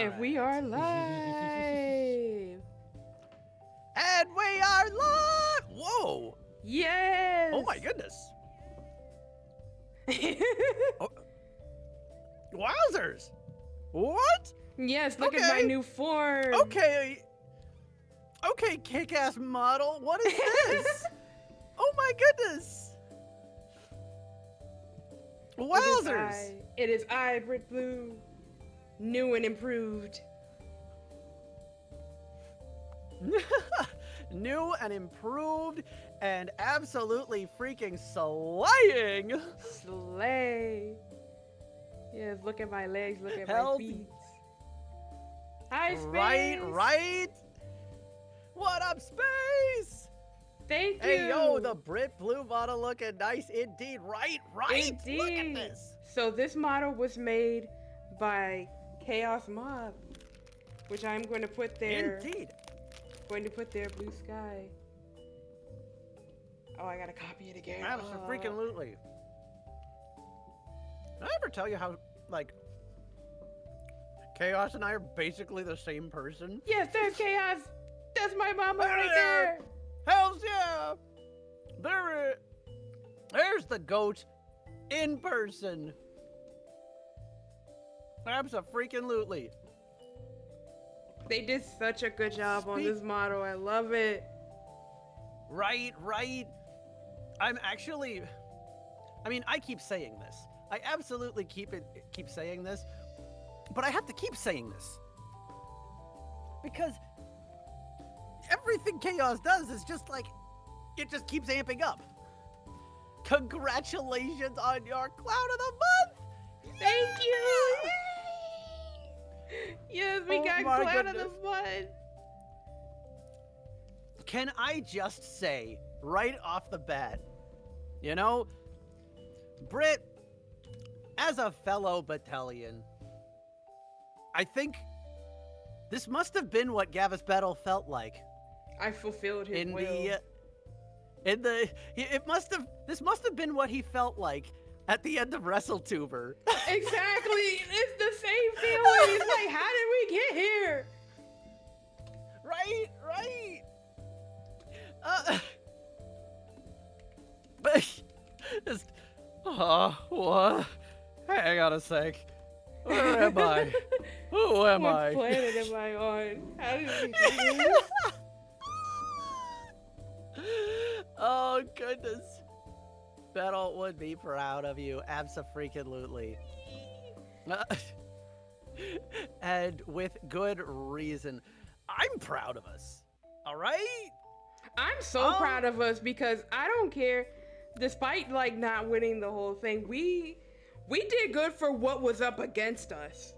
And we are live. And we are live! Whoa! Yes. Oh my goodness. Oh, wowzers! What? Yes, look at my new form. Okay. Okay, kick-ass model. What is this? Oh my goodness. Wowzers! It is I, Brit Blue. New and improved. New and improved and absolutely freaking slaying. Slay. Yes, look at my legs, look at Hell my feet. Hi, Space. Right. What up, Space? Thank you. Hey, yo, the Brit Blue model looking nice indeed. Right? Indeed. Look at this. So this model was made by Chaos Mob, which I'm going to put there. Indeed. Going to put there, Blue Sky. Oh, I gotta copy it again. Absolutely. Did I ever tell you how, like, Chaos and I are basically the same person? Yes, there's Chaos. That's my mama right there. Hells yeah. There's the goat in person. Absolutely. They did such a good job on this model. I love it. Right. I'm actually, I mean, I keep saying this. I absolutely keep saying this, but I have to keep saying this because everything Chaos does is just like, it just keeps amping up. Congratulations on your Clown of the Month! Thank you! Yes, we got Clown of the Month! Can I just say, right off the bat, you know, Brit, as a fellow battalion, I think this must have been what Gavis Battle felt like. I fulfilled his will. This must have been what he felt like at the end of WrestleTuber. Exactly, it's the same feeling. It's like, how did we get here? Right. But just, what? Hang on a sec. Where am I? Who am I? What planet am I on? How did we get here? Oh goodness. Battle would be proud of you, abso-freaking-lutely. And with good reason. I'm proud of us. All right? I'm so proud of us because I don't care, despite like not winning the whole thing, we did good for what was up against us.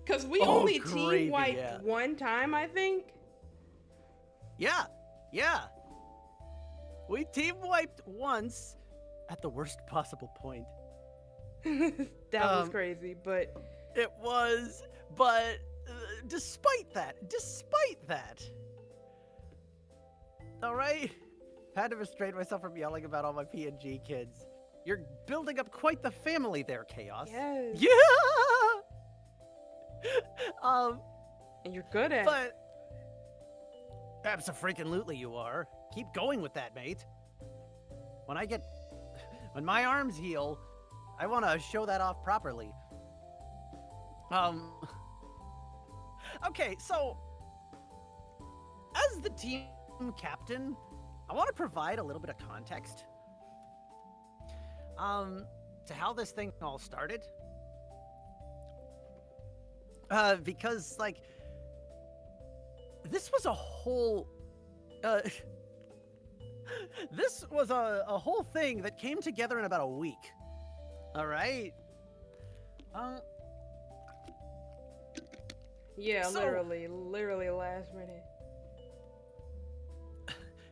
Cause we only team wiped one time, I think. Yeah. We team wiped once at the worst possible point. That was crazy, but it was. But despite that, all right, had to restrain myself from yelling about all my PNG kids. You're building up quite the family there, Chaos. Yes. Yeah. And you're good at it. But abso-freaking-lutely you are. Keep going with that, mate. When my arms heal, I want to show that off properly. Okay, so as the team captain, I want to provide a little bit of context to how this thing all started. Because like this was a whole this was a whole thing that came together in about a week. All right. Yeah, so, literally last minute.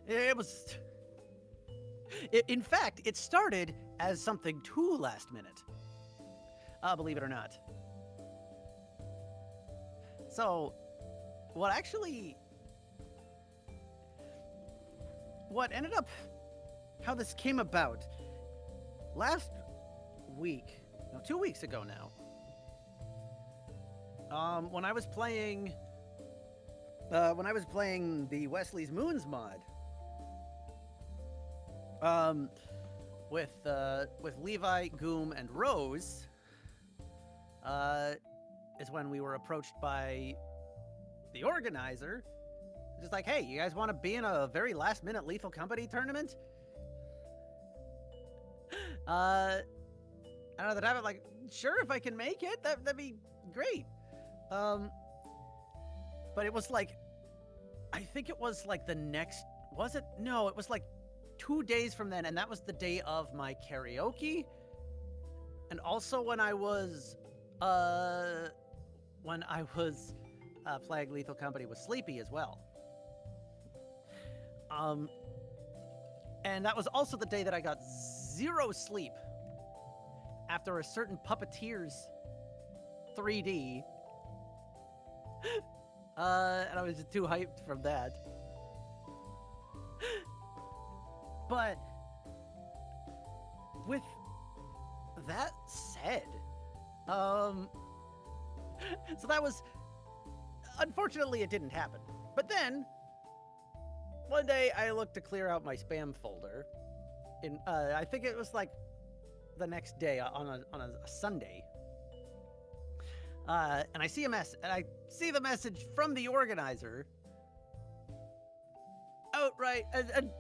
It was. In fact, it started as something too last minute. Believe it or not. So, what ended up, how this came about, last week, no, 2 weeks ago now, When I was playing the Wesley's Moons mod, with Levi, Goom, and Rose, is when we were approached by the organizer. Just like, hey, you guys want to be in a very last-minute Lethal Company tournament? I don't know, that I'm like, sure, if I can make it, that'd be great. But it was like, I think it was like the next, was it? No, it was like 2 days from then, and that was the day of my karaoke. And also when I was playing Lethal Company with Sleepy as well. And that was also the day that I got 0 sleep after a certain Puppeteers 3D. And I was just too hyped from that. But with that said, so that was, unfortunately it didn't happen. But then one day I looked to clear out my spam folder in I think it was like the next day on a Sunday. And I see the message from the organizer outright, and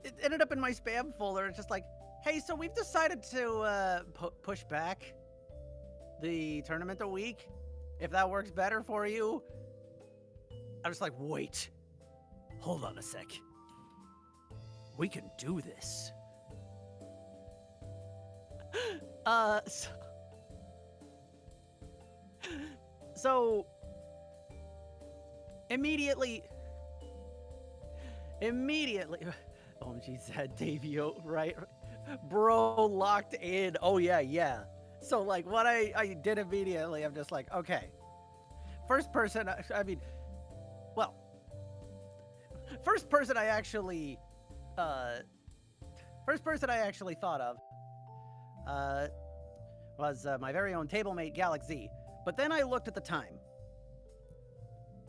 it ended up in my spam folder. It's just like, hey, so we've decided to push back the tournament a week, if that works better for you. I was like, wait, hold on a sec. We can do this. So immediately, oh, she said Davio, right? Bro, locked in. Oh, yeah. So, like, what I did immediately, I'm just like, okay. First person I actually thought of was my very own tablemate, Galaxy. But then I looked at the time.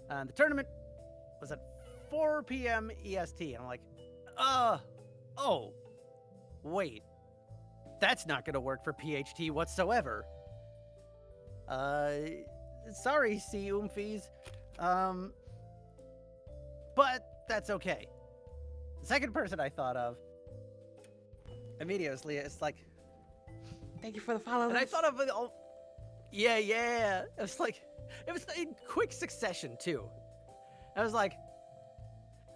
The tournament was at 4 p.m. EST. And I'm like, oh, wait. That's not going to work for PHT whatsoever. Sorry, C Oomfies. But that's okay. The second person I thought of immediately, it's like, thank you for the follow. And I thought of it all. Yeah. It was in quick succession, too. I was like,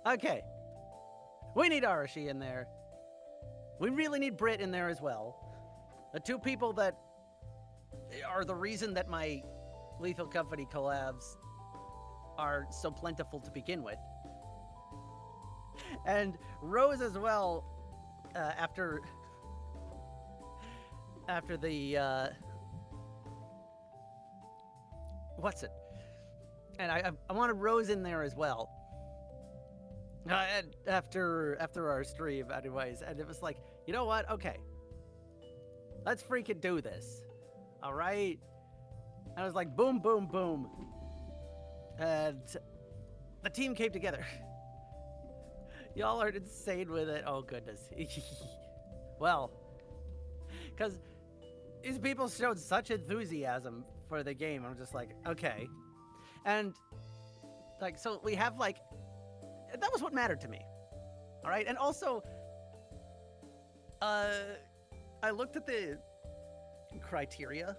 okay, we need Arashi in there. We really need Brit in there as well. The two people that are the reason that my Lethal Company collabs are so plentiful to begin with. And Rose as well, after the, what's it? And I wanted Rose in there as well. After our stream, anyways, and it was like, you know what? Okay, let's freaking do this. All right. And I was like, boom, boom, boom, and the team came together. Y'all are insane with it. Oh goodness. Well, because these people showed such enthusiasm for the game. I'm just like, okay. And like, so we have like, that was what mattered to me. All right. And also, I looked at the criteria.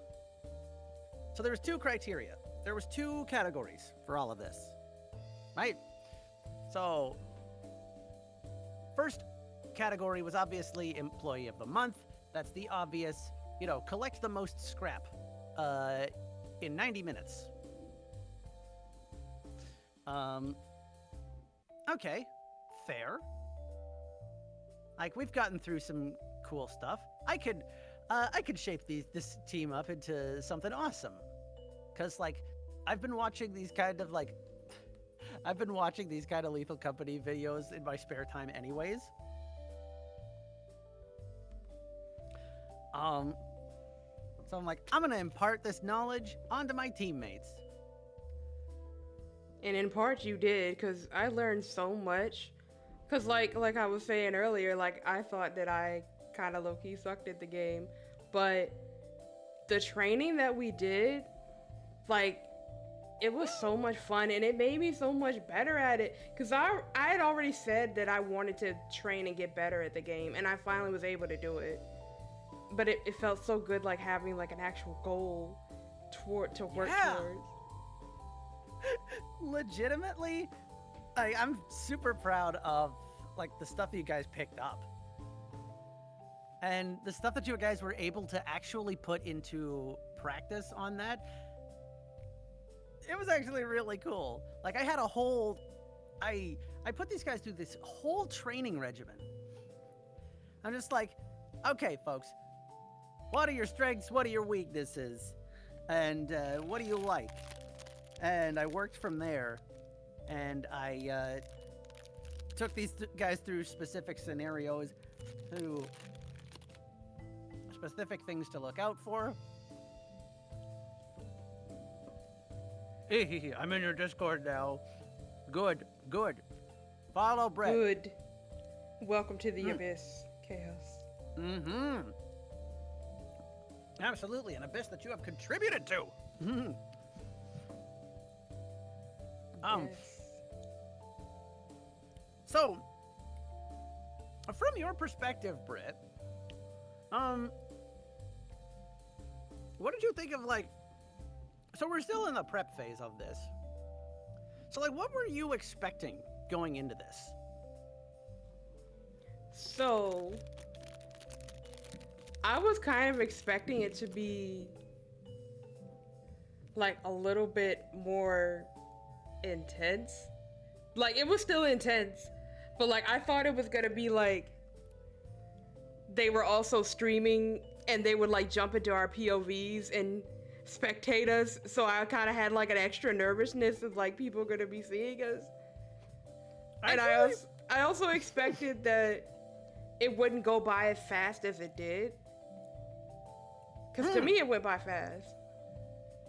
So there was 2 criteria. There was 2 categories for all of this, right? So first category was obviously Employee of the Month. That's the obvious, collect the most scrap in 90 minutes. Okay, fair. Like, we've gotten through some cool stuff. I could shape this team up into something awesome. Cause like, I've been watching these kind of Lethal Company videos in my spare time anyways. So I'm like, I'm gonna impart this knowledge onto my teammates. And in part you did, because I learned so much. Because like I was saying earlier, like I thought that I kind of low-key sucked at the game. But the training that we did, like, it was so much fun, and it made me so much better at it. Because I had already said that I wanted to train and get better at the game, and I finally was able to do it. But it felt so good, like having like an actual goal to work towards. Legitimately, I'm super proud of like the stuff that you guys picked up. And the stuff that you guys were able to actually put into practice on that, it was actually really cool. Like I had a whole, I put these guys through this whole training regimen. I'm just like, okay, folks, what are your strengths? What are your weaknesses? And what do you like? And I worked from there, and I took these guys through specific scenarios, through specific things to look out for. Hey, I'm in your Discord now. Good. Follow Brett. Good. Welcome to the Abyss, Chaos. Mm-hmm. Absolutely, an abyss that you have contributed to. Mm-hmm. Yes. So, from your perspective, Britt, what did you think of, like, so we're still in the prep phase of this. So, like, what were you expecting going into this? So, I was kind of expecting it to be like a little bit more intense. Like, it was still intense, but like I thought it was gonna be like they were also streaming and they would like jump into our POVs and spectate us, so I kind of had like an extra nervousness of like people gonna be seeing us. And I also expected that it wouldn't go by as fast as it did, because to me it went by fast.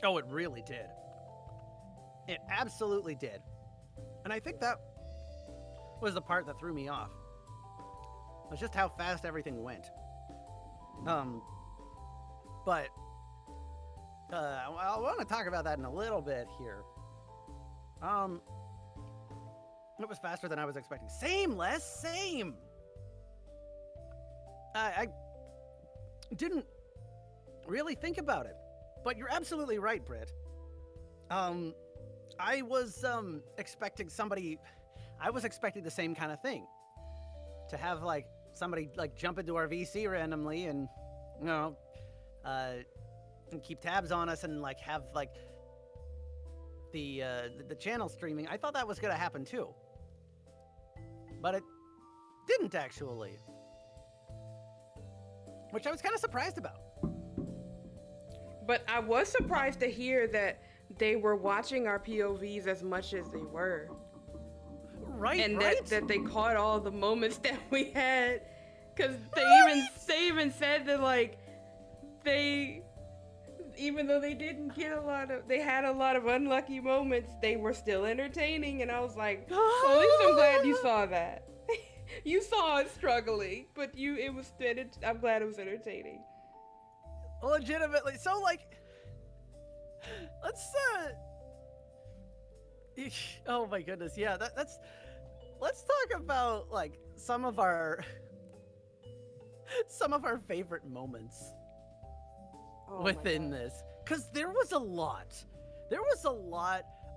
Oh, it really did. It absolutely did. And I think that was the part that threw me off. It was just how fast everything went. But I want to talk about that in a little bit here. It was faster than I was expecting. Same, Les, same. I didn't really think about it, but you're absolutely right, Britt. I was expecting somebody. I was expecting the same kind of thing, to have like somebody like jump into our VC randomly and and keep tabs on us and like have like the channel streaming. I thought that was gonna happen too, but it didn't actually, which I was kind of surprised about. But I was surprised to hear that they were watching our POVs as much as they were. Right, and right? that they caught all the moments that we had, because Right? they even said that like even though they didn't get they had a lot of unlucky moments, they were still entertaining, and I was like, well, at least I'm glad you saw that. You saw us struggling, but I'm glad it was entertaining. Legitimately. So like, let's oh my goodness, yeah, let's talk about like some of our favorite moments within this, because there was a lot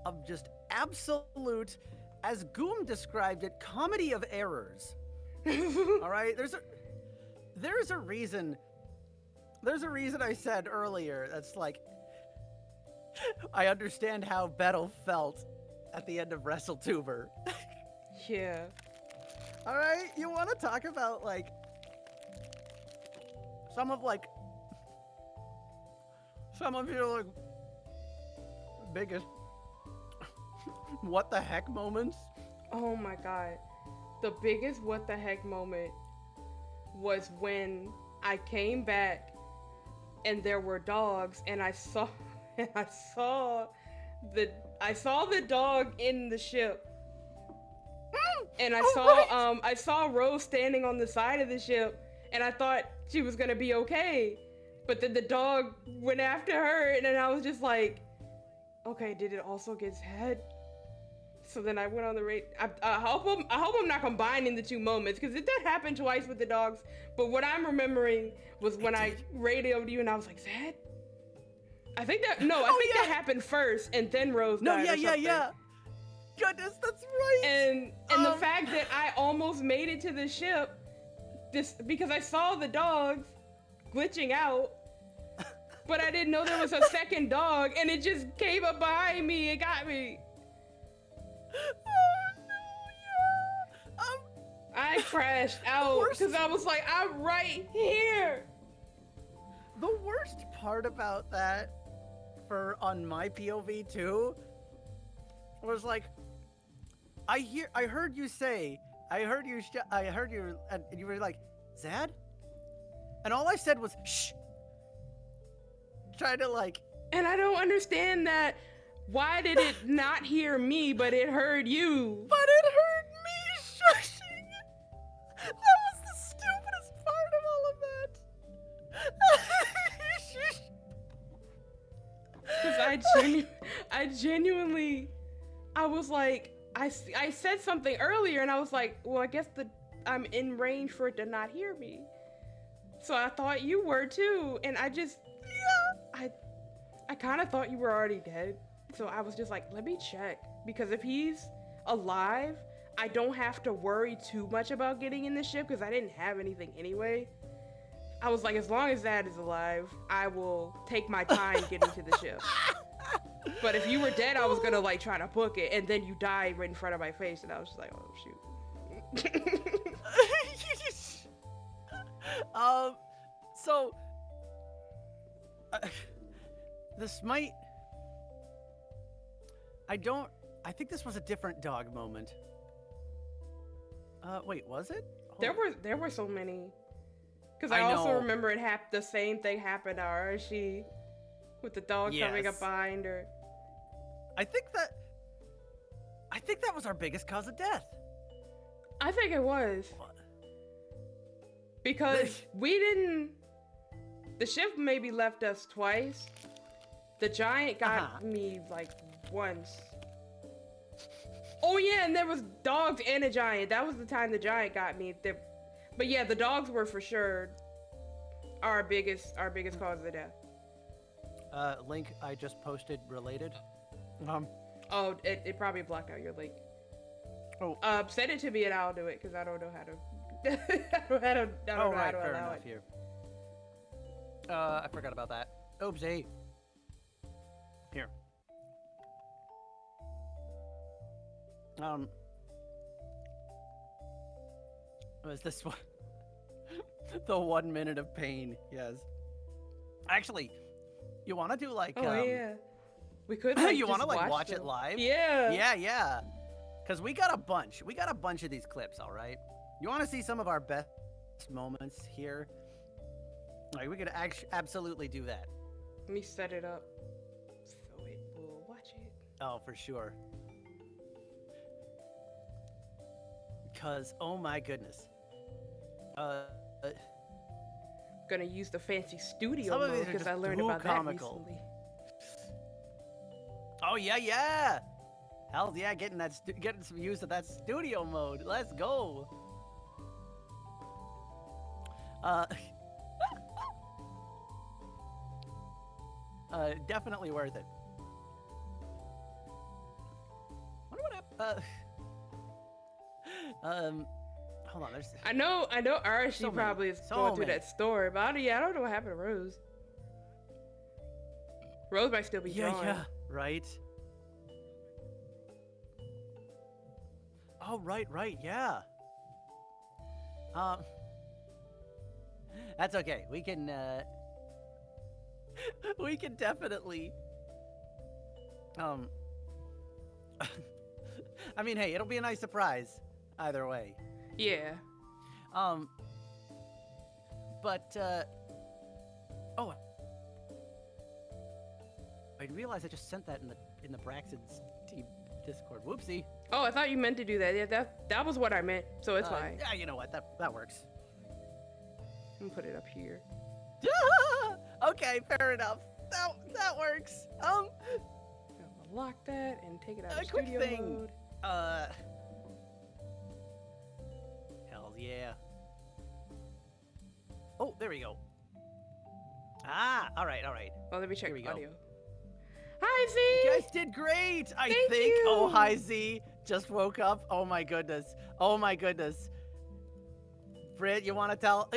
of just absolute, as Goom described it, comedy of errors. All right, there's a reason I said earlier that's like, I understand how Bettel felt at the end of WrestleTuber. Yeah. All right, you want to talk about like some of your like biggest what the heck moments? Oh my god. The biggest what the heck moment was when I came back and there were dogs, and I saw and I saw the dog in the ship. And I saw Rose standing on the side of the ship, and I thought she was gonna be okay. But then the dog went after her, and then I was just like, okay, did it also get Zed? So then I went on the raid. I hope I'm not combining the two moments, because it did happen twice with the dogs. But what I'm remembering was when I radioed you, and I was like, Zed? I think that that happened first, and then Rose died. Yeah. Goodness, that's right. And the fact that I almost made it to the ship, because I saw the dogs glitching out, but I didn't know there was a second dog, and it just came up behind me and got me. Oh no, yeah. I crashed out because I was like, I'm right here. The worst part about that, on my POV too, was like, I heard you, and you were like, Zad? And all I said was, shh. Trying to like. And I don't understand that. Why did it not hear me, but it heard you? But it heard me shushing. That was the stupidest part of all of that. Because I genuinely, I was like, I said something earlier, and I was like, well, I guess I'm in range for it to not hear me. So I thought you were too, and I kind of thought you were already dead. So I was just like, let me check, because if he's alive, I don't have to worry too much about getting in the ship, because I didn't have anything anyway. I was like, as long as that is alive, I will take my time getting to the ship. But if you were dead, I was gonna like try to book it, and then you died right in front of my face, and I was just like, oh shoot. So this might. I think this was a different dog moment. Wait, was it? There were so many. Because I also remember the same thing happened to Arashi with the dog coming up behind her. I think that was our biggest cause of death. I think it was. Because the ship maybe left us twice. The giant got me like once. Oh yeah, and there was dogs and a giant. That was the time the giant got me. But yeah, the dogs were for sure our biggest cause of death. Link I just posted related. Oh, it probably blocked out your link. Oh. Send it to me and I'll do it, because I don't know how to. I don't know how to allow it. Here. I forgot about that. Oopsie. Here. Was this one? The 1 minute of pain, yes. Actually, you want to do like... yeah. We could like, you want to like watch it live? Yeah. Yeah. Because we got a bunch. We got a bunch of these clips, all right? You want to see some of our best moments here? Like, we could absolutely do that. Let me set it up so it will watch it. Oh, for sure. Because, oh my goodness. Gonna use the fancy studio mode because I learned about that recently. Oh yeah! Hell yeah, getting some use of that studio mode. Let's go. Definitely worth it. Wonder what hold on. I know Arashi probably is going through that store, but I don't know what happened to Rose. Rose might still be gone. Yeah, right. Oh, right, yeah. That's okay. We can definitely. I mean, hey, it'll be a nice surprise either way. Yeah. But oh, I realized I just sent that in the Braxton's team Discord. Whoopsie. Oh, I thought you meant to do that. Yeah, that was what I meant. So it's fine. Yeah, you know what? That works. I'm gonna put it up here. Okay, fair enough. That works. I'm gonna lock that and take it out of quick studio thing. mode. Hell yeah. Oh, there we go. Ah, all right. Well, let me check Here we go. audio. Hi, Z. You guys did great, I Thank think. you. Oh, hi, Z. Just woke up. Oh my goodness. Britt, you want to tell?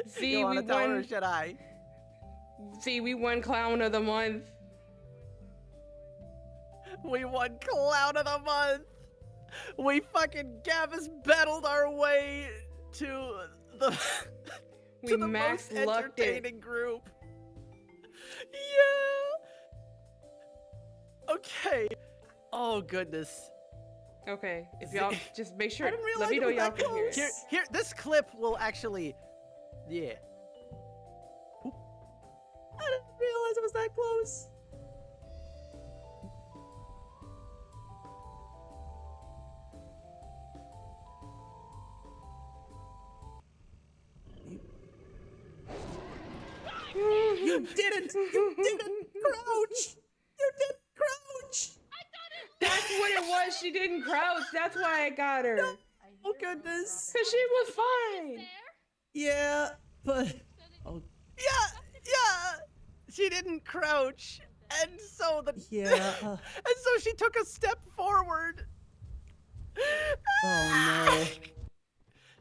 Z, you want we to tell her, or won. should I? Z, we won Clown of the Month. We won Clown of the Month. We fucking Gavis battled our way to the We to the max most lucked it. entertaining group. Yeah. Okay. Oh goodness. Okay, if y'all just make sure. I didn't realize Let me it know was y'all that can hear close. it. Here, this clip will actually, yeah. Oop. I didn't realize it was that close. You didn't crouch. You didn't crouch. That's what it was. She didn't crouch. That's why I got her. Oh goodness. Cause she was fine. Yeah, but yeah. She didn't crouch, and so and so she took a step forward. Oh no.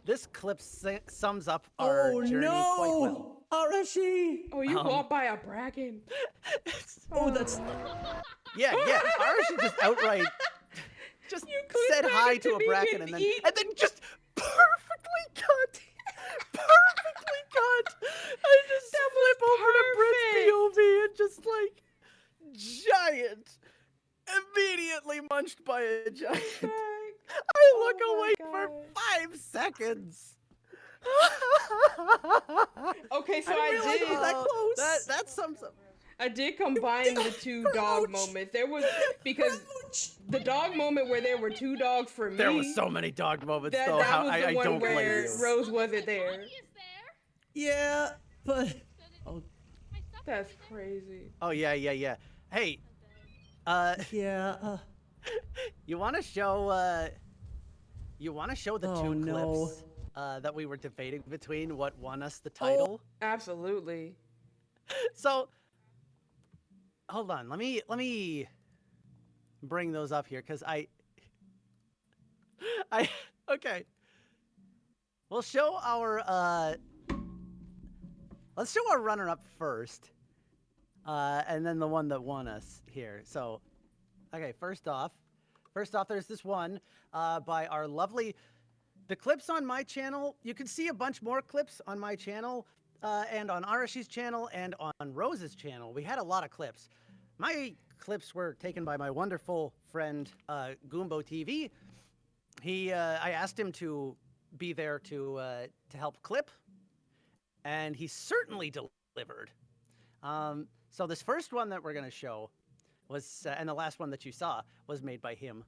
This clip sums up our journey quite well. Arashi! Oh, you walked by a bracken. Oh, that's Yeah. Arashi just outright just You couldn't said make hi it to a be bracken and and eat. then just perfectly cut. I just flip over to Britt's POV and just like giant, immediately munched by a giant. I look Oh away my for God. 5 seconds. Okay, so I I didn't realize it was that did. close. That sums up. I did combine the two dog moments. There was because the dog moment where there were 2 dogs for me. There was so many dog moments that though. was the I one don't blame where you. Rose wasn't there. yeah, but oh That's crazy. Oh yeah. Hey, yeah. you want to show the Oh, two no. clips that we were debating between what won us the title? Absolutely. So hold on, let me bring those up here because I okay. We'll show our let's show our runner-up first, and then the one that won us here. So, okay, first off, there's this one by our lovely. The clips on my channel, you can see a bunch more clips on my channel, and on Arashi's channel, and on Rose's channel. We had a lot of clips. My clips were taken by my wonderful friend Goombo TV. I asked him to be there to help clip, and he certainly delivered. So this first one that we're gonna show was, and the last one that you saw was made by him.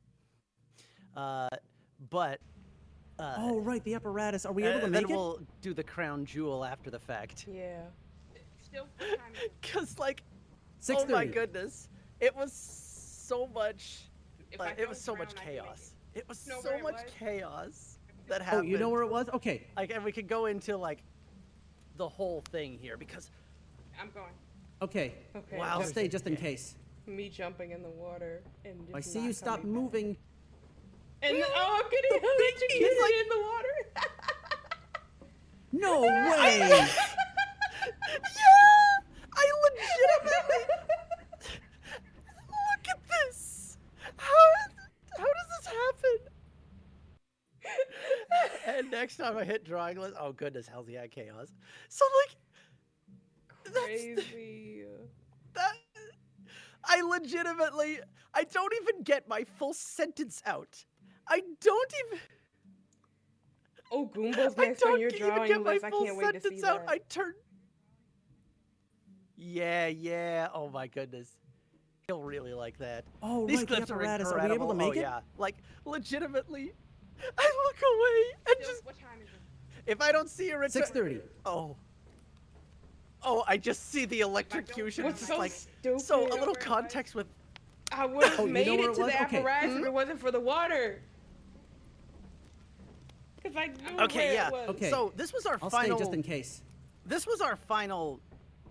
But Oh right, the apparatus. Are we able to then make it? we'll do the crown jewel after the fact. Yeah. Still. Cause like, 6:30. oh my goodness, it was so much. If I It was don't so much drown, I can make chaos. It was No, so where it much was? chaos that Oh, happened. you know where it was? Okay. Like, and we could go into like the whole thing here because I'm going. Okay. Okay. Wow. I'll just stay just in case. Me jumping in the water and. I just see not you stop coming back. moving. And I'm getting electrocuted in the water. No way! yeah, I legitimately look at this. How does this happen? And next time I hit drawing list, oh goodness, hell's yeah, chaos. So like, Crazy. that I legitimately, I don't even get my full sentence out. I don't even. Oh, Goomba's I next on don't your even drawing get my list. I full can't wait to see sentence out. that. I turn. Yeah. Oh my goodness. He'll really like that. Oh, These right, the clips are apparatus. Are incredible. we able to make oh it? yeah, like legitimately, I look away and just What time is it? if I don't see a return. 6:30. Oh, I just see the electrocution. What's just so like stupid? so a little context with. I would have Oh, you made know where it it to was? the Okay. apparatus if it wasn't for the water. Cause I knew Okay, where yeah. it was. Okay. So this was our I'll final. stay just in case. This was our final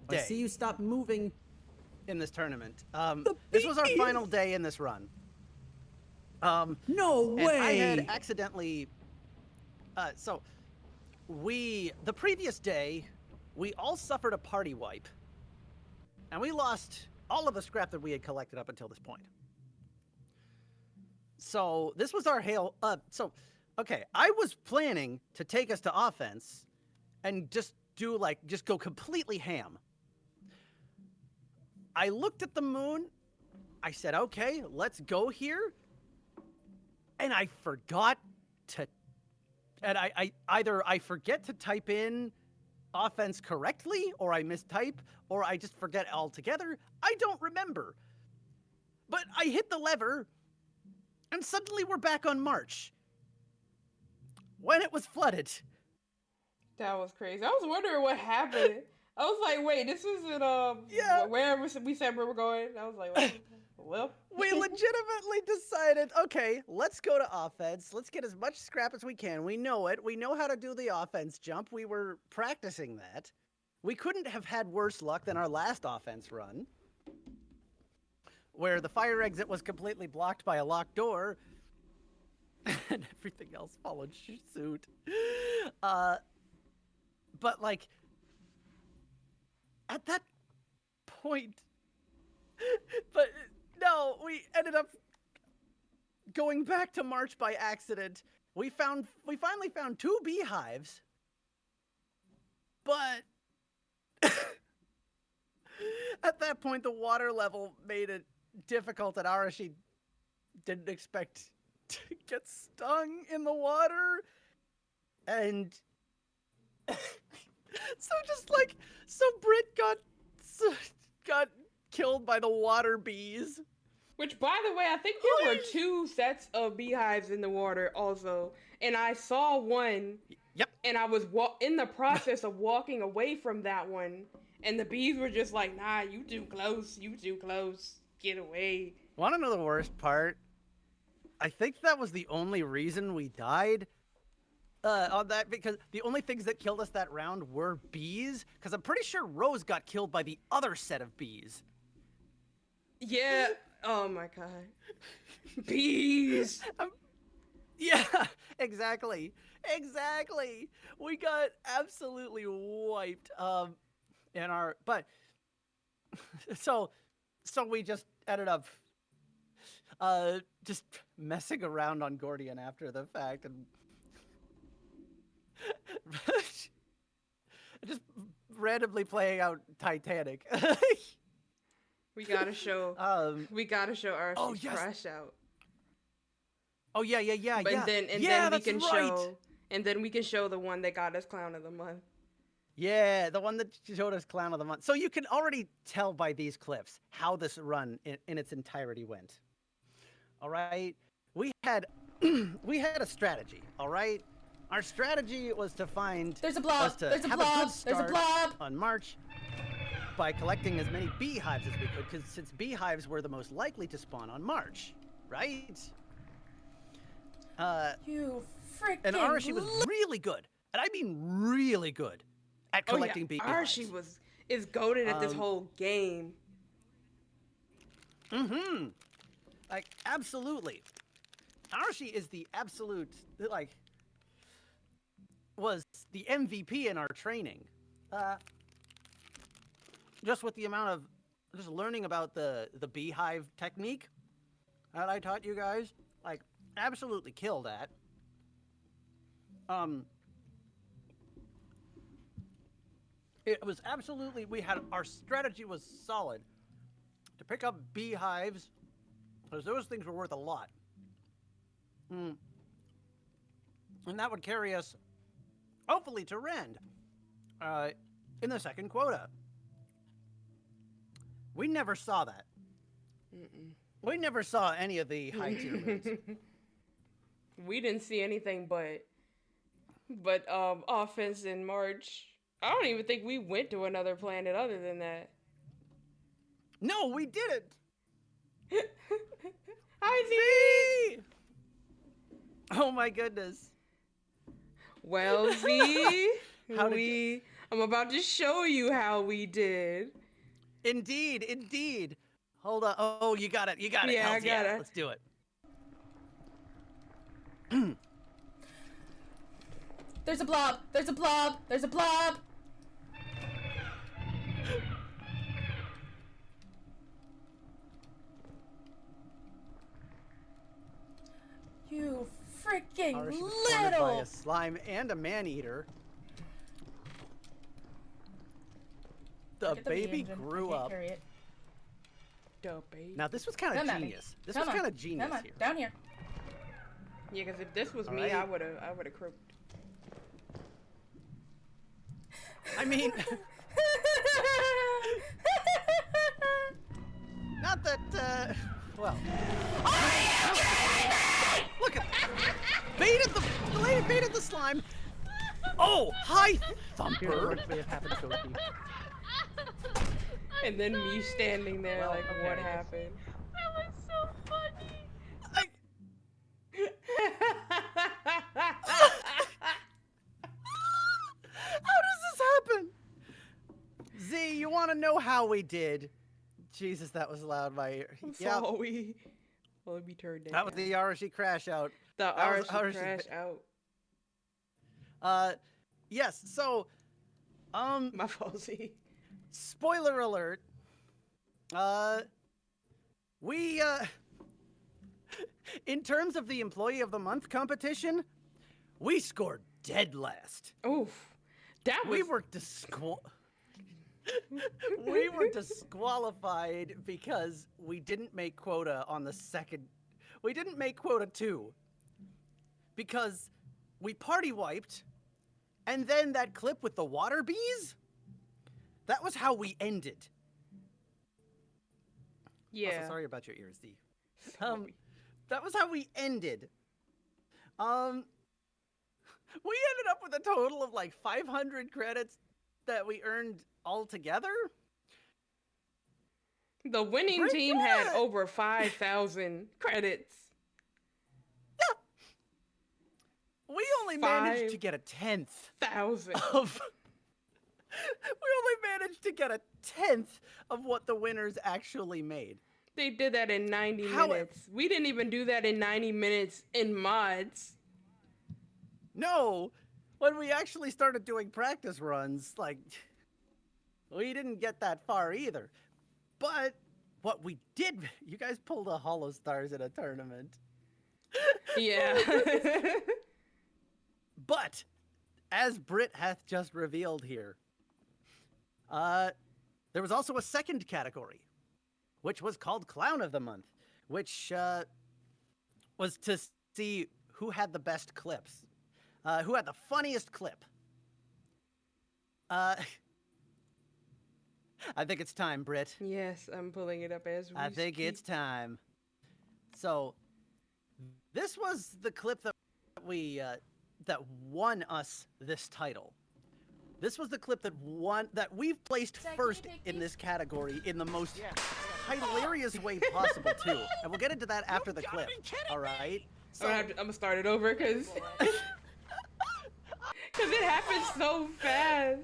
I day see you stop moving. in this tournament. This was our bees! final day in this run. No And way. I had accidentally. The previous day, we all suffered a party wipe, and we lost all of the scrap that we had collected up until this point. So this was our hail. Okay, I was planning to take us to offense, and just go completely ham. I looked at the moon. I said, okay, let's go here. And I forgot to, and I either I forget to type in offense correctly, or I mistype, or I just forget altogether. I don't remember. But I hit the lever, and suddenly we're back on March. When it was flooded. That was crazy. I was wondering what happened. I was like, wait, this isn't Yeah. wherever we said we were going. I was like, well. We legitimately decided, okay, let's go to offense. Let's get as much scrap as we can. We know it. We know how to do the offense jump. We were practicing that. We couldn't have had worse luck than our last offense run, where the fire exit was completely blocked by a locked door, and everything else followed suit. But like, at that point, but no, we ended up going back to March by accident. We finally found 2 beehives, but at that point the water level made it difficult, and Arashi didn't expect to get stung in the water, and so Britt got killed by the water bees. Which, by the way, I think there were 2 sets of beehives in the water also, and I saw one. Yep. And I was in the process of walking away from that one, and the bees were just like, "Nah, you too close. You too close. Get away." Want to know the worst part? I think that was the only reason we died on that, because the only things that killed us that round were bees, because I'm pretty sure Rose got killed by the other set of bees. Yeah. Oh my god. Bees. Yeah, exactly. We got absolutely wiped. But so we just ended up just messing around on Gordian after the fact, and just randomly playing out Titanic. We gotta show. We gotta show our crash out. Oh yeah. But then we can show, and then we can show the one that got us Clown of the Month. Yeah, the one that showed us Clown of the Month. So you can already tell by these clips how this run in its entirety went. All right, we had a strategy. All right, our strategy was to find. There's a blob. Was to There's a have blob. a good start There's a blob. on March by collecting as many beehives as we could, because since beehives were the most likely to spawn on March, right? You freaking. And Arashi was really good, and I mean really good, at collecting beehives. Arashi is goated at this whole game. Like, absolutely. Arashi is the absolute, like, was the MVP in our training. Just with the amount of, just learning about the beehive technique that I taught you guys, like, absolutely killed at. It was absolutely, our strategy was solid to pick up beehives, because those things were worth a lot. And that would carry us, hopefully, to Rend in the second quota. We never saw that. We never saw any of the high tier moons. We didn't see anything but offense in March. I don't even think we went to another planet other than that. No, we didn't. Hi, Z. Oh my goodness. Well, Z, How did I'm about to show you how we did. Indeed, indeed. Hold on. Oh, you got it. You got it. Yeah, I Hells got it. Let's do it. There's a blob. There's a blob. There's a blob. You freaking Our ship was cornered by little. a slime and a man-eater. The Get the baby engine. I grew can't up. carry it. Now this was kind of Come at me. genius. This Come was on. kind of genius Come on. here. Down here. Yeah, because if this was All me, right. I would have croaked. I mean, not that. Well. Look at baited the lady baited the slime. Oh, hi, Thumper. And then me standing there Well, like, what okay. happened? That was so funny. How does this happen? Z, you want to know how we did? Jesus, that was loud. My ear. I'm Yep. sorry. Well, let me turn down. That was the Arashi crash out. the that was Arashi Arashi crash out. Yes. So, My fault, Z. spoiler alert. We in terms of the Employee of the Month competition, we scored dead last. Oof. That was... We were we were disqualified because we didn't make quota on the second. We didn't make quota 2 because we party wiped, and then that clip with the water bees. That was how we ended. Yeah. Also, sorry about your ears, D. Sorry. That was how we ended. We ended up with a total of like 500 credits that we earned all together. The winning Pretty team had good. over 5,000 credits. We only managed to get a 10th 1,000. of. We only managed to get a 10th of what the winners actually made. They did that in 90 How- minutes. We didn't even do that in 90 minutes in mods. No, when we actually started doing practice runs, like, we didn't get that far either. But what we did, you guys pulled a Hollow Stars in a tournament. Yeah. But, as Britt hath just revealed here, there was also a second category, which was called Clown of the Month, which was to see who had the best clips, who had the funniest clip. I think it's time, Britt. Yes, I'm pulling it up as we I think speak. it's time. So, this was the clip that we that won us this title. This was the clip that we've placed Zach, can you first take in these? this category in the most hilarious way possible too. And we'll get into that after the clip. All right. So I'm gonna start it over because it happened so fast.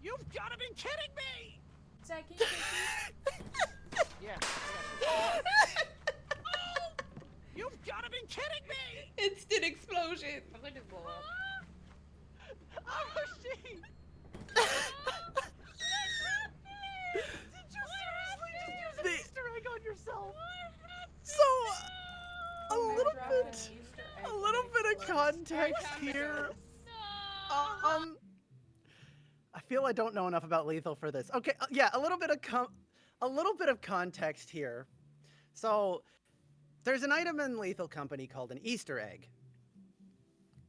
you've got to be kidding me! Zach, can you take these? Yeah. You've got to be kidding me! Instant explosion. I'm gonna just blow up. Arashi! Did you seriously just use an Easter egg on yourself? So, a I little dropped an bit, Easter egg a and little it bit of explodes. context here. No. I feel I don't know enough about Lethal for this. Okay, yeah, a little bit of context here. So, there's an item in Lethal Company called an Easter egg.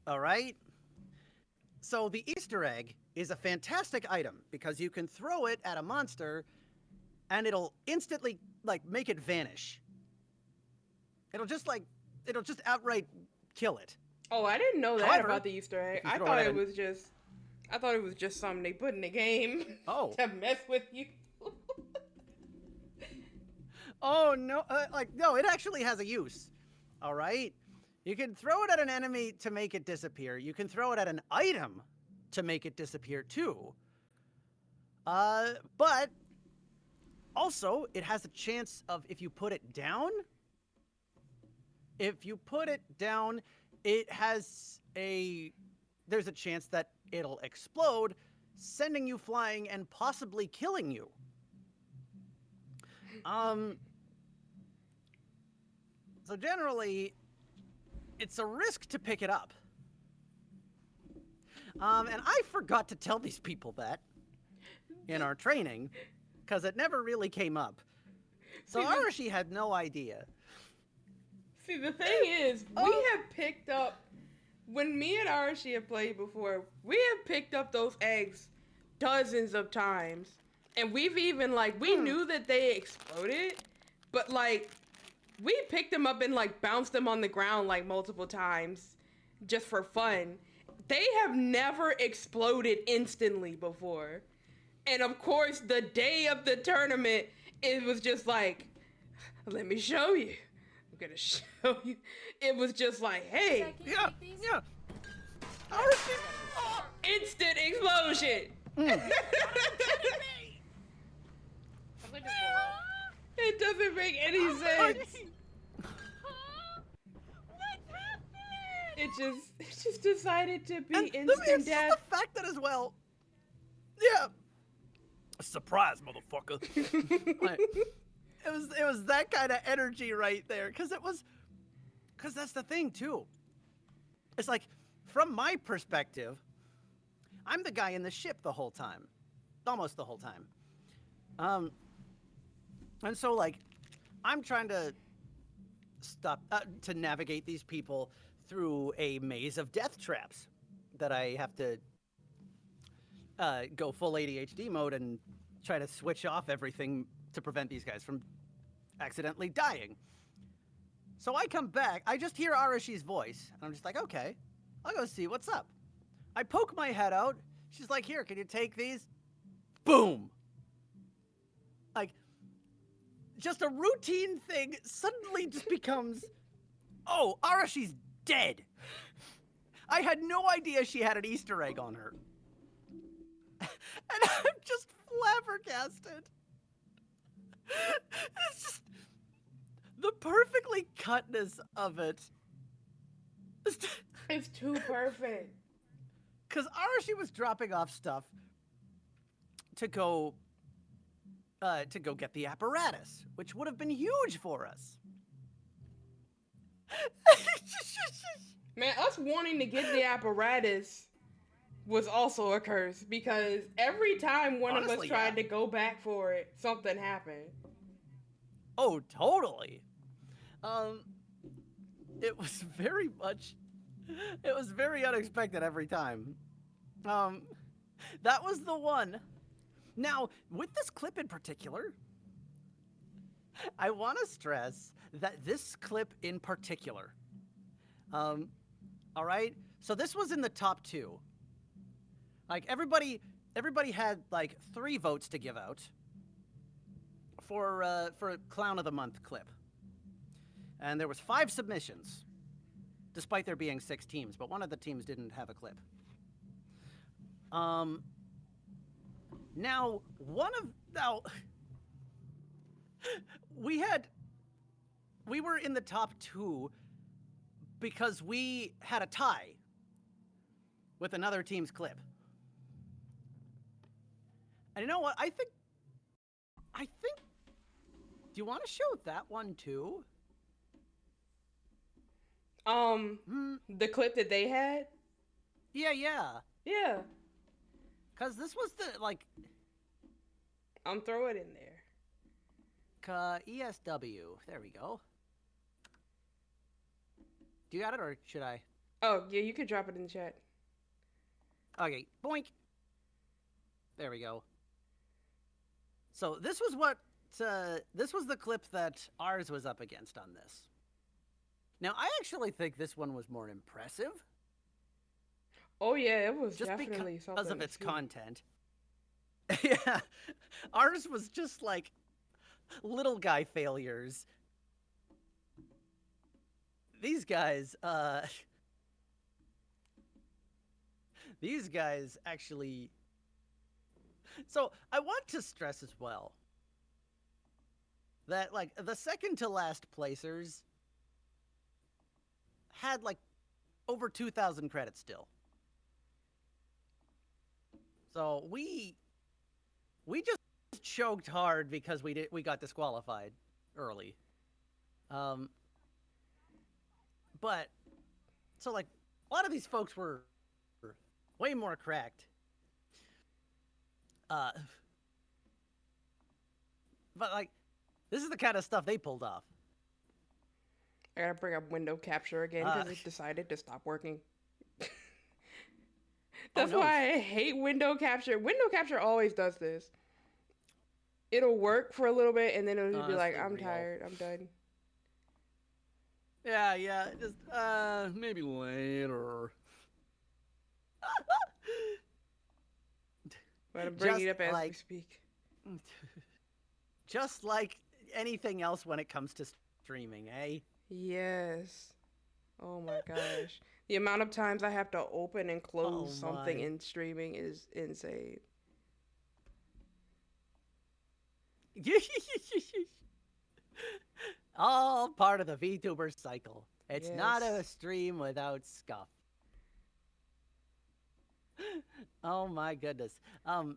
All right? So, the Easter egg is a fantastic item because you can throw it at a monster and it'll instantly like make it vanish. It'll just outright kill it. Oh, I didn't know that However, about the Easter egg. if you I throw thought it it in- was just. I thought it was just something they put in the game Oh. to mess with you. Oh no! No, it actually has a use. All right, you can throw it at an enemy to make it disappear. You can throw it at an item to make it disappear too. But also it has a chance of if you put it down. If you put it down, there's a chance that it'll explode, sending you flying and possibly killing you. So generally, it's a risk to pick it up. And I forgot to tell these people that in our training, because it never really came up. So Arashi had no idea. See, the thing is, we have picked up, when me and Arashi have played before, we have picked up those eggs dozens of times. And we've even, like, we knew that they exploded, but, like, we picked them up and, like, bounced them on the ground, like, multiple times just for fun. They have never exploded instantly before. And, of course, the day of the tournament, it was just like, let me show you. I'm gonna show you. It was just like, hey, Yeah. instant explosion. It doesn't make any sense. It just decided to be And instant it's death. just the fact that as well. Yeah. Surprise, motherfucker. Like, it was that kind of energy right there, because that's the thing too. It's like, from my perspective, I'm the guy in the ship the whole time, almost the whole time. And so like, I'm trying to to navigate these people through a maze of death traps that I have to go full ADHD mode and try to switch off everything to prevent these guys from accidentally dying. So I come back, I just hear Arashi's voice, and I'm just like, okay, I'll go see what's up. I poke my head out, she's like, here, can you take these? Boom! Like, just a routine thing suddenly just becomes, oh, Arashi's dead. I had no idea she had an Easter egg on her. And I'm just flabbergasted. It's just the perfectly cutness of it. It's too perfect. Because Arashi was dropping off stuff to go get the apparatus, which would have been huge for us. Man, us wanting to get the apparatus was also a curse, because every time one of us Honestly, tried yeah. to go back for it, something happened. Oh, totally. It was very unexpected every time. That was the one. Now, with this clip in particular, I want to stress that this clip in particular, all right? So this was in the top 2. Like, everybody had, like, 3 votes to give out for a Clown of the Month clip. And there was 5 submissions, despite there being 6 teams, but one of the teams didn't have a clip. Now, we were in the top 2 because we had a tie with another team's clip. And you know what? I think, do you want to show that one too? The clip that they had? Yeah. Yeah. Because this was the, like, Throw it in there. ESW. There we go. Do you got it, or should I? Oh, yeah, you could drop it in the chat. Okay, boink. There we go. So this was what this was the clip that ours was up against on this. Now, I actually think this one was more impressive. Oh yeah, it was Just definitely because something of to its see. content. Yeah, ours was just like little guy failures. These guys actually. So I want to stress as well that like the second to last placers had like over 2,000 credits still. So we just choked hard because we got disqualified early. But so like a lot of these folks were way more cracked. But like this is the kind of stuff they pulled off. I gotta bring up window capture again because Uh, it decided to stop working. That's no. why I hate window capture. Window capture always does this. It'll work for a little bit and then it'll just be like, Honestly, I'm real. tired, I'm done. Yeah, just maybe later. But I'm bringing Just it up as we like- speak. Just like anything else when it comes to streaming, eh? Yes. Oh my gosh. The amount of times I have to open and close Oh something my. in streaming is insane. All part of the VTuber cycle. It's not a Yes. stream without scuff. Oh my goodness. Okay,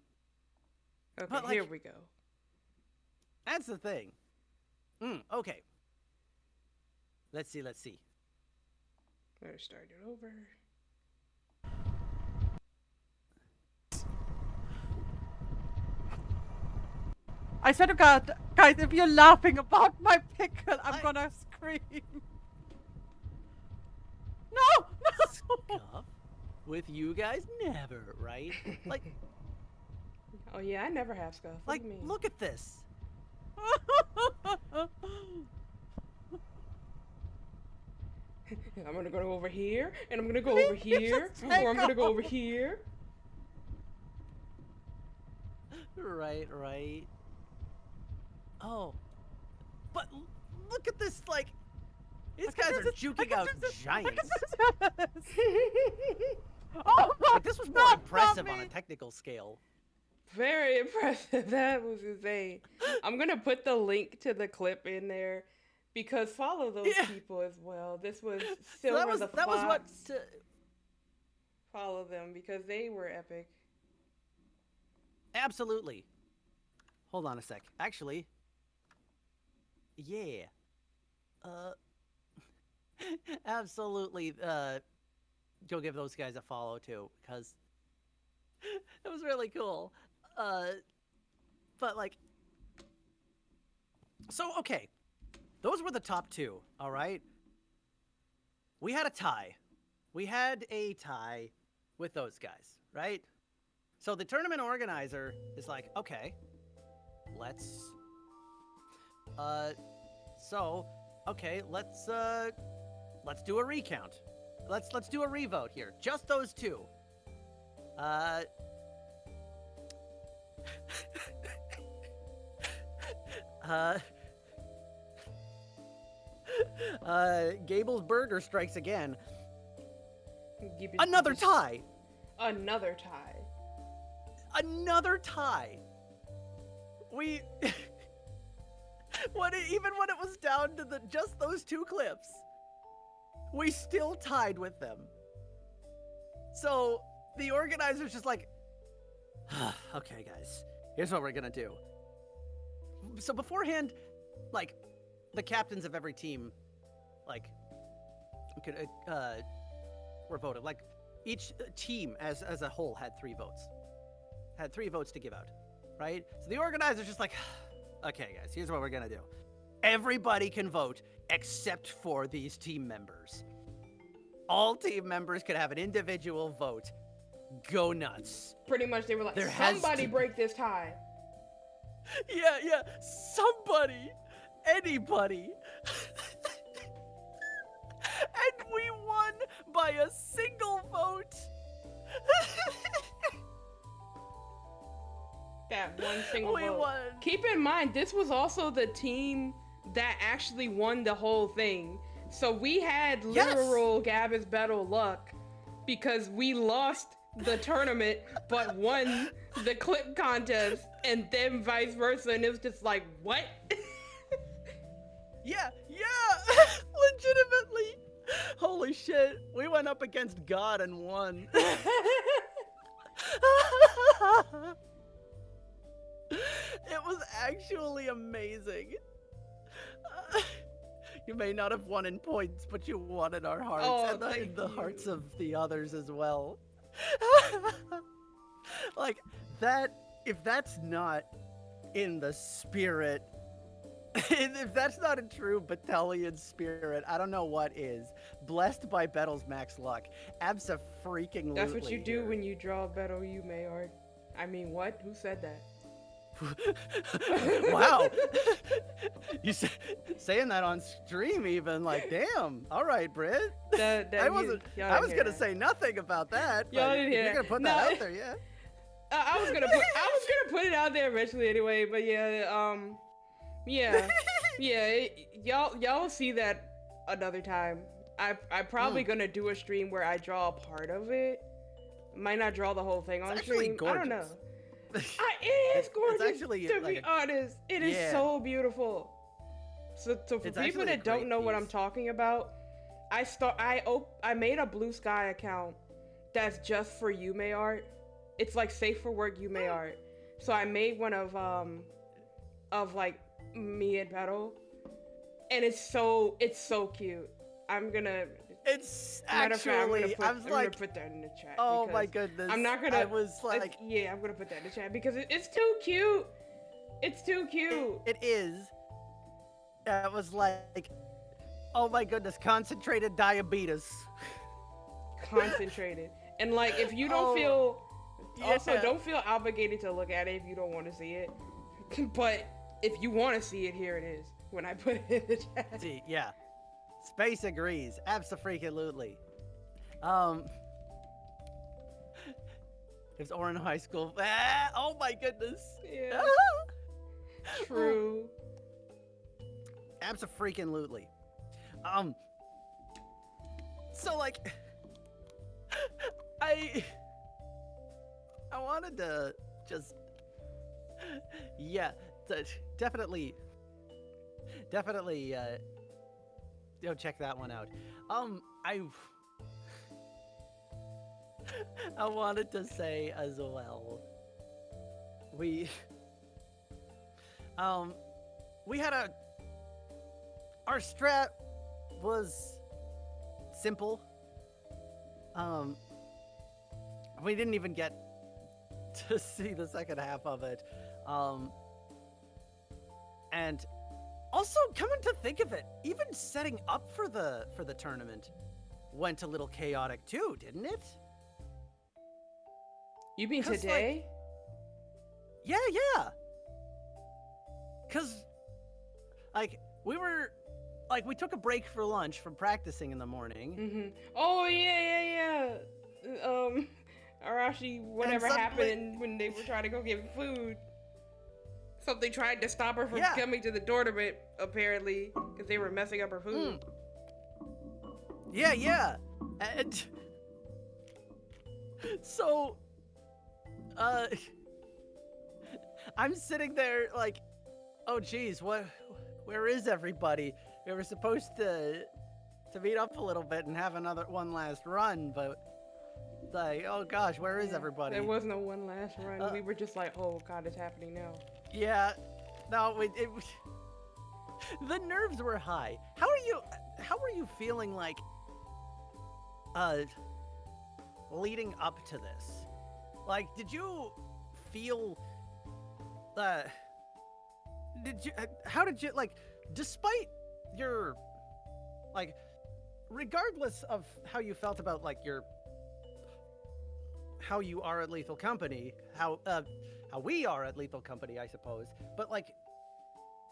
But, like- here we go. That's the thing. Okay. Let's see. Better start it over. I swear to God, guys, if you're laughing about my pickle, I'm gonna scream. No! No! Scuff? With you guys, never, right? Like, Oh yeah, I never have scuff. What like, do you mean? look at this. I'm gonna go over here, and I'm gonna go Please over here, just or I'm take gonna go off. over here. Right. Oh. But look at this, like, these guys are juking out giants. Oh my Like, this was more God, impressive on a Tommy. technical scale. Very impressive. That was insane. I'm gonna put the link to the clip in there because follow those Yeah. people as well. This was So Silver that the was what. Fox. Follow them because they were epic. Absolutely. Hold on a sec. Actually, yeah. Absolutely. Go give those guys a follow too, because it was really cool. But like, so okay, those were the top two. All right. We had a tie. We had a tie with those guys, right? So the tournament organizer is like, okay, let's do a recount. Let's do a revote here. Just those two. Gable's Burger strikes again. Give it- Another just- tie. Another tie. Another tie. We even when it was down to just those two clips, we still tied with them. So the organizer's just like, okay, guys, here's what we're gonna do. So beforehand, like, the captains of every team, like, were voted. Like, each team as a whole had 3 votes. Had 3 votes to give out, right? So the organizer's just like, okay, guys, here's what we're gonna do. Everybody can vote except for these team members. All team members can have an individual vote. Go nuts. Pretty much, they were like, There has somebody to- break this tie. Yeah. Somebody, anybody. And we won by a single vote. That one single We vote. won. Keep in mind, this was also the team that actually won the whole thing. So we had literal Gabba's Battle luck because we lost the tournament but won the clip contest, and then vice versa, and it was just like, what? Yeah, legitimately. Holy shit, we went up against God and won. It was actually amazing. You may not have won in points, but you won in our hearts, Oh, and in the thank hearts you. of the others as well. Like, that, if that's not in the spirit, if that's not a true battalion spirit, I don't know what is. Blessed by Bettle's max luck. Abso-freaking-lutely. That's what you do here. when you draw Battle you Mayard. I mean, what? Who said that? Wow. You saying that on stream even, like, damn. All right, Britt. I was gonna say nothing about that. Y'all But didn't if hear you're that. gonna put No. that out there, yeah. I was gonna put it out there eventually anyway, but y'all see that another time. I'm probably gonna do a stream where I draw a part of it. Might not draw the whole thing on actually stream. I don't know. gorgeous. It is gorgeous. actually, to like, be honest, it is yeah. so beautiful. So for It's people actually a that don't great know what I'm piece. talking about, I made a Blue Sky account that's just for Yume art. It's like safe for work Yume art. So I made one of like me and Battle, and it's so cute. I'm gonna. It's Matter of fact, actually, I'm gonna put that in the chat. oh because my goodness. I'm not gonna. I was like, yeah, I'm gonna put that in the chat because it's too cute. It's too cute. it is. It was like, oh my goodness, concentrated diabetes. Concentrated. And like, if you don't Oh, feel, also yeah. don't feel obligated to look at it if you don't want to see it. But if you want to see it, here it is. When I put it in the chat. See, yeah. Space agrees. Abso-freaking-lutely. It's Orin High School. Ah, oh my goodness. Yeah. True. Abso-freaking-lutely. So like, I wanted to just, yeah, definitely, check that one out. I wanted to say as well, we had our strat was simple. We didn't even get to see the second half of it. And also, coming to think of it, even setting up for the tournament went a little chaotic too, didn't it? You mean 'Cause, today? Yeah. Cause like we took a break for lunch from practicing in the morning. Mm-hmm. Oh yeah. Arashi, whatever suddenly- happened when they were trying to go get food. Something tried to stop her from Yeah. coming to the tournament, apparently, because they were messing up her food. Yeah. And so I'm sitting there like, oh geez, where is everybody? We were supposed to meet up a little bit and have one last run, but like, oh gosh, where is Yeah, everybody? There was no one last run. We were just like, oh god, it's happening now. Yeah, no, the nerves were high. How are you feeling like leading up to this? Like, did you feel how did you, like, despite your, like, regardless of how you felt about, like, how you are at Lethal Company, how how we are at Lethal Company, I suppose. But like,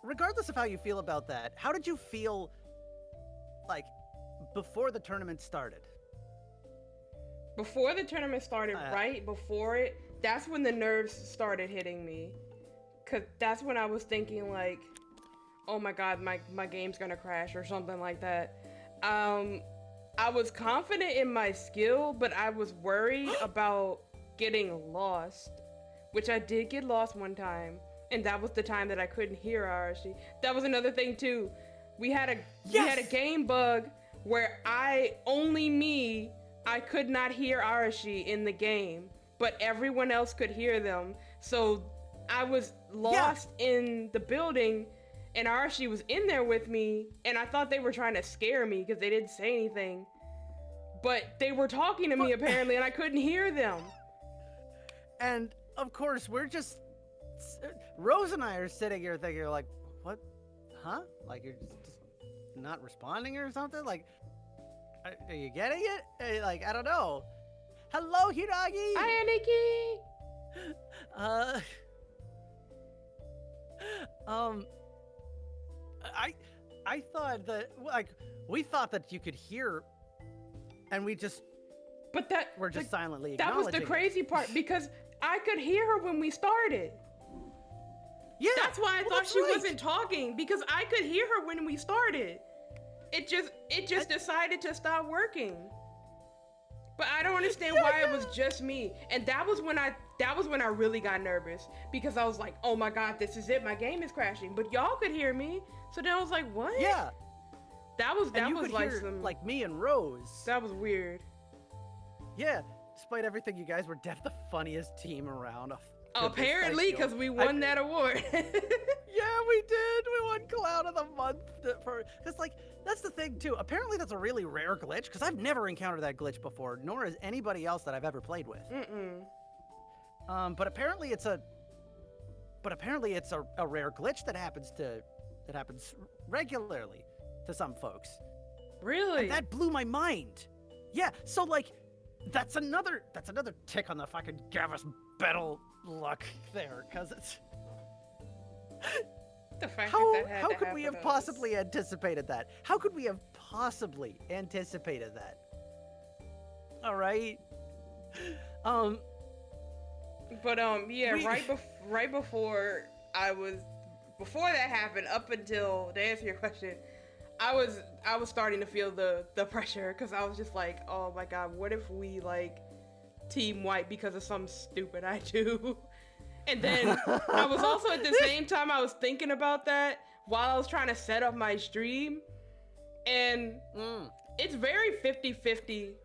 regardless of how you feel about that, how did you feel like before the tournament started? Before the tournament started, right before it, that's when the nerves started hitting me. Cause that's when I was thinking like, oh my god, my game's gonna crash or something like that. I was confident in my skill, but I was worried about getting lost, which I did get lost one time, and that was the time that I couldn't hear Arashi. That was another thing too. We had a game bug where I could not hear Arashi in the game, but everyone else could hear them. So I was lost in the building, and Arashi was in there with me, and I thought they were trying to scare me because they didn't say anything. But they were talking to me apparently, and I couldn't hear them. And of course, we're just Rose and I are sitting here thinking like, what? Huh? Like you're just not responding or something? Like, are you getting it? Like, I don't know. Hello, Hiragi. Hi, Aniki. I thought that like we thought that you could hear, and we just we're just silently acknowledging. That was the crazy part because I could hear her when we started. Yeah, that's why I thought she wasn't talking, because I could hear her when we started. It just decided to stop working. But I don't understand why it was just me. And that was when I really got nervous, because I was like, oh my god, this is it, my game is crashing. But y'all could hear me. So then I was like, what? Yeah. That was like hear, some like me and Rose. That was weird. Yeah. Despite everything, you guys were the funniest team around. Apparently, because we won that award. Yeah, we did. We won Clown of the Month because like that's the thing too. Apparently, that's a really rare glitch because I've never encountered that glitch before, nor has anybody else that I've ever played with. But apparently it's a rare glitch that happens regularly to some folks. Really? And that blew my mind. Yeah. So like, that's another tick on the fucking Gavus Battle luck there, because it's the fact how could we have possibly anticipated that? How could we have possibly anticipated that? All right. But right before that happened, up until, to answer your question, I was starting to feel the pressure, because I was just like, oh my god, what if we like team white because of some stupid I do? And then I was also at the same time I was thinking about that while I was trying to set up my stream, and it's very 50-50,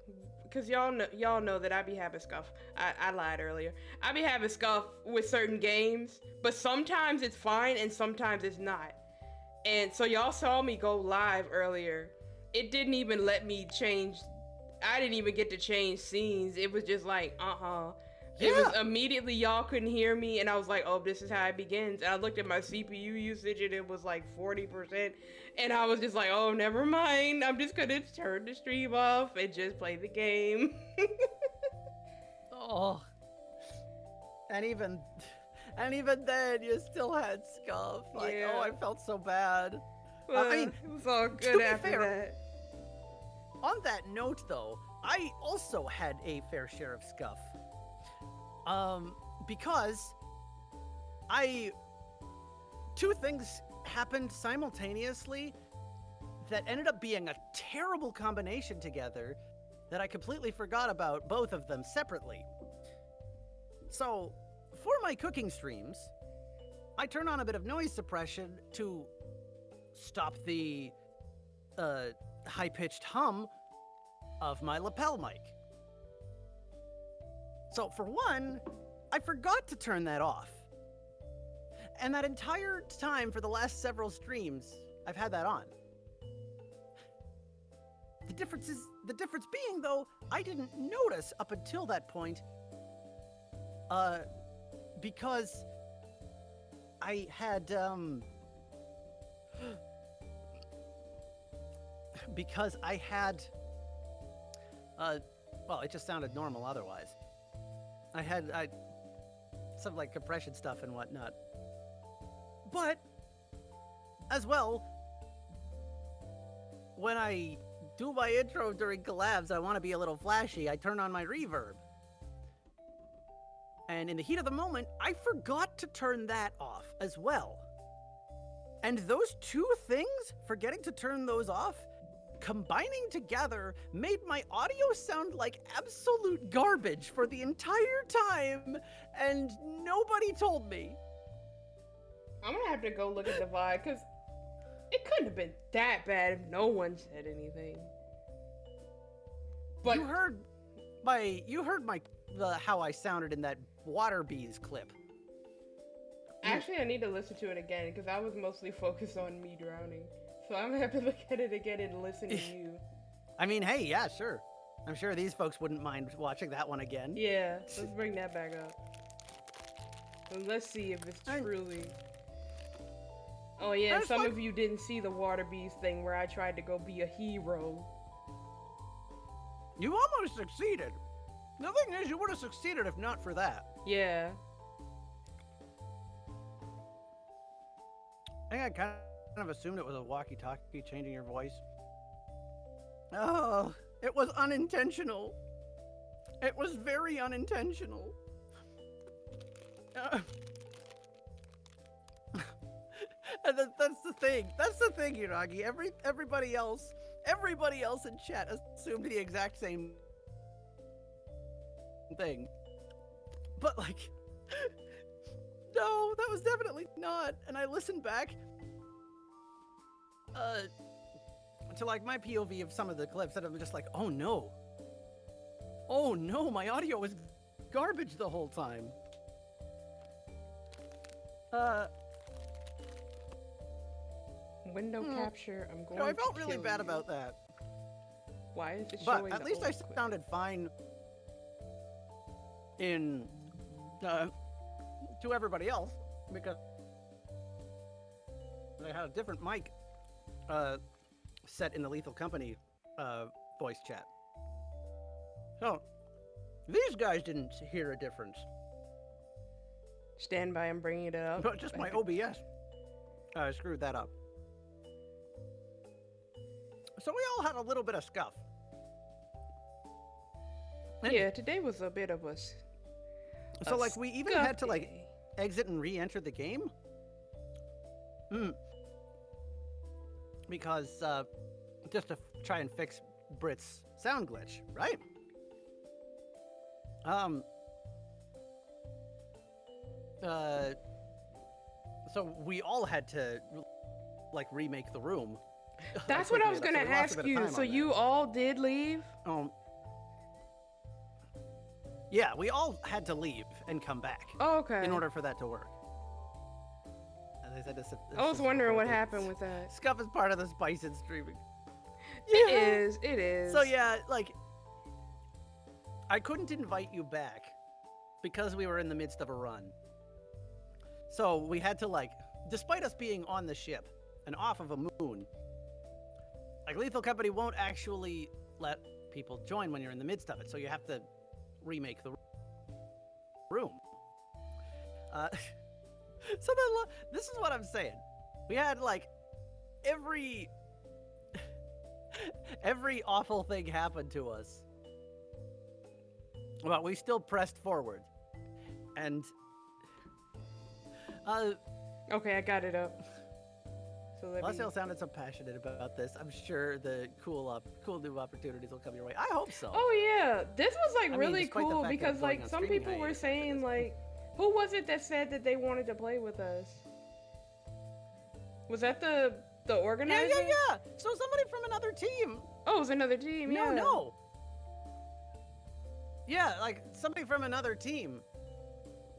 because y'all know that I be having scuff. I lied earlier. I be having scuff with certain games, but sometimes it's fine and sometimes it's not. And so y'all saw me go live earlier. It didn't even let me change. I didn't even get to change scenes. It was just like, It was immediately y'all couldn't hear me, and I was like, oh, this is how it begins. And I looked at my CPU usage, and it was like 40%. And I was just like, oh, never mind. I'm just gonna turn the stream off and just play the game. Oh. And even then, you still had scuff. Like, oh, I felt so bad. Well, I mean, it was all good after that. On that note, though, I also had a fair share of scuff. Because two things happened simultaneously that ended up being a terrible combination together that I completely forgot about both of them separately. So, for my cooking streams, I turn on a bit of noise suppression to stop the high-pitched hum of my lapel mic. So for one, I forgot to turn that off. And that entire time for the last several streams, I've had that on. The difference being though, I didn't notice up until that point, because I had, well, it just sounded normal otherwise. some like compression stuff and whatnot. But as well, when I do my intro during collabs, I want to be a little flashy. I turn on my reverb. And in the heat of the moment, I forgot to turn that off as well. And those two things, forgetting to turn those off, combining together, made my audio sound like absolute garbage for the entire time, and nobody told me. I'm gonna have to go look at the vibe, because it couldn't have been that bad if no one said anything. But you heard how I sounded in that water bees clip. actually, I need to listen to it again, because I was mostly focused on me drowning. So I'm gonna have to look at it again and listen to you. I mean, hey, yeah, sure. I'm sure these folks wouldn't mind watching that one again. Yeah, let's bring that back up. And let's see if it's truly... Oh yeah, and some of you didn't see the water bees thing where I tried to go be a hero. You almost succeeded. The thing is, you would have succeeded if not for that. Yeah. I think I kind of assumed it was a walkie-talkie changing your voice. Oh, it was unintentional. It was very unintentional. And that's the thing. That's the thing, Yuragi. Everybody else in chat assumed the exact same thing. But like, no, that was definitely not. And I listened back to like my POV of some of the clips, and I'm just like, oh no, my audio was garbage the whole time. Window capture, I'm going No, I to felt really kill bad you. about that. Why is it But showing at the least I old clip? sounded fine in to everybody else, because I had a different mic set in the Lethal Company voice chat. So these guys didn't hear a difference, Stand by, I'm bringing it up. but just my OBS screwed that up. So we all had a little bit of scuff. And Yeah, today was a bit of a... so like we even had to like day. exit and re-enter the game. Because just to try and fix Brit's sound glitch, right? So we all had to like remake the room. That's what I was quickly gonna enough, so we lost a ask bit of you. time So on that. you all did leave? Yeah, we all had to leave and come back Oh, okay. in order for that to work. As I said, I was wondering what happened with that. Scuff is part of the spice in streaming. It is. It is. So yeah, like I couldn't invite you back because we were in the midst of a run. So we had to like, despite us being on the ship and off of a moon, like Lethal Company won't actually let people join when you're in the midst of it. So you have to remake the room. So then, this is what I'm saying. We had like every awful thing happened to us. But we still pressed forward. And Okay, I got it up. So let me... Lassell sounded so passionate about this. I'm sure the cool new opportunities will come your way. I hope so. Oh yeah, this was like I mean, really despite the cool fact that because I'm going like on some streaming people were hiatus after saying this. like, who was it that said that they wanted to play with us? Was that the organizer? Yeah. So somebody from another team. Oh, it was another team. Yeah. No. Yeah, like somebody from another team.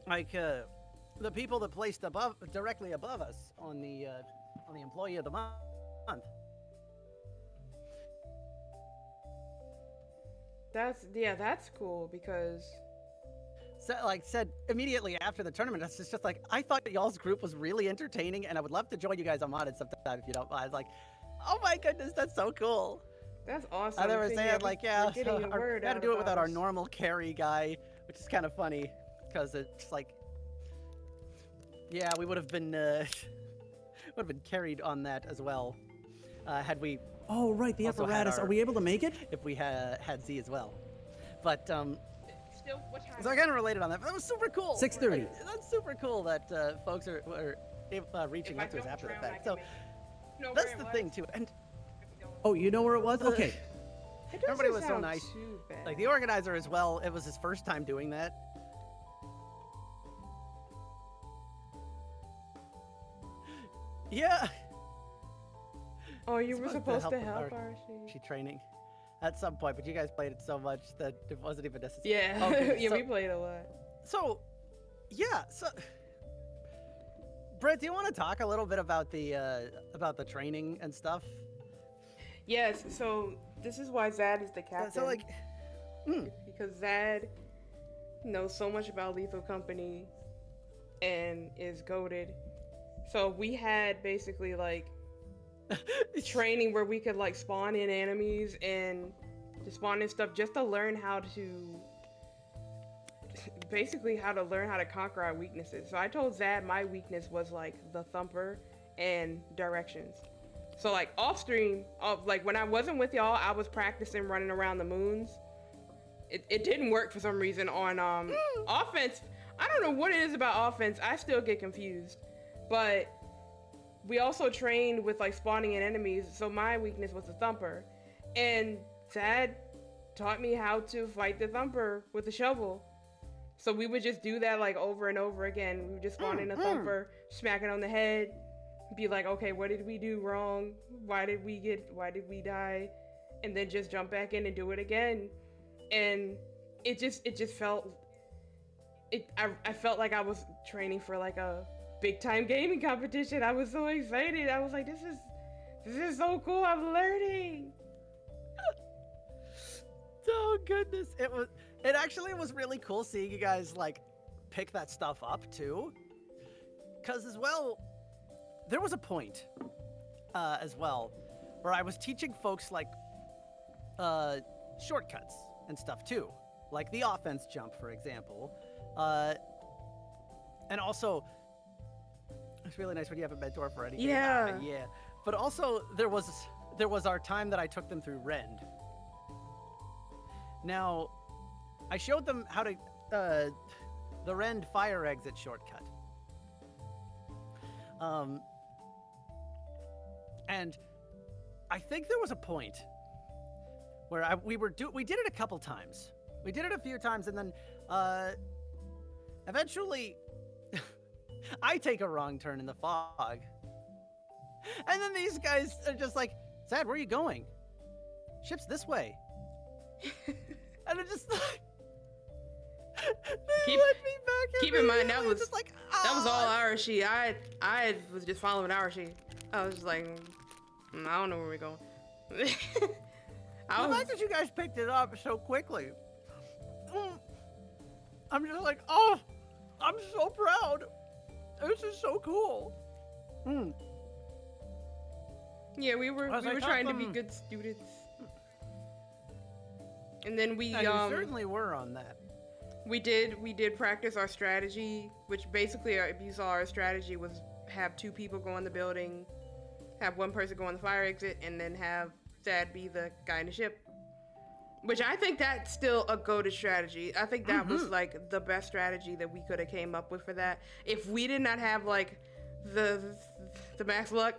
Like the people that placed directly above us on the employee of the month. That's cool because Said immediately after the tournament, it's just like, I thought y'all's group was really entertaining and I would love to join you guys on modded sometime if you don't mind. Like, oh my goodness, that's so cool. that's awesome. And they were So, saying yeah, like, we're yeah, getting the we word had to out do it without about our us. normal carry guy, which is kind of funny because it's like Yeah, we would have been carried on that as well, had we Oh, right, the Also had apparatus. our- Are we able to make it? if we had Z as well. But Still, what time? so I kind of related on that. But that was super cool. 6:30. Like, that's super cool that folks are reaching If I out to us don't after the drown, I fact. can So make it. You know that's where it the was? thing too. And Oh, you know where it was? Okay. It doesn't everybody was so sound nice. too bad. like the organizer as well, it was his first time doing that. Yeah. Oh, you were supposed to supposed to help help our- Archie. She training at some point, but you guys played it so much that it wasn't even necessary. Yeah, Okay, yeah, so- we played a lot. So, yeah. So, Brett, do you want to talk a little bit about the training and stuff? Yes, so this is why Zad is the captain. So, like, because Zad knows so much about Lethal Company and is goated. So we had basically like training where we could like spawn in enemies and just spawn in stuff just to learn how to basically how to learn how to conquer our weaknesses. So I told Zad my weakness was like the thumper and directions. So like off stream, like when I wasn't with y'all, I was practicing running around the moons. It didn't work for some reason on offense. I don't know what it is about offense. I still get confused. But we also trained with like spawning in enemies, so my weakness was the thumper. And Zad taught me how to fight the thumper with a shovel. So we would just do that like over and over again. We would just spawn in a thumper, smack it on the head, be like, okay, what did we do wrong? Why did we die? And then just jump back in and do it again. And it just felt I felt like I was training for like a big time gaming competition. I was so excited. I was like, this is so cool. I'm learning. oh goodness, it actually was really cool seeing you guys like pick that stuff up too. Cause as well, there was a point as well where I was teaching folks like shortcuts and stuff too, like the offense jump, for example. And also, it's really nice when you have a mentor for anything. Yeah. Yeah. But also, there was our time that I took them through Rend. Now, I showed them how to the Rend fire exit shortcut. And I think there was a point where we did it a couple times. We did it a few times, and then eventually I take a wrong turn in the fog. And then these guys are just like, Zad, where are you going? Ship's this way. And it just like they Keep- let me back. keep in mind, that immediately, was- just like, That was all "Ah." Arashi. I was just following Arashi. I was just like, I don't know where we're going. I The was, fact that you guys picked it up so quickly, I'm just like, oh, I'm so proud. This is so cool. yeah, we were As I taught trying to be them- good students. And then we And you certainly were on that. we did practice our strategy, which basically, if you saw our strategy, was have 2 people go in the building, have 1 person go on the fire exit, and then have Thad be the guy in the ship. Which I think that's still a go-to strategy. I think that was like the best strategy that we could have came up with for that. If we did not have like the max luck,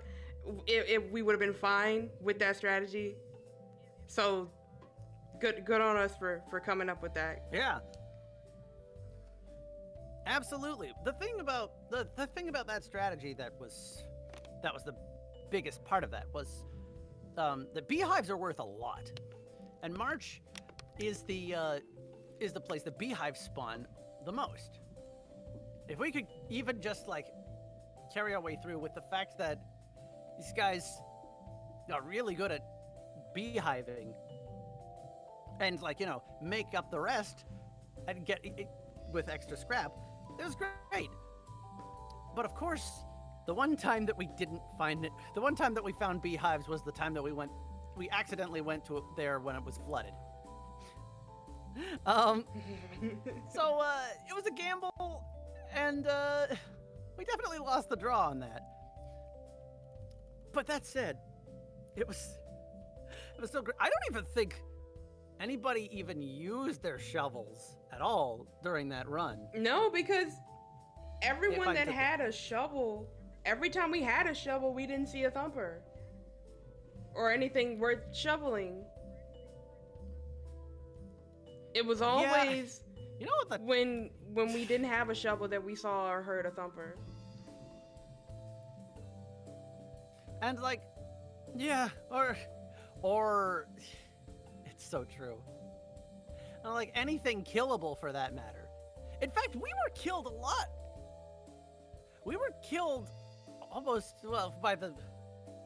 we would have been fine with that strategy. So good on us for coming up with that. Yeah. Absolutely. The thing about that strategy that was the biggest part of that was the beehives are worth a lot. And March is the place the beehives spawn the most. If we could even just like carry our way through with the fact that these guys are really good at beehiving and like, you know, make up the rest and get it with extra scrap, it was great. But of course, the one time that we didn't find it, the one time that we found beehives was the time that we accidentally went to there when it was flooded. So it was a gamble, and We definitely lost the draw on that. But that said, it was so great. I don't even think anybody even used their shovels at all during that run. No, because everyone I that took it. had a shovel, every time we had a shovel, we didn't see a thumper or anything worth shoveling. It was always You know what the when we didn't have a shovel that we saw or heard a thumper. And like, yeah, or it's so true. And like anything killable for that matter. In fact, we were killed a lot. We were killed almost, well, by the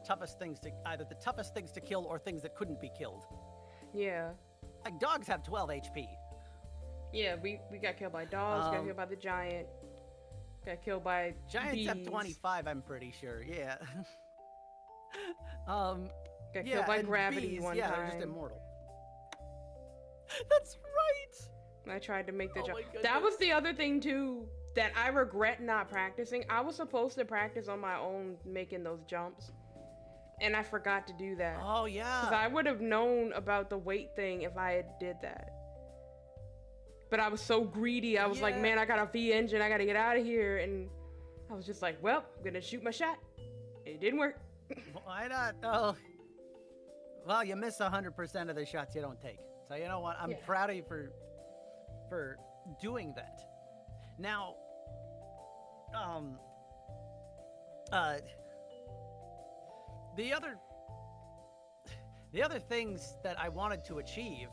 toughest things to, either the toughest things to kill or things that couldn't be killed. Yeah. Like dogs have 12 HP. Yeah, we got killed by dogs, got killed by the giant, got killed by Giants bees, have 25, I'm pretty sure, yeah. got yeah, killed by and gravity bees, one yeah, time. they're just immortal. That's right! I tried to make the Oh jump. my goodness. That was the other thing too that I regret not practicing. I was supposed to practice on my own making those jumps, and I forgot to do that. Oh, yeah. Because I would have known about the weight thing if I had did that. But I was so greedy. I was like, Yeah. man, I got a V engine. I got to get out of here. And I was just like, well, I'm going to shoot my shot. It didn't work. Why not? Oh, well, you miss 100% of the shots you don't take. So you know what? I'm Yeah. proud of you for doing that. Now, the other things that I wanted to achieve,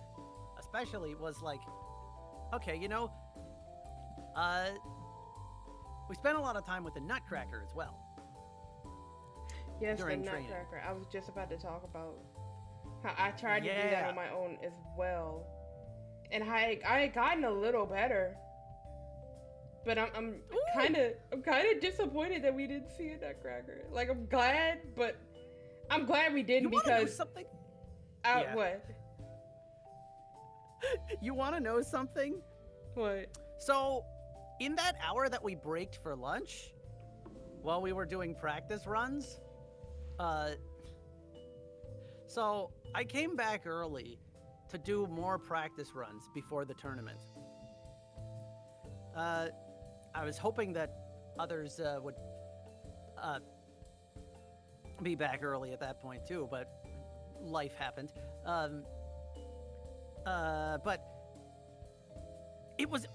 especially, was like, okay, you know, we spent a lot of time with the Nutcracker as well. Yes, During the training. Nutcracker. I was just about to talk about how I tried to do that Yeah. on my own as well. And I had gotten a little better. But I'm kind of disappointed that we didn't see a Nutcracker. Like, I'm glad, but I'm glad we didn't You want to know because something? Yeah. what? You want to know something? What? So, in that hour that we braked for lunch, while we were doing practice runs, so I came back early to do more practice runs before the tournament. I was hoping that others would be back early at that point too, but life happened. But it was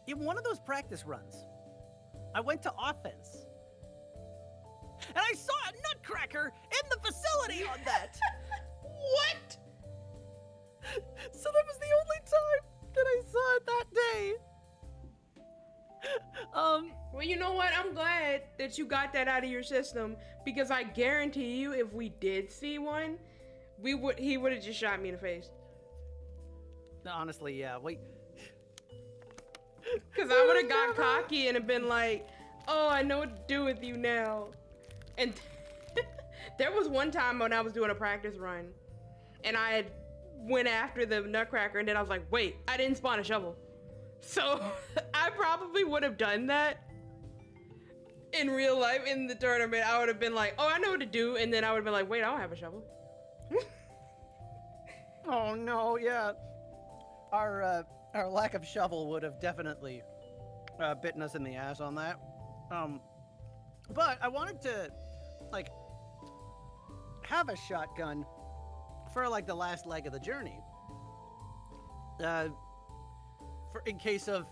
in one of those practice runs, I went to offense. And I saw a Nutcracker in the facility on that. What? So that was the only time that I saw it that day. Well, you know what? I'm glad that you got that out of your system because I guarantee you, if we did see one, he would have just shot me in the face. Honestly, yeah. Wait. Because I would have got cocky and have been like, oh, I know what to do with you now. And there was one time when I was doing a practice run and I had went after the Nutcracker and then I was like, wait, I didn't spawn a shovel. So I probably would have done that in real life in the tournament. I would have been like, oh, I know what to do. And then I would have been like, wait, I don't have a shovel. Oh no, yeah. Our lack of shovel would have definitely bitten us in the ass on that. But I wanted to like have a shotgun for like the last leg of the journey. For in case of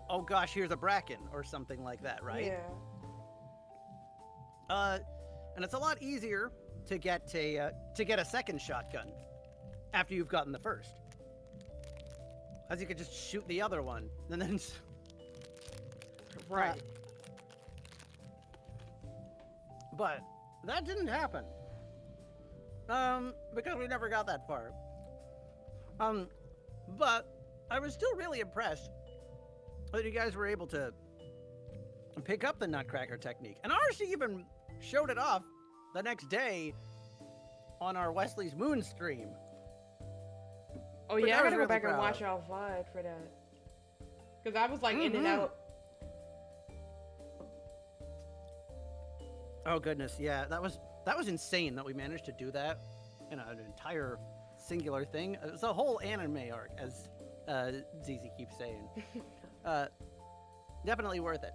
oh gosh, here's a bracken or something like that, right? Yeah. And it's a lot easier to get a second shotgun after you've gotten the first, as you could just shoot the other one and then. Right. But that didn't happen. Because we never got that far. But I was still really impressed that you guys were able to pick up the Nutcracker technique. And ours even showed it off the next day on our Wesley's Moon stream. Oh But yeah, I I was gotta go really back and proud watch of. y'all VOD for that. Cause I was like in and out. Oh goodness, yeah, that was insane that we managed to do that in an entire singular thing. It was a whole anime arc, as ZZ keeps saying. Definitely worth it.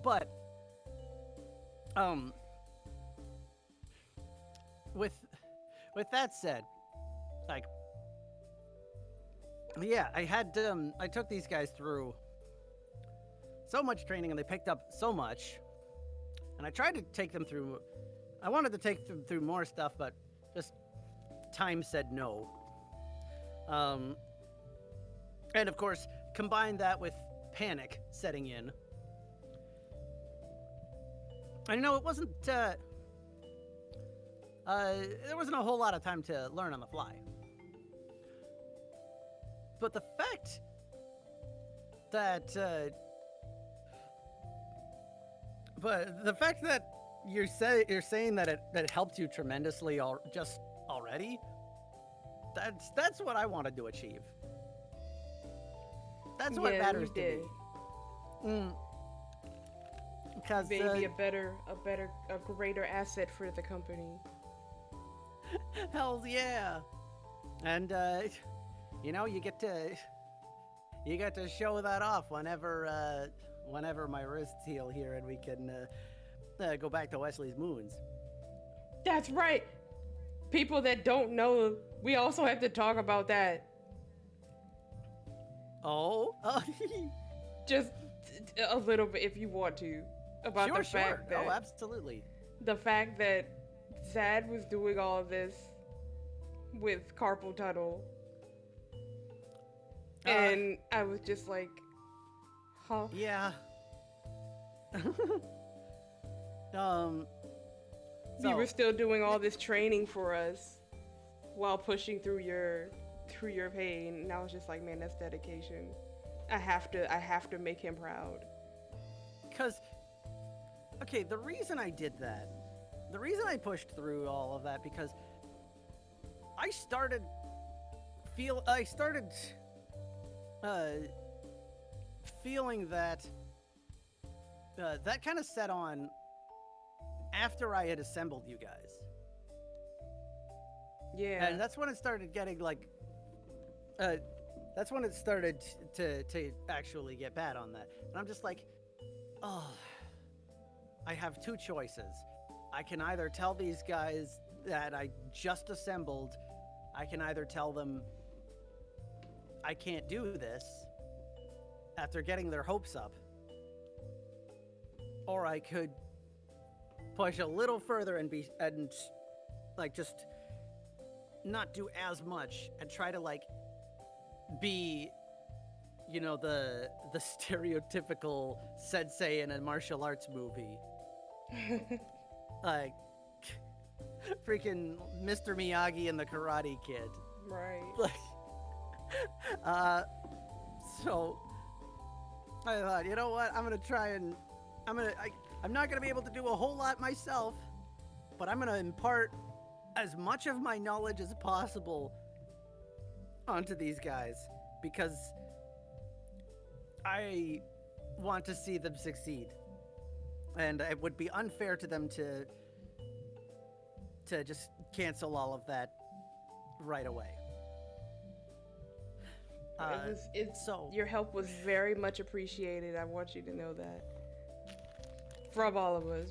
But with that said, like, yeah, I took these guys through so much training, and they picked up so much. And I tried to take them through. I wanted to take them through more stuff, but just time said no. And of course, combine that with panic setting in. I know it wasn't. There wasn't a whole lot of time to learn on the fly. But the fact that you're saying that it helped you tremendously already, that's what I wanted to achieve. That's what matters to me. Because maybe a greater asset for the company. Hells yeah. And you get to show that off whenever my wrists heal here and we can go back to Wesley's Moons. That's right. People that don't know, we also have to talk about that. Oh, Just a little bit, if you want to, about the fact that. Oh, absolutely. The fact that Zad was doing all of this with carpal tunnel, and I was just like, huh? Yeah. You were still doing all this training for us while pushing through your pain, and I was just like, man, that's dedication. I have to make him proud. Because, okay, the reason I did that, the reason I pushed through all of that, because I started feeling that that kind of set on after I had assembled you guys. Yeah. And that's when it started getting like, that's when it started to actually get bad on that. And I'm just like, oh, I have two choices. I can either tell these guys that I just assembled, I can either tell them I can't do this after getting their hopes up, or I could push a little further and like just not do as much and try to like be, the stereotypical sensei in a martial arts movie. Like freaking Mr. Miyagi and the Karate Kid. Right. Like, so I thought, you know what? I'm gonna try and I'm not gonna be able to do a whole lot myself, but I'm gonna impart as much of my knowledge as possible onto these guys because I want to see them succeed, and it would be unfair to them to just cancel all of that right away. Your help was very much appreciated. I want you to know that. From all of us.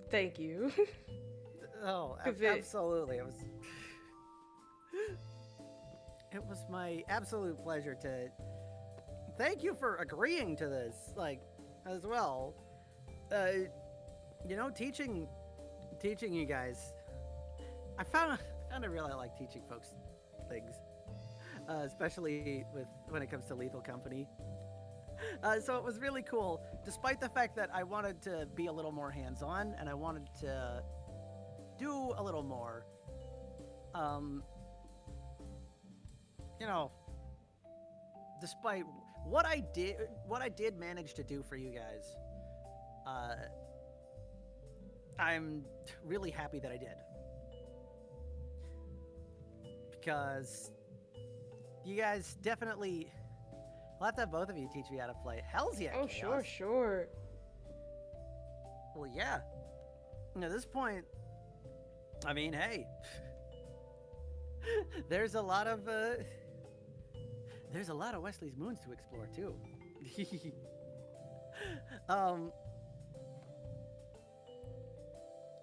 Thank you. Oh, absolutely. It was my absolute pleasure to thank you for agreeing to this, like, as well. Teaching you guys. I found I really like teaching folks things. Especially when it comes to Lethal Company. So it was really cool, despite the fact that I wanted to be a little more hands-on and I wanted to do a little more. Despite what I did manage to do for you guys, I'm really happy that I did. Because you guys definitely... I'll have to have both of you teach me how to play. Hells yeah. Oh, Chaos. sure. Well, yeah. At this point, I mean, hey, there's a lot of Wesley's moons to explore too.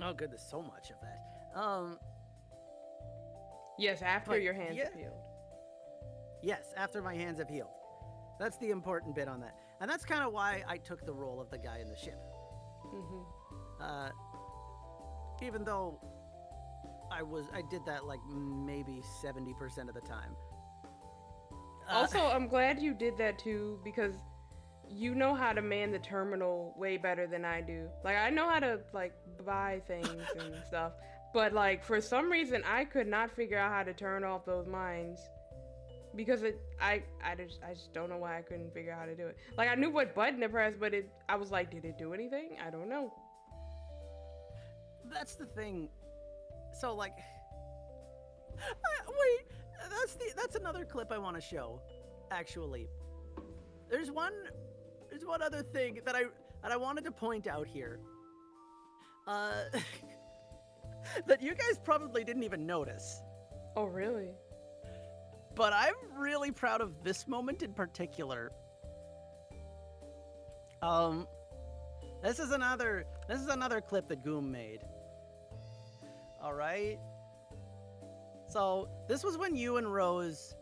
Oh goodness, so much of that. Yes, after But, your hands yeah. have healed. Yes, after my hands have healed. That's the important bit on that. And that's kind of why I took the role of the guy in the ship. Mm-hmm. Even though I did that like maybe 70% of the time. Also, I'm glad you did that too, because you know how to man the terminal way better than I do. Like, I know how to, like, buy things and stuff, but, like, for some reason, I could not figure out how to turn off those mines. Because I just don't know why I couldn't figure out how to do it. Like, I knew what button to press, but I was like, did it do anything? I don't know. That's the thing. So, like, wait, that's another clip I want to show. Actually, there's one other thing that I wanted to point out here. That you guys probably didn't even notice. Oh, really? But I'm really proud of this moment in particular. This is another clip that Goom made. All right. So this was when you and Rose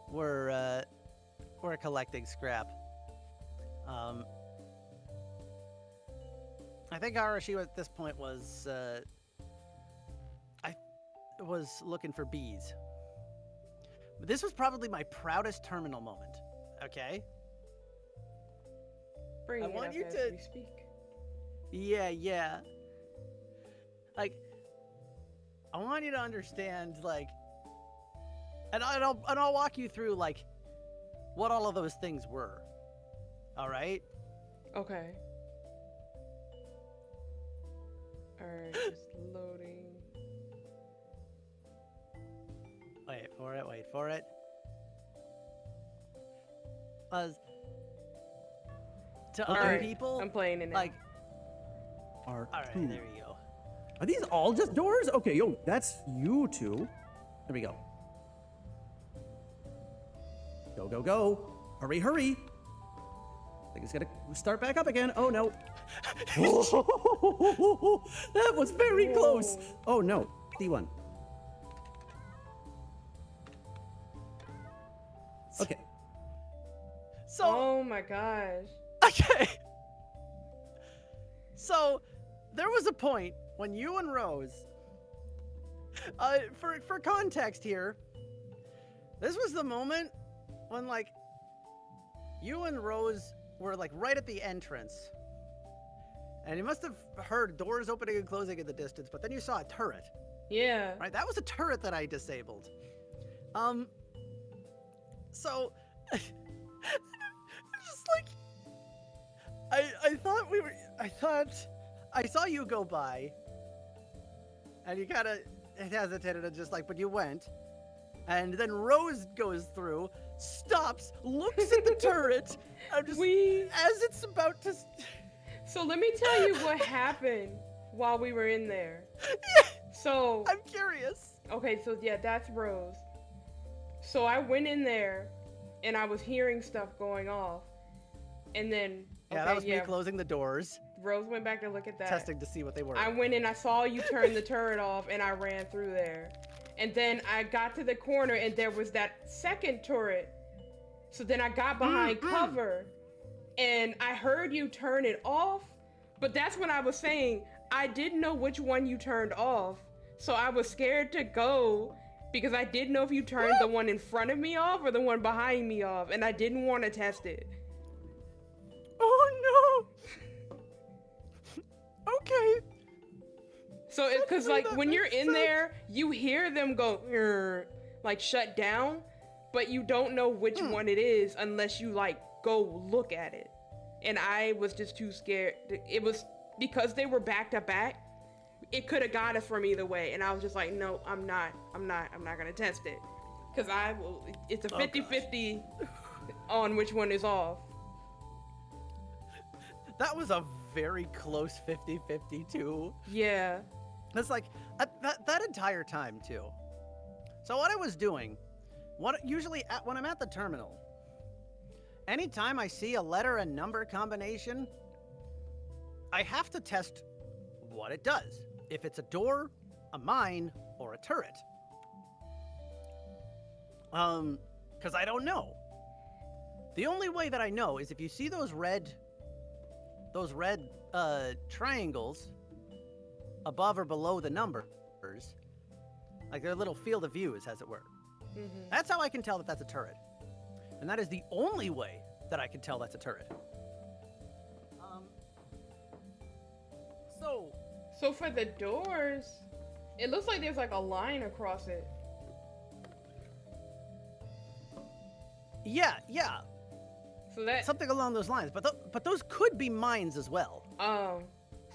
were collecting scrap. I think Arashi at this point was looking for bees. But this was probably my proudest terminal moment. Okay. Bringing want it you up to- as we speak. Yeah. Like, I want you to understand, like, and I'll walk you through, like, what all of those things were. All right. Okay. Alright, just loading. Wait for it. To other Alright, people, I'm playing it now. like, Are all right, two. there you go. Are these all just doors? Okay, yo, that's you two. There we go. Go. Hurry. I think it's gonna start back up again. Oh no. That was very close. Oh no. D1. Okay. So, Oh my gosh. okay. So, there was a point when you and Rose, for context here, this was the moment when, like, you and Rose were, like, right at the entrance. And you must have heard doors opening and closing in the distance, but then you saw a turret. Yeah. Right? That was a turret that I disabled. So, just like, I thought I saw you go by, and you kind of hesitated and just like, but you went. And then Rose goes through, stops, looks at the turret, and just, as it's about to... So let me tell you what happened while we were in there. So... I'm curious. Okay, so yeah, that's Rose. So I went in there, and I was hearing stuff going off. And then... Yeah, okay, that was me closing the doors, Rose went back to look at that. testing to see what they were. I went in, I saw you turn the turret off, and I ran through there. And then I got to the corner, and there was that second turret. So then I got behind cover, and I heard you turn it off. But that's when I was saying, I didn't know which one you turned off. So I was scared to go, because I didn't know if you turned the one in front of me off or the one behind me off, and I didn't want to test it. Oh no! Okay. So it's because like when you're in there, you hear them go "Grr," like shut down, but you don't know which one it is unless you like go look at it. And I was just too scared. It was because they were back to back. It could have got us from either way, and I was just like, no, I'm not gonna test it, because it's a 50-50 on which one is off. That was a very close 50-50 too. Yeah. It's like that entire time too. So what I was doing, when I'm at the terminal, anytime I see a letter and number combination, I have to test what it does. If it's a door, a mine, or a turret. Because I don't know. The only way that I know is if you see those red triangles above or below the numbers, like their little field of views, as it were. Mm-hmm. That's how I can tell that that's a turret. And that is the only way that I can tell that's a turret. So for the doors, it looks like there's like a line across it. Yeah. So that Something along those lines. But those could be mines as well.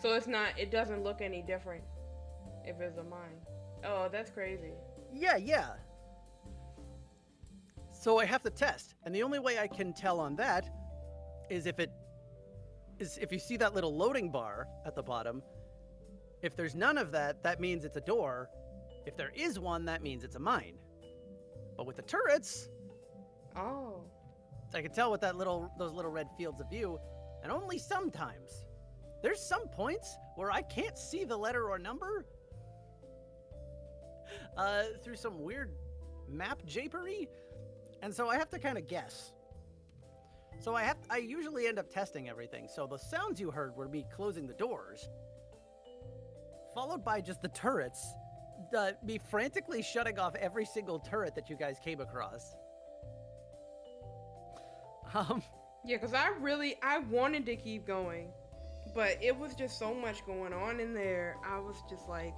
so it doesn't look any different if it's a mine. Oh, that's crazy. Yeah. So I have to test, and the only way I can tell on that is if you see that little loading bar at the bottom. If there's none of that, that means it's a door. If there is one, that means it's a mine. But with the turrets, Oh. I can tell with those little red fields of view, and only sometimes. There's some points where I can't see the letter or number through some weird map japery, and so I have to kind of guess. So I usually end up testing everything. So the sounds you heard were me closing the doors, followed by just the turrets, me frantically shutting off every single turret that you guys came across. Yeah, because I wanted to keep going, but it was just so much going on in there. I was just like,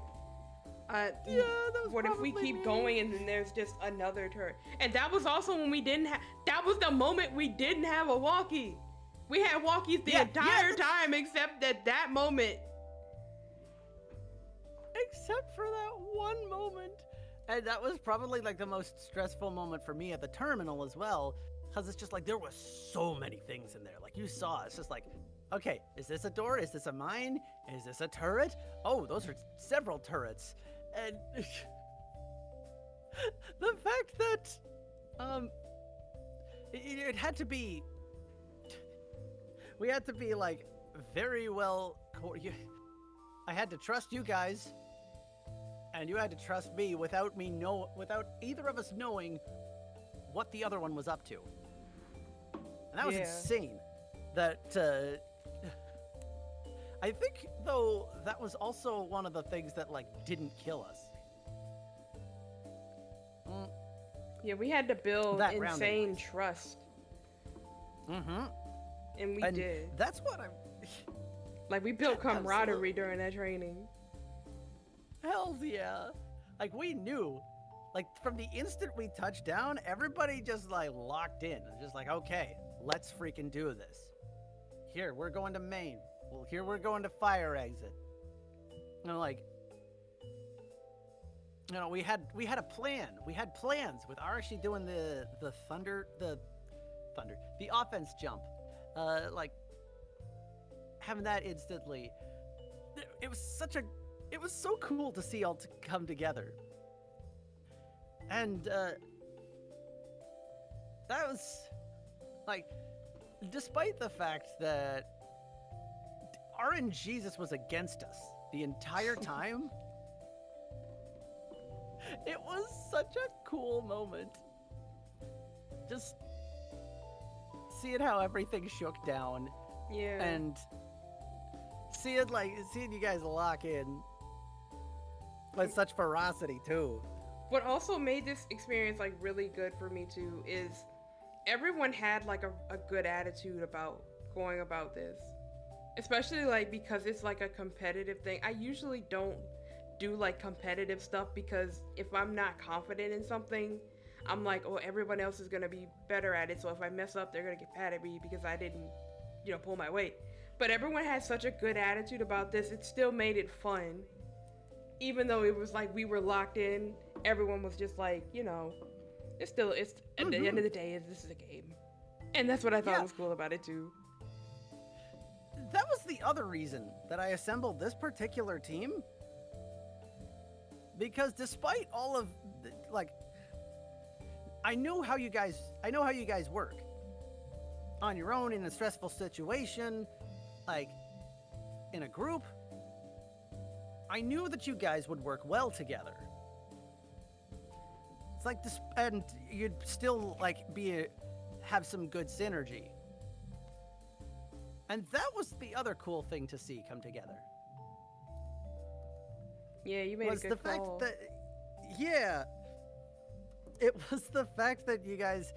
that was what if we probably keep me. going and then there's just another turret? And that was also when that was the moment we didn't have a walkie. We had walkies the entire time except that moment. Except for that one moment. And that was probably like the most stressful moment for me at the terminal as well. Because it's just like there was so many things in there. Like you saw, it's just like, okay, is this a door? Is this a mine? Is this a turret? Oh, those are several turrets. And the fact that it had to be, we had to be like very well, I had to trust you guys, and you had to trust me without either of us knowing what the other one was up to. And that was insane. That I think though that was also one of the things that like didn't kill us. Yeah, we had to build That round insane anyways. trust. Mm-hmm. And we And did. that's what I'm. Like, we built camaraderie Absolutely. during that training. Hells yeah! Like we knew, like from the instant we touched down, everybody just like locked in. Just like, okay, let's freaking do this. Here we're going to main. Well, here we're going to fire exit. And like, you know, we had a plan. We had plans with Arashi doing the offense jump, like having that instantly. It was so cool to see all come together. And that was like, despite the fact that RNGesus was against us the entire time, it was such a cool moment. Just seeing how everything shook down Yeah. and seeing you guys lock in with such ferocity too. What also made this experience like really good for me too is everyone had like a good attitude about going about this, especially like because it's like a competitive thing. I usually don't do like competitive stuff because if I'm not confident in something, I'm like, oh, everyone else is gonna be better at it, so if I mess up they're gonna get mad at me because I didn't, pull my weight. But everyone had such a good attitude about this, it still made it fun. Even though it was like we were locked in, everyone was just like, it's at the end of the day, this is a game. And that's what I thought was cool about it too. that was the other reason that I assembled this particular team. Because despite all of I know how you guys work on your own in a stressful situation, like in a group. I knew that you guys would work well together. It's like this, and you'd still like have some good synergy. And that was the other cool thing to see come together. Yeah, you made a good call. It was the fact that you guys,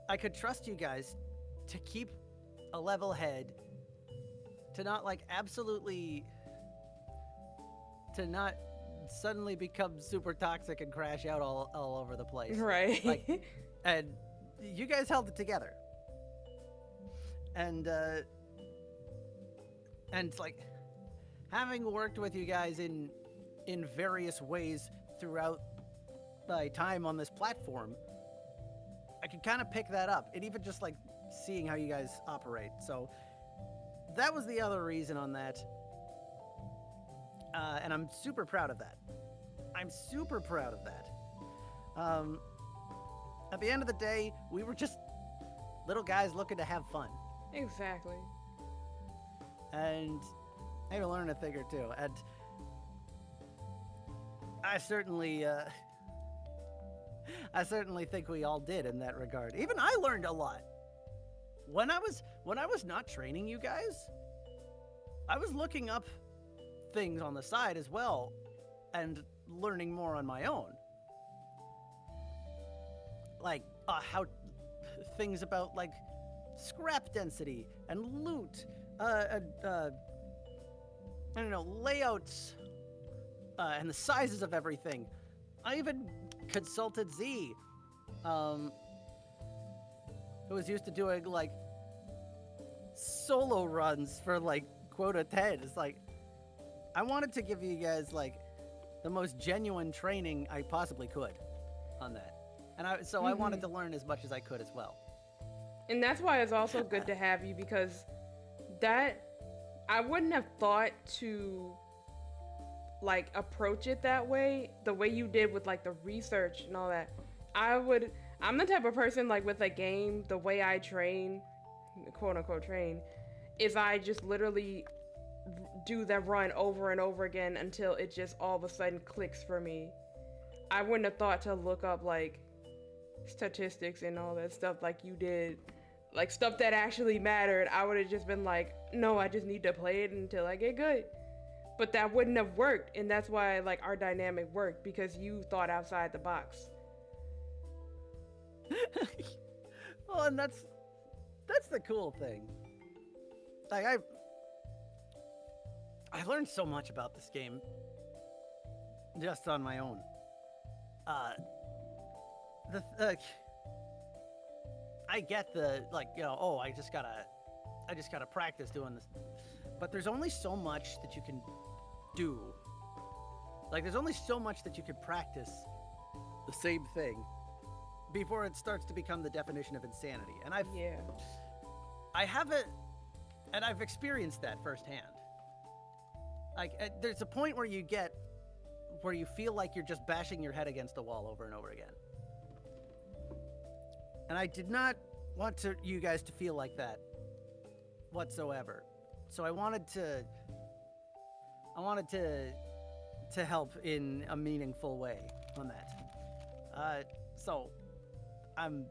I could trust you guys to keep a level head, to not to not suddenly become super toxic and crash out all over the place. Right. And you guys held it together. And like having worked with you guys in various ways throughout my time on this platform, I could kind of pick that up. And even just like seeing how you guys operate. So that was the other reason on that. And I'm super proud of that. I'm super proud of that. At the end of the day, we were just little guys looking to have fun. Exactly. And maybe learn a thing or two. And I certainly think we all did in that regard. Even I learned a lot. When I was not training you guys, I was looking up things on the side as well and learning more on my own. Like how things about like scrap density and loot, I don't know, layouts, and the sizes of everything. I even consulted Z, who was used to doing like solo runs for like quota 10. It's like, I wanted to give you guys like the most genuine training I possibly could on that. And I wanted to learn as much as I could as well. And that's why it's also good to have you, because that I wouldn't have thought to like approach it that way, the way you did with like the research and all that. I'm the type of person like with a game, the way I train, quote unquote train, is I just literally do that run over and over again until it just all of a sudden clicks for me. I wouldn't have thought to look up like statistics and all that stuff like you did, like stuff that actually mattered. I would have just been like, no, I just need to play it until I get good. But that wouldn't have worked, and that's why like our dynamic worked, because you thought outside the box. Well, and that's the cool thing. Like I learned so much about this game just on my own. I get the like, you know, oh, I just gotta practice doing this, but there's only so much that you can do. Like, there's only so much that you can practice the same thing before it starts to become the definition of insanity. And I haven't, and I've experienced that firsthand. Like, there's a point where you feel like you're just bashing your head against the wall over and over again. And I did not want you guys to feel like that whatsoever. So I wanted to help in a meaningful way on that. So I'm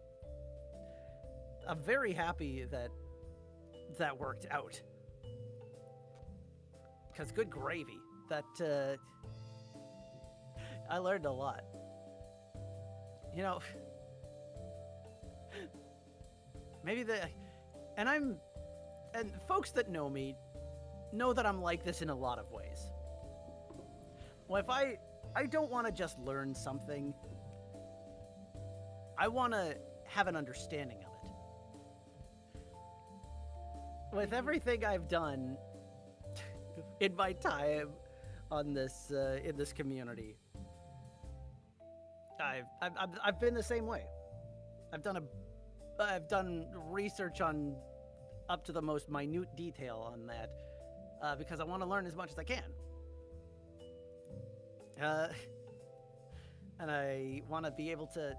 very happy that worked out. Because good gravy, that I learned a lot. You know, maybe and folks that know me know that I'm like this in a lot of ways. Well, if I don't want to just learn something, I want to have an understanding of it. With everything I've done in my time on this in this community, I've been the same way. I've done research on up to the most minute detail on that because I want to learn as much as I can. And I want to be able to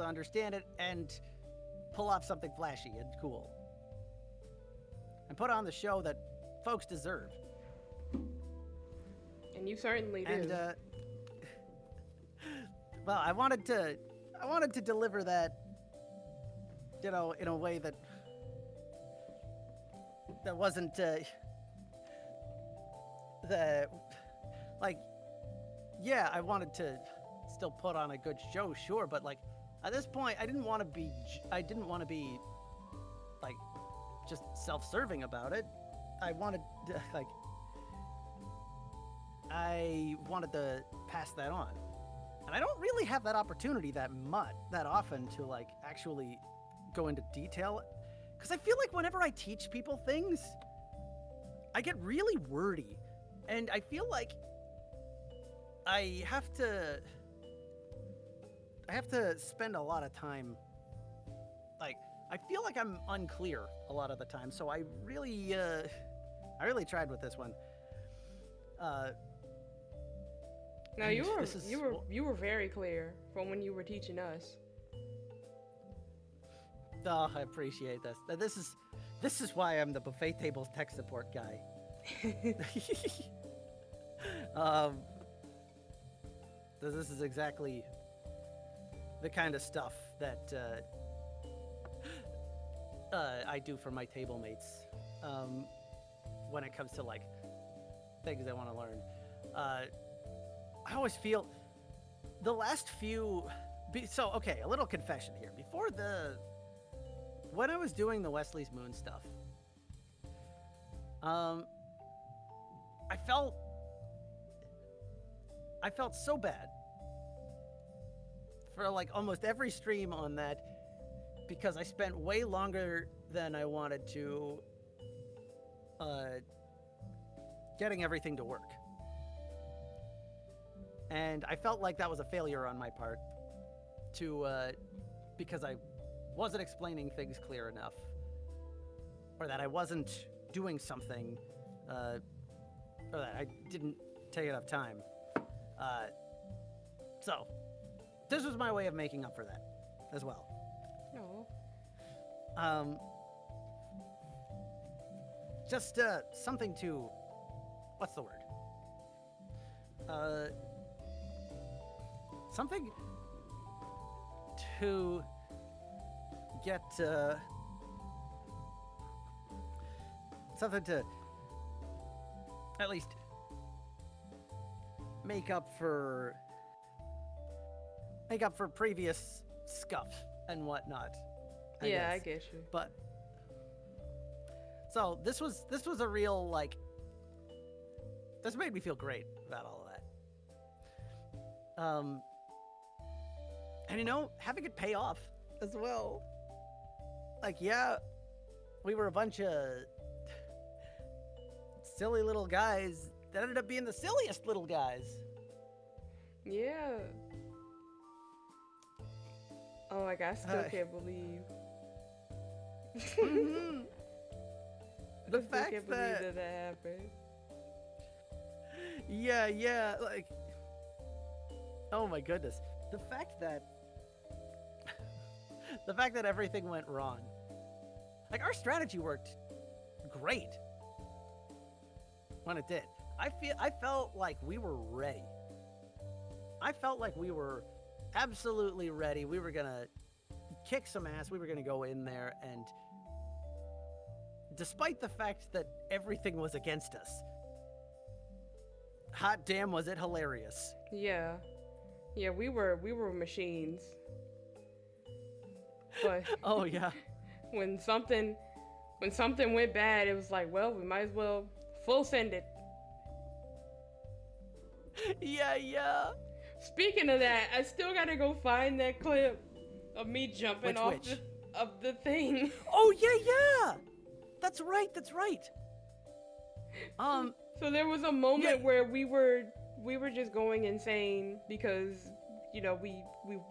understand it and pull off something flashy and cool, and put on the show that folks deserve. And you certainly do. And well, I wanted to deliver that, in a way that wasn't yeah, I wanted to still put on a good show, sure, but like at this point, I didn't want to be like just self-serving about it. I wanted to pass that on, and I don't really have that opportunity that often to like actually go into detail, because I feel like whenever I teach people things, I get really wordy, and I feel like I have to spend a lot of time, like, I feel like I'm unclear a lot of the time, so I really tried with this one. No, you were very clear from when you were teaching us. Oh, I appreciate this. This is why I'm the buffet tables tech support guy. This is exactly the kind of stuff that I do for my table mates when it comes to like things I want to learn. I always feel the last few. So okay, a little confession here. When I was doing the Wesley's Moon stuff, I felt so bad for like almost every stream on that, because I spent way longer than I wanted to getting everything to work. And I felt like that was a failure on my part because I wasn't explaining things clear enough, or that I wasn't doing something, or that I didn't take enough time. So this was my way of making up for that as well. No. Just something to, what's the word? Something to get, something to at least make up for previous scuff and whatnot. I get you. But so this was a real, like, this made me feel great about all of that. And having it pay off as well. Like, yeah, we were a bunch of silly little guys that ended up being the silliest little guys. Yeah. Oh, like, I still can't believe. Mm-hmm. The fact can't that believe that happened. Yeah, like, oh my goodness, the fact that everything went wrong. Like, our strategy worked great when it did. I felt like we were ready. I felt like we were absolutely ready. We were gonna kick some ass. We were gonna go in there, and despite the fact that everything was against us, hot damn was it hilarious. Yeah, we were machines. But oh yeah, when something went bad, it was like, well, we might as well full send it. Yeah. Speaking of that, I still gotta go find that clip of me jumping off of the thing. Oh yeah. That's right. So there was a moment where we were just going insane because, we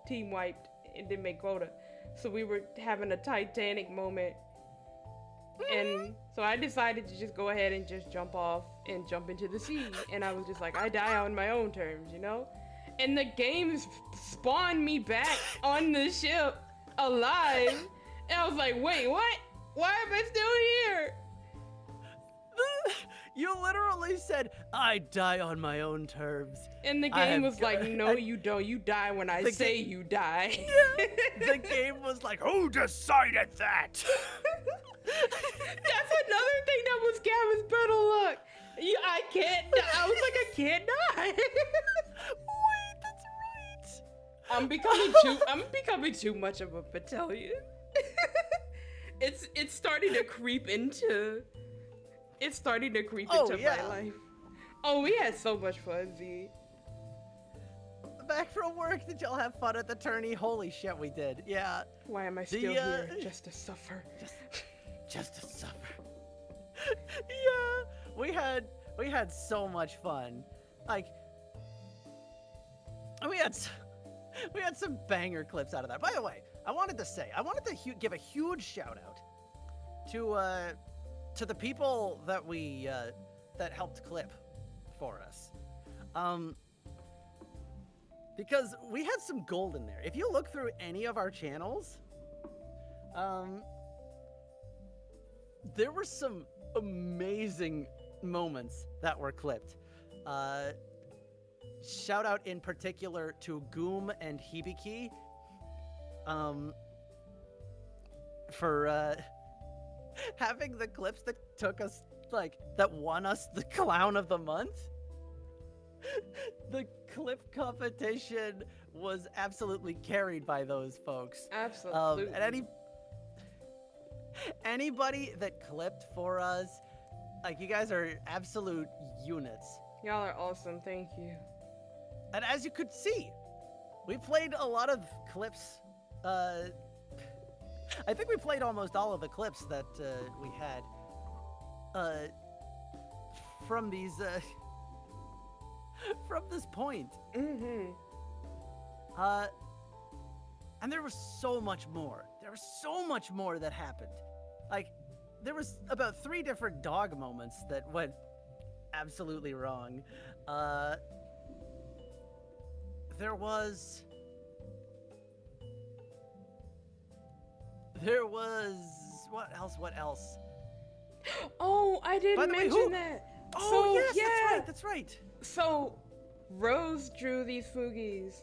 team wiped and didn't make quota. So we were having a Titanic moment And so I decided to just go ahead and just jump off and jump into the sea. And I was just like, I die on my own terms, you know? And the game spawned me back on the ship alive. And I was like, wait, what? Why am I still here? You literally said, I die on my own terms. And the game was like, no, you don't. You die when I say you die. The game was like, who decided that? That's another thing that was Gavin's better luck. I can't die. I was like, I can't die. Wait, that's right. I'm becoming too much of a battalion. It's starting to creep into my life. Oh, we had so much fun, Z. Back from work, did y'all have fun at the tourney? Holy shit, we did. Yeah. Why am I still here? Just to suffer. Just to suffer. Yeah, we had so much fun. Like, we had some banger clips out of that. By the way, I wanted to give a huge shout out to the people that we that helped clip for us. Because we had some gold in there. If you look through any of our channels, there were some amazing moments that were clipped. Shout out in particular to Goom and Hibiki for having the clips that took us, that won us the Clown of the Month. The clip competition was absolutely carried by those folks. Absolutely. And anybody that clipped for us, you guys are absolute units. Y'all are awesome. Thank you. And as you could see, we played a lot of clips. I think we played almost all of the clips that we had from these from this point. Mm-hmm. And there was so much more. There was so much more that happened. There was about 3 different dog moments that went absolutely wrong. There was what else? Oh, I didn't mention that. Oh, so, yes, that's right. So, Rose drew these Foogies.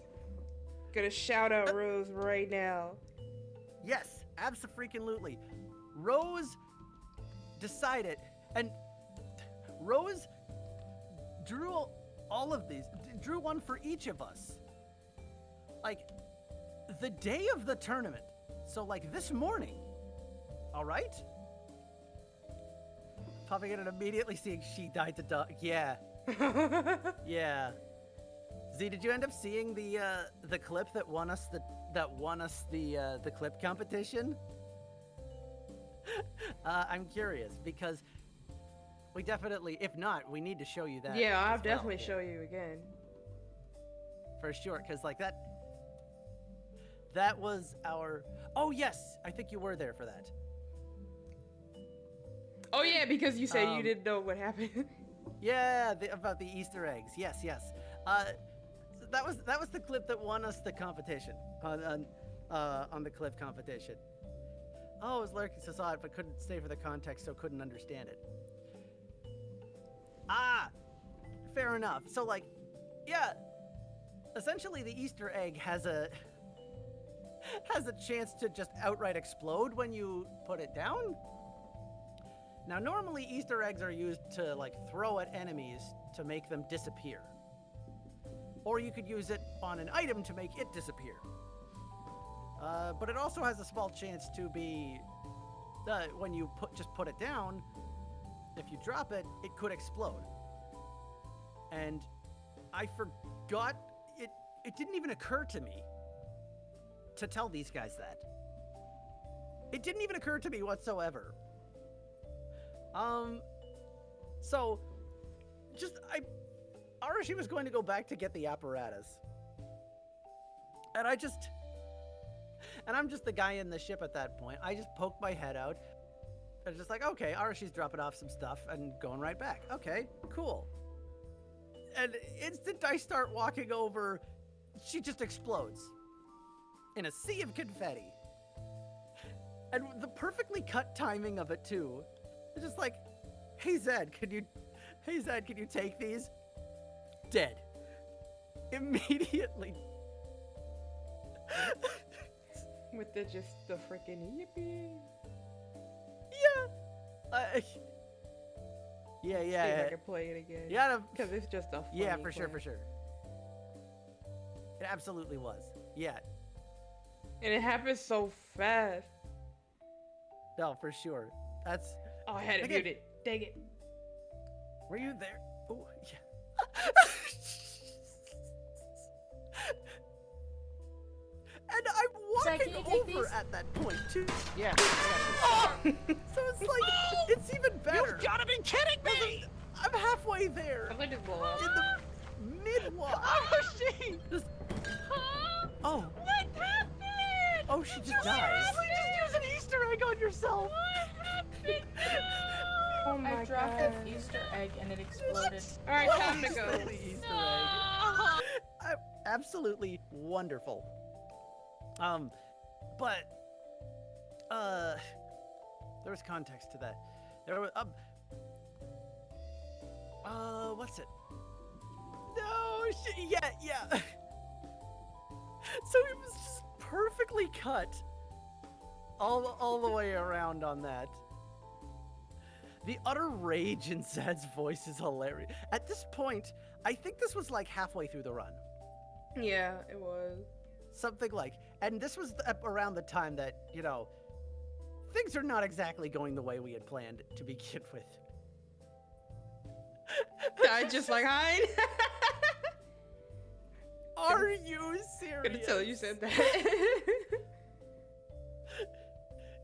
Gonna shout out Rose right now. Yes, abso-freaking-lutely. Rose decided, and Rose drew all of these, drew one for each of us. The day of the tournament. So, this morning. All right? Popping in and immediately seeing she died to dog. Yeah. Yeah. Z, did you end up seeing the clip that won us the clip competition? I'm curious because we definitely, if not, we need to show you that. Yeah, I'll definitely show you again. For sure, because that was our. Oh yes, I think you were there for that. Oh yeah, because you said you didn't know what happened. Yeah, about the Easter eggs. Yes. That was the clip that won us the competition on the clip competition. Oh, it was lurking, so saw it, but couldn't stay for the context, so couldn't understand it. Ah, fair enough. So yeah, essentially the Easter egg has a chance to just outright explode when you put it down. Now, normally Easter eggs are used to throw at enemies to make them disappear. Or you could use it on an item to make it disappear. But it also has a small chance to be, when you just put it down, if you drop it, it could explode. And I forgot, it didn't even occur to me to tell these guys that. It didn't even occur to me whatsoever. So, Arashi was going to go back to get the apparatus. And I'm just the guy in the ship at that point. I just poked my head out. And just like, okay, Archie's dropping off some stuff and going right back. Okay, cool. And instant I start walking over, she just explodes in a sea of confetti. And the perfectly cut timing of it too. It's just like, hey Zed, can you take these? Dead. Immediately. With the freaking yippee. Yeah. Yeah. See if I can play it again. Yeah. Because it's just a funny Yeah, for sure. clip. It absolutely was. Yeah. And it happens so fast. No, for sure. That's. Oh, I had it Again. muted. Dang it. Were you there? Oh, yeah. And I'm Zach, walking can you take over these? at that point too. Yeah. So it's like it's even better. You've gotta be kidding me! I'm halfway there I'm gonna just blow up. in the mid-walk. Oh, she! Just, Huh? oh, What happened? oh, she just You dies. seriously just use an Easter egg on yourself? What happened? Oh my I dropped god. an Easter egg and it exploded. Alright, time to go. Silly Easter egg. Absolutely wonderful. But there was context to that. There was what's it? No, yeah. So it was just perfectly cut all the way around on that. The utter rage in Zed's voice is hilarious. At this point, I think this was like halfway through the run. Yeah, it was. Something like, and this was around the time that, you know, things are not exactly going the way we had planned to begin with. I just like hide. Are you serious? Gonna tell you said that.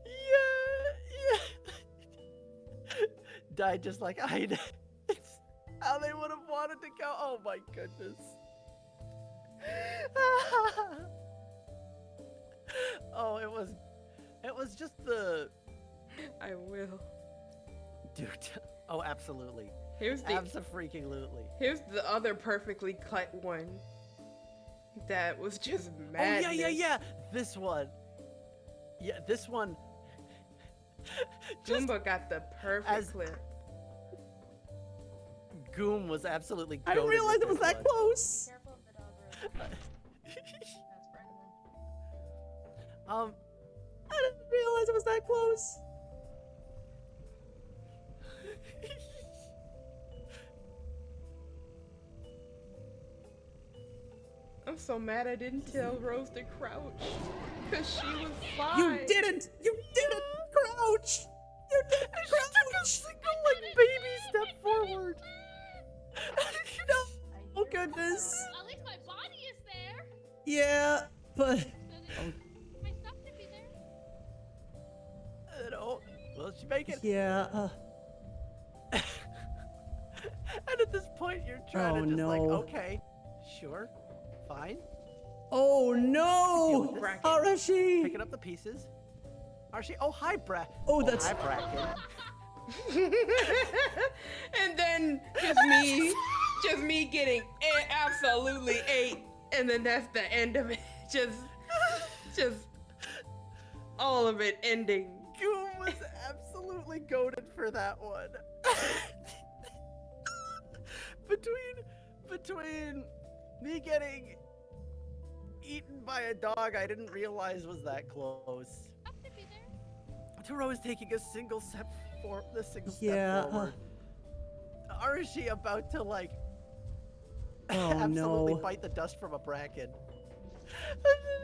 Yeah. Died just like I did. It's how they would have wanted to go. Oh my goodness. Oh, it was just the I will. dude. Oh, absolutely. Here's the Abso-freaking-lutely. here's the other perfectly cut one. That was just Oh madness. yeah. This one. Yeah, this one. Just Goomba got the perfect as- clip. Goom was absolutely. I didn't goated realize with it was this that one. close. Careful of the dog road. That's friendly. I didn't realize it was that close. I'm so mad I didn't tell Rose to crouch. Cause she was fine. You didn't crouch. You didn't crouch. Single like baby step forward. No. Oh goodness. At least my body is there. Yeah, but So that my stuff should be there. Oh, will she make it? yeah. And at this point, you're trying Oh, to just like, no. okay, sure, fine. Oh Deal no, with this. Arashi. Picking up the pieces. Archie, oh hi, Oh, that's. hi, Bracken. And then just me getting absolutely ate, and then that's the end of it. Just all of it ending. Goom was absolutely goated for that one. Between me getting eaten by a dog I didn't realize was that close, Stuff should be there. to Rose taking a single step Yeah, forward, Arashi about to like Oh absolutely no. bite the dust from a bracken.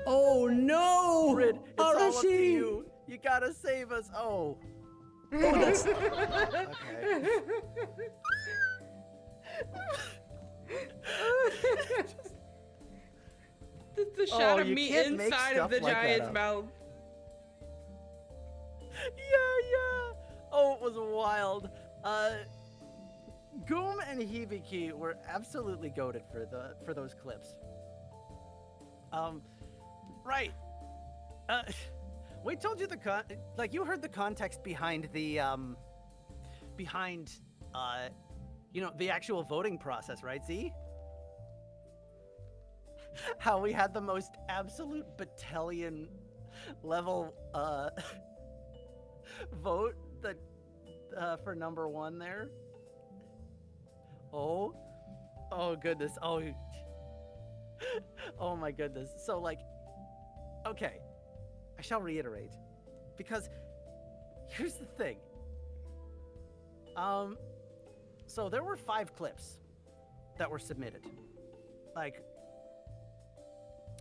Oh no. Grid, it's all up to Arashi. you. You gotta save us. Oh. Oh, that's. Okay. The shot of you me can't make inside of stuff the like that giant's up. mouth. Yeah. Oh, it was wild. Goom and Hibiki were absolutely goated for those clips. Right. We told you you heard the context behind the the actual voting process, right, Z? How we had the most absolute battalion level vote that for number 1 there. Oh goodness. Oh my goodness. So like, okay, I shall reiterate, because here's the thing. So there were 5 clips that were submitted, like,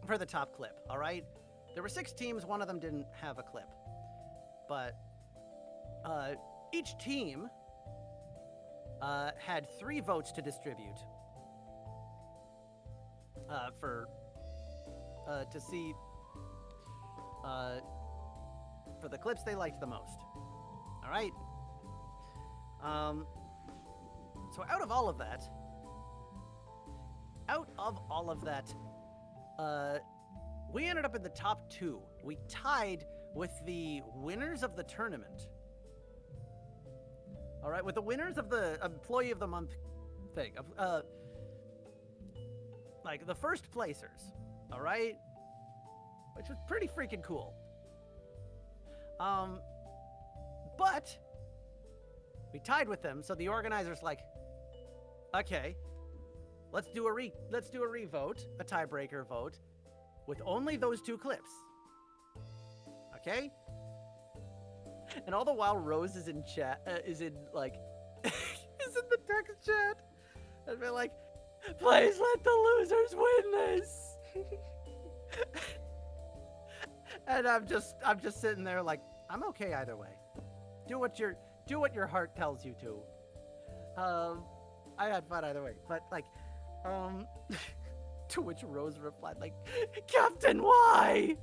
for the top clip, all right? There were 6 teams, one of them didn't have a clip. But each team had 3 votes to distribute to see for the clips they liked the most. All right? So out of all of that, we ended up in the top 2. We tied with the winners of the tournament. All right, with the winners of the Employee of the Month thing. Like the first placers, all right? Which was pretty freaking cool. But we tied with them, so the organizer's like, okay, let's do a revote, a tiebreaker vote, with only those 2 clips. Okay? And all the while Rose is in chat, is in the text chat. And they're like, please let the losers win this. And I'm just sitting there like, I'm okay either way. Do what your heart tells you to. I had fun either way. But like, to which Rose replied like, Captain, why?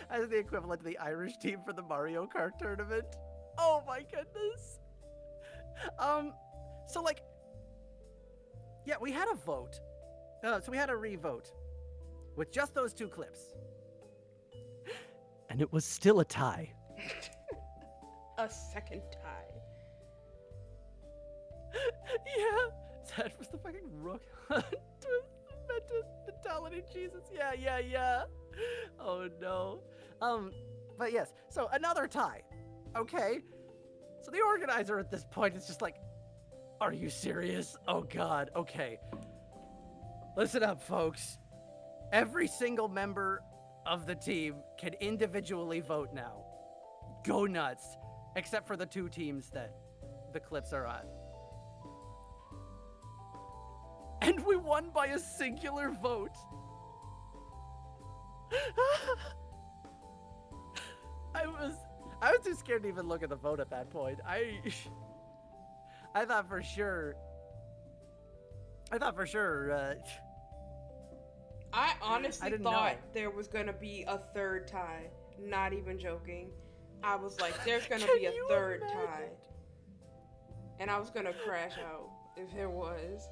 As the equivalent to the Irish team for the Mario Kart tournament. Oh my goodness. So like, yeah, we had a vote. So we had a revote with just those 2 clips. And it was still a tie. A second tie. Yeah. That was the fucking rook mentality, Jesus. Yeah. Oh no. But yes, so another tie. Okay. So the organizer at this point is just like, are you serious? Oh God, okay. Listen up, folks. Every single member of the team can individually vote now. Go nuts. Except for the 2 teams that the clips are on. And we won by a singular vote. I was too scared to even look at the vote at that point. I thought for sure. I honestly didn't thought know. there was gonna be a 3rd tie. Not even joking. I was like, there's gonna Can be a you 3rd imagine? tie. And I was gonna crash out if there was.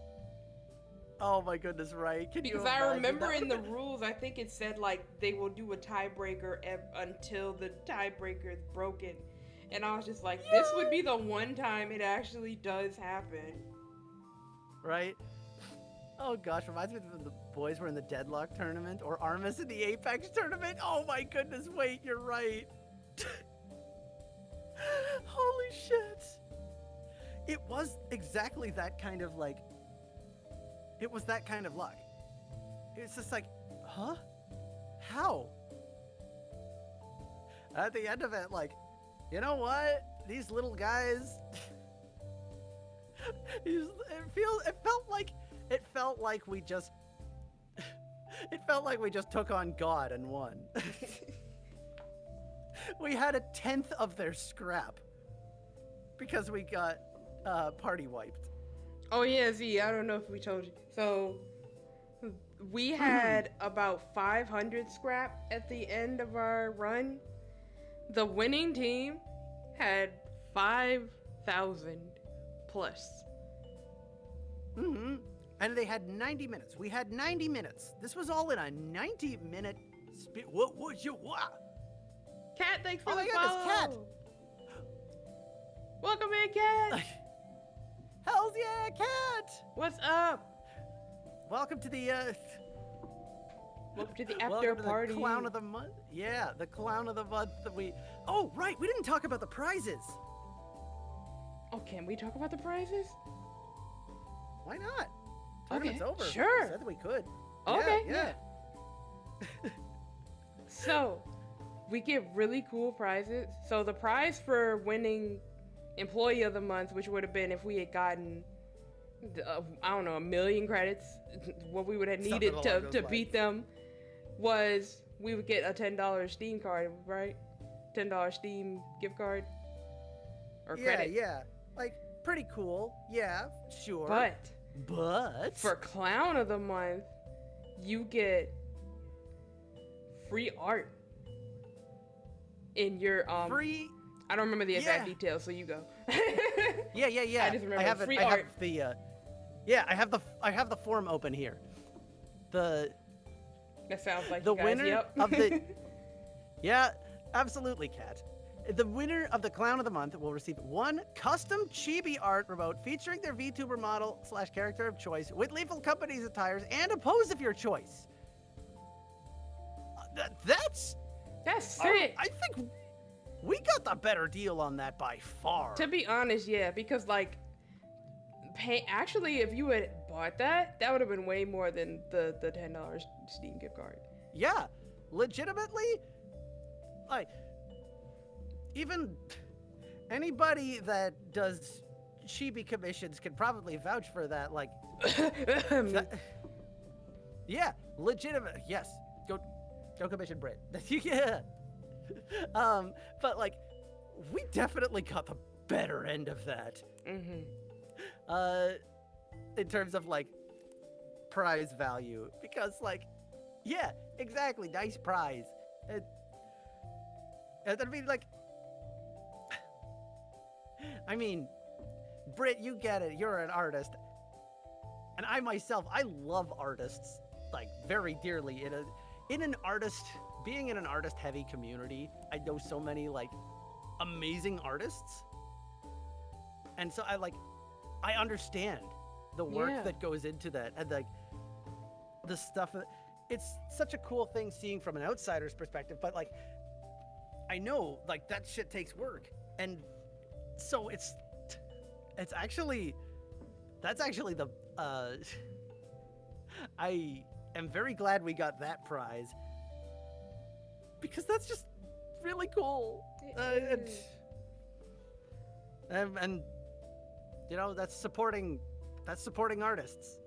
Oh my goodness, right? Can you Because I imagine? remember That in the would've been- rules, I think it said like they will do a tiebreaker until the tiebreaker is broken. And I was just like, this would be the one time it actually does happen. Right? Oh gosh, reminds me of when the boys were in the Deadlock tournament or Armis in the Apex tournament. Oh my goodness, wait, you're right. Holy shit. It was exactly that kind of like, it was that kind of luck. It's just like, huh? How? At the end of it, like, you know what? These little guys, it felt like we just took on God and won. We had 1/10 of their scrap because we got party wiped. Oh yeah, Z, I don't know if we told you. So we had about 500 scrap at the end of our run. The winning team had 5,000 plus. Mm-hmm. And they had 90 minutes. We had 90 minutes. This was all in a 90-minute What? Cat, thanks for Oh the my goodness, follow. Cat. Welcome in, Cat. Hells yeah, Cat! What's up? Welcome to the Welcome to the welcome after to party. the clown of the month. Yeah, the clown of the month that we. Oh right, we didn't talk about the prizes. Oh, can we talk about the prizes? Why not? Okay, Tournament's over. sure. We said that we could. Okay, Yeah. So, we get really cool prizes. So the prize for winning Employee of the Month, which would have been if we had gotten, I don't know, 1 million credits, what we would have Something needed along to those beat them, was we would get a $10 Steam card, right? $10 Steam gift card or credit. Yeah. Like pretty cool. Yeah, sure. But for Clown of the Month, you get free art in your free. I don't remember the exact Yeah. details, so you go. Yeah. I just remember have free I have art. the. I have the form open here. The That sounds like the you guys. winner Yep. of the. Yeah, absolutely, Kat. The winner of the Clown of the Month will receive 1 custom chibi art remote featuring their VTuber model / character of choice with Lethal Company's attires and a pose of your choice. That's sick. I think we got the better deal on that by far. To be honest, yeah, because like, actually, if you had bought that, that would have been way more than the $10 Steam gift card. Yeah, legitimately, like, even anybody that does chibi commissions can probably vouch for that. Like, yeah, legitimate. Yes, go commission Brit. Yeah. But like, we definitely got the better end of that. Mm-hmm. In terms of like prize value, because like, yeah, exactly, nice prize. And I mean, like, I mean, Britt, you get it. You're an artist, and I myself, I love artists like very dearly. Being in an artist-heavy community, I know so many like amazing artists, and so I understand the work that goes into that, and like the stuff. It's such a cool thing seeing from an outsider's perspective, but like, I know like that shit takes work, and so that's actually the I am very glad we got that prize, because that's just really cool. And you know, that's supporting artists.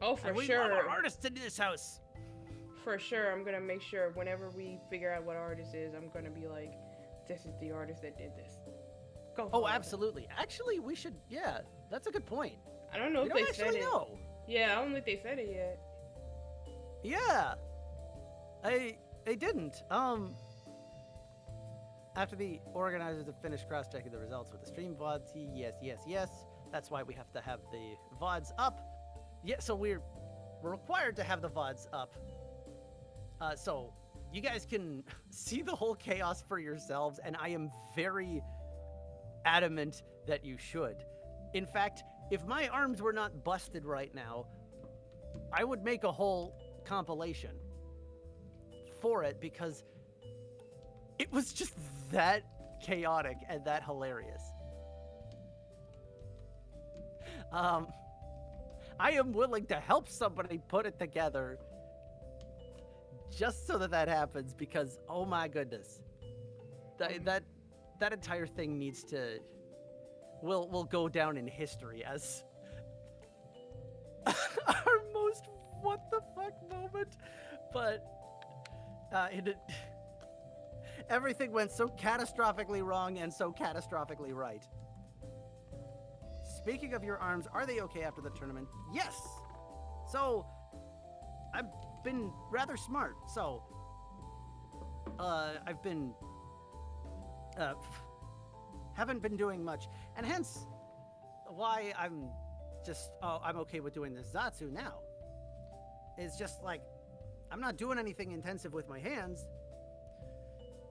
Oh, for and we sure. love our artists in this house. For sure, I'm gonna make sure whenever we figure out what artist is, I'm gonna be like, this is the artist that did this. Go. Oh, follow them. absolutely. Actually, we should. Yeah, that's a good point. I don't know We if don't they said actually it. know. Yeah, I don't think they said it yet. Yeah, they didn't. After the organizers have finished cross-checking the results with the stream VODs, yes. That's why we have to have the VODs up. Yeah, so we're required to have the VODs up. So you guys can see the whole chaos for yourselves, and I am very adamant that you should. In fact, if my arms were not busted right now, I would make a whole compilation for it, because it was just that chaotic and that hilarious. I am willing to help somebody put it together just so that happens, because oh my goodness, that entire thing needs to will go down in history as our most what the fuck moment. But everything went so catastrophically wrong and so catastrophically right. Speaking of your arms, are they okay after the tournament? Yes. So I've been rather smart. So I've been haven't been doing much, and hence why I'm okay with doing this Zatsu now. It's just like I'm not doing anything intensive with my hands.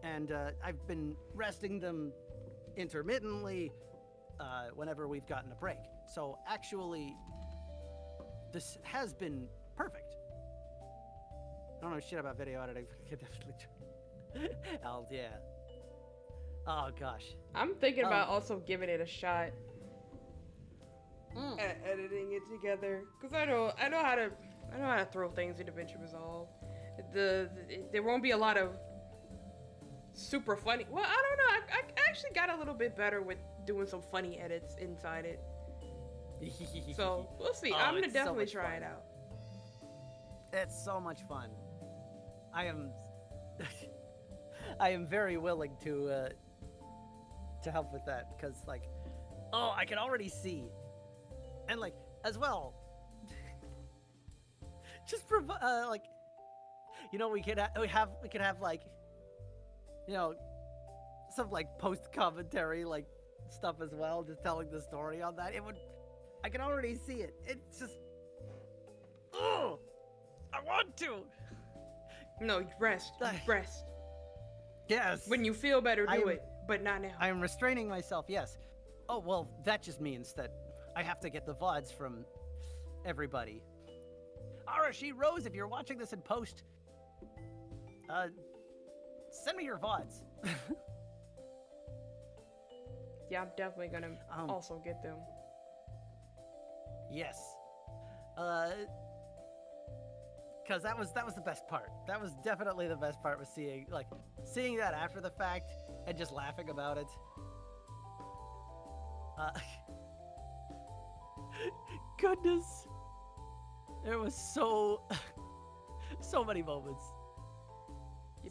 And I've been resting them intermittently whenever we've gotten a break. So actually, this has been perfect. I don't know shit about video editing. Hell yeah. Oh gosh. I'm thinking about also giving it a shot Mm. at editing it together, because I know how to throw things into DaVinci Resolve. There won't be a lot of super funny. Well, I don't know. I actually got a little bit better with doing some funny edits inside it. So we'll see. Oh, I'm gonna it's so definitely much try fun. it out. It's so much fun. I am I am very willing to help with that, because like, oh, I can already see, and like as well, just like, you know, we could have like, you know, some like post commentary like stuff as well, just telling the story on that. I can already see it. It's just, oh, I want to. No, you rest. You rest. Yes. When you feel better, do it. But not now. I am restraining myself, yes. Oh, well, that just means that I have to get the VODs from everybody. Arashi Rose, if you're watching this in post, send me your VODs. Yeah, I'm definitely gonna also get them. Yes. Because that was the best part. That was definitely the best part, was seeing that after the fact and just laughing about it. Goodness. There was so many moments.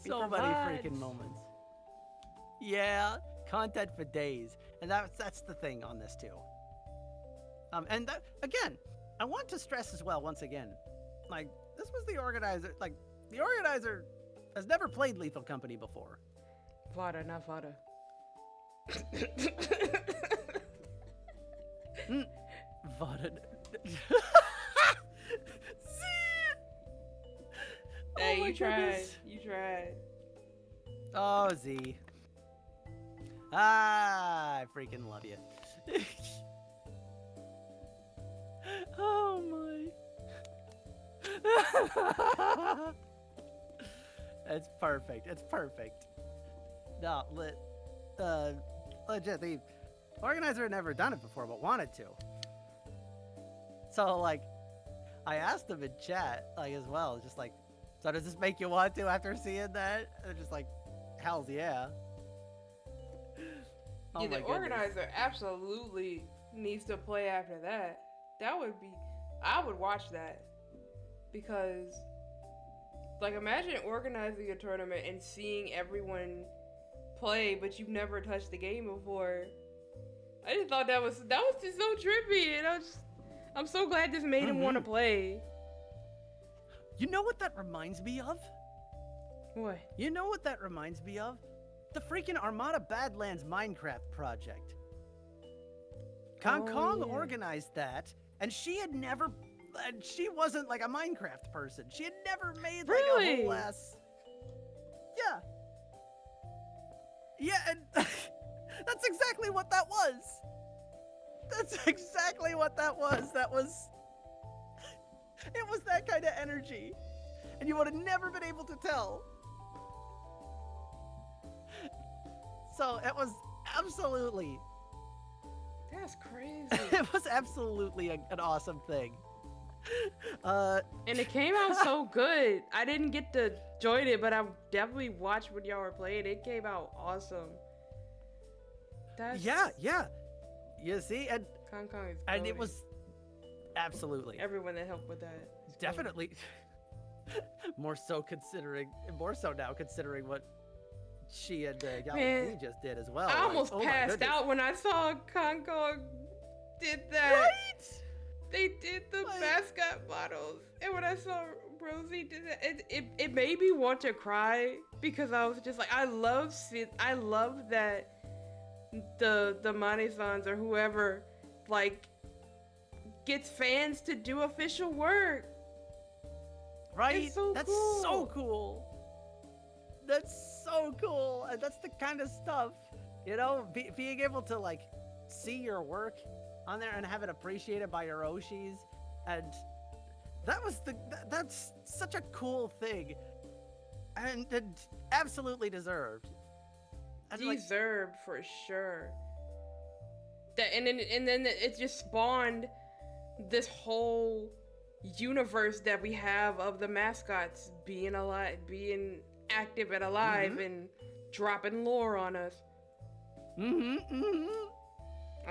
So many freaking moments. Yeah, content for days. And that's the thing on this too. And that, again, I want to stress as well, once again, like, this was the organizer, like, the organizer has never played Lethal Company before. Vada, not Vada. Vada. Hey, my you tried. goodness. You tried. Oh, Z. I freaking love you. Oh my. It's perfect. It's perfect. No, legit, the organizer had never done it before, but wanted to. So, like, I asked them in chat, like, as well, just like, so does this make you want to after seeing that? And they're just like, hells yeah. Oh Yeah, my the goodness. organizer absolutely needs to play after that. That would be, I would watch that. Because, like, imagine organizing a tournament and seeing everyone play, but you've never touched the game before. I just thought that was just so trippy, and I'm so glad this made him want to play. You know what that reminds me of? What? You know what that reminds me of? The freaking Armada Badlands Minecraft project. Kong yeah. organized that, and she wasn't like a Minecraft person. She had never made like a whole ass. Yeah. Yeah, and that's exactly what that was. That's exactly what that was. It was that kind of energy. And you would have never been able to tell. So it was absolutely. That's crazy. It was absolutely an awesome thing. And it came out so good. I didn't get to join it, but I definitely watched what y'all were playing. It came out awesome. That's Yeah. You see, and Kong is it goated. was absolutely Everyone that helped with that. is definitely more so now considering what she and Man, just did as well. I Like, almost oh my passed goodness. out when I saw Kong did that. Right? They did the Like- mascot models, and when I saw Rosie did that, it made me want to cry, because I was just like, I love that the Mane-sans or whoever like gets fans to do official work. Right? It's so That's cool. so cool. That's so cool. And that's the kind of stuff, you know, being able to like see your work on there and have it appreciated by your Oshis. And that's such a cool thing. And absolutely deserved. And, like, Deserved for sure. And then it just spawned this whole universe that we have of the mascots being alive, being active and alive, and dropping lore on us. I'm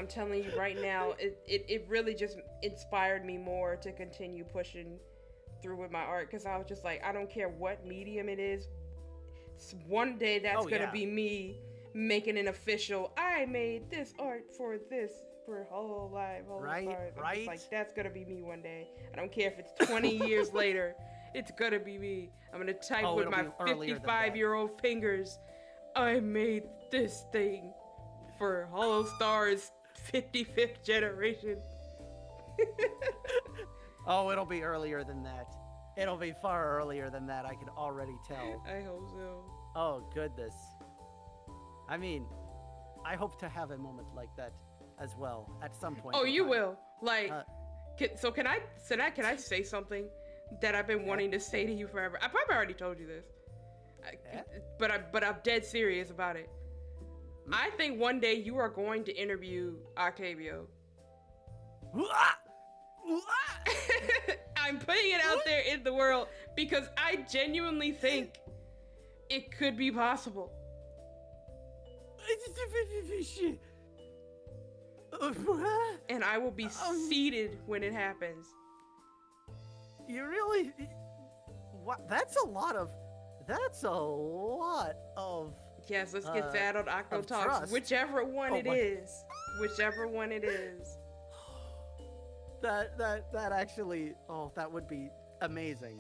telling you right now, it really just inspired me more to continue pushing through with my art, because I was just like, I don't care what medium it is. One day that's gonna be me making an official, I made this art for Hollow Live, Hollow Right, Stars. I'm right. just like, that's gonna be me one day. I don't care if it's 20 years later. It's gonna be me. I'm gonna type with it'll my be earlier than that. 55-year-old fingers, I made this thing for Hollow Stars 55th generation. Oh, it'll be earlier than that. It'll be far earlier than that, I can already tell. I hope so. Oh, goodness. I mean, I hope to have a moment like that as well at some point. Oh, in you time. will. Like, Uh, can I say something that I've been wanting to say to you forever? I probably already told you this, Yeah? but I'm dead serious about it. I think one day you are going to interview Octavio. I'm putting it out there in the world because I genuinely think it could be possible. And I will be seated when it happens. You really? What? That's a lot of. Yes, let's get that on Octo of Talks. trust. Whichever one Oh it my- is. Whichever one it is. That actually. Oh, that would be amazing.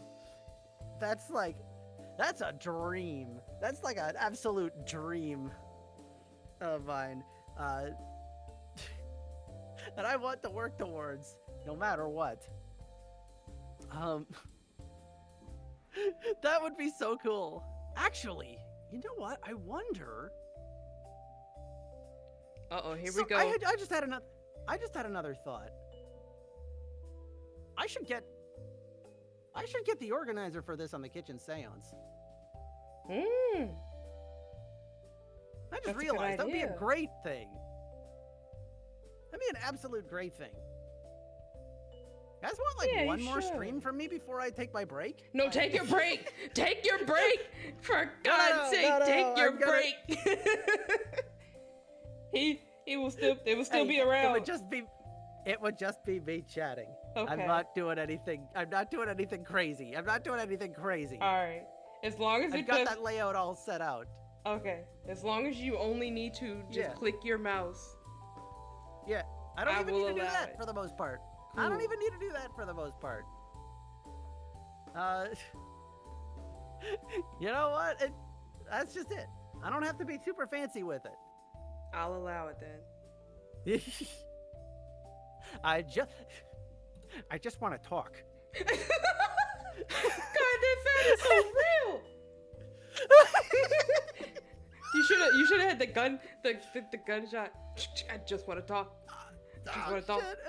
That's a dream. That's like an absolute dream of mine. That I want to work towards, no matter what. That would be so cool. Actually, you know what? I wonder. Uh-oh, here So we go. I just had another thought. I should get the organizer for this on the kitchen seance. Hmm. I just That's a good realized that would be a idea. great thing. That'd be an absolute great thing. You guys want Yeah, you one more should. stream from me before I take my break? No, take your break. Take your break. For No, God's sake, no, take your I'm gonna- break. He will still be Hey, around. It would just be me chatting. Okay. I'm not doing anything crazy. All right. As long as I've it got does. that layout all set out. Okay. As long as you only need to just Yeah. click your mouse. Yeah, I don't I even will need to do allow that it. for the most part. I don't Cool. even need to do that for the most part. You know what? That's just it. I don't have to be super fancy with it. I'll allow it then. I just want to talk. God, that sounded so real. You should have had the gunshot. I just want to talk. Just Oh, want to talk. shit.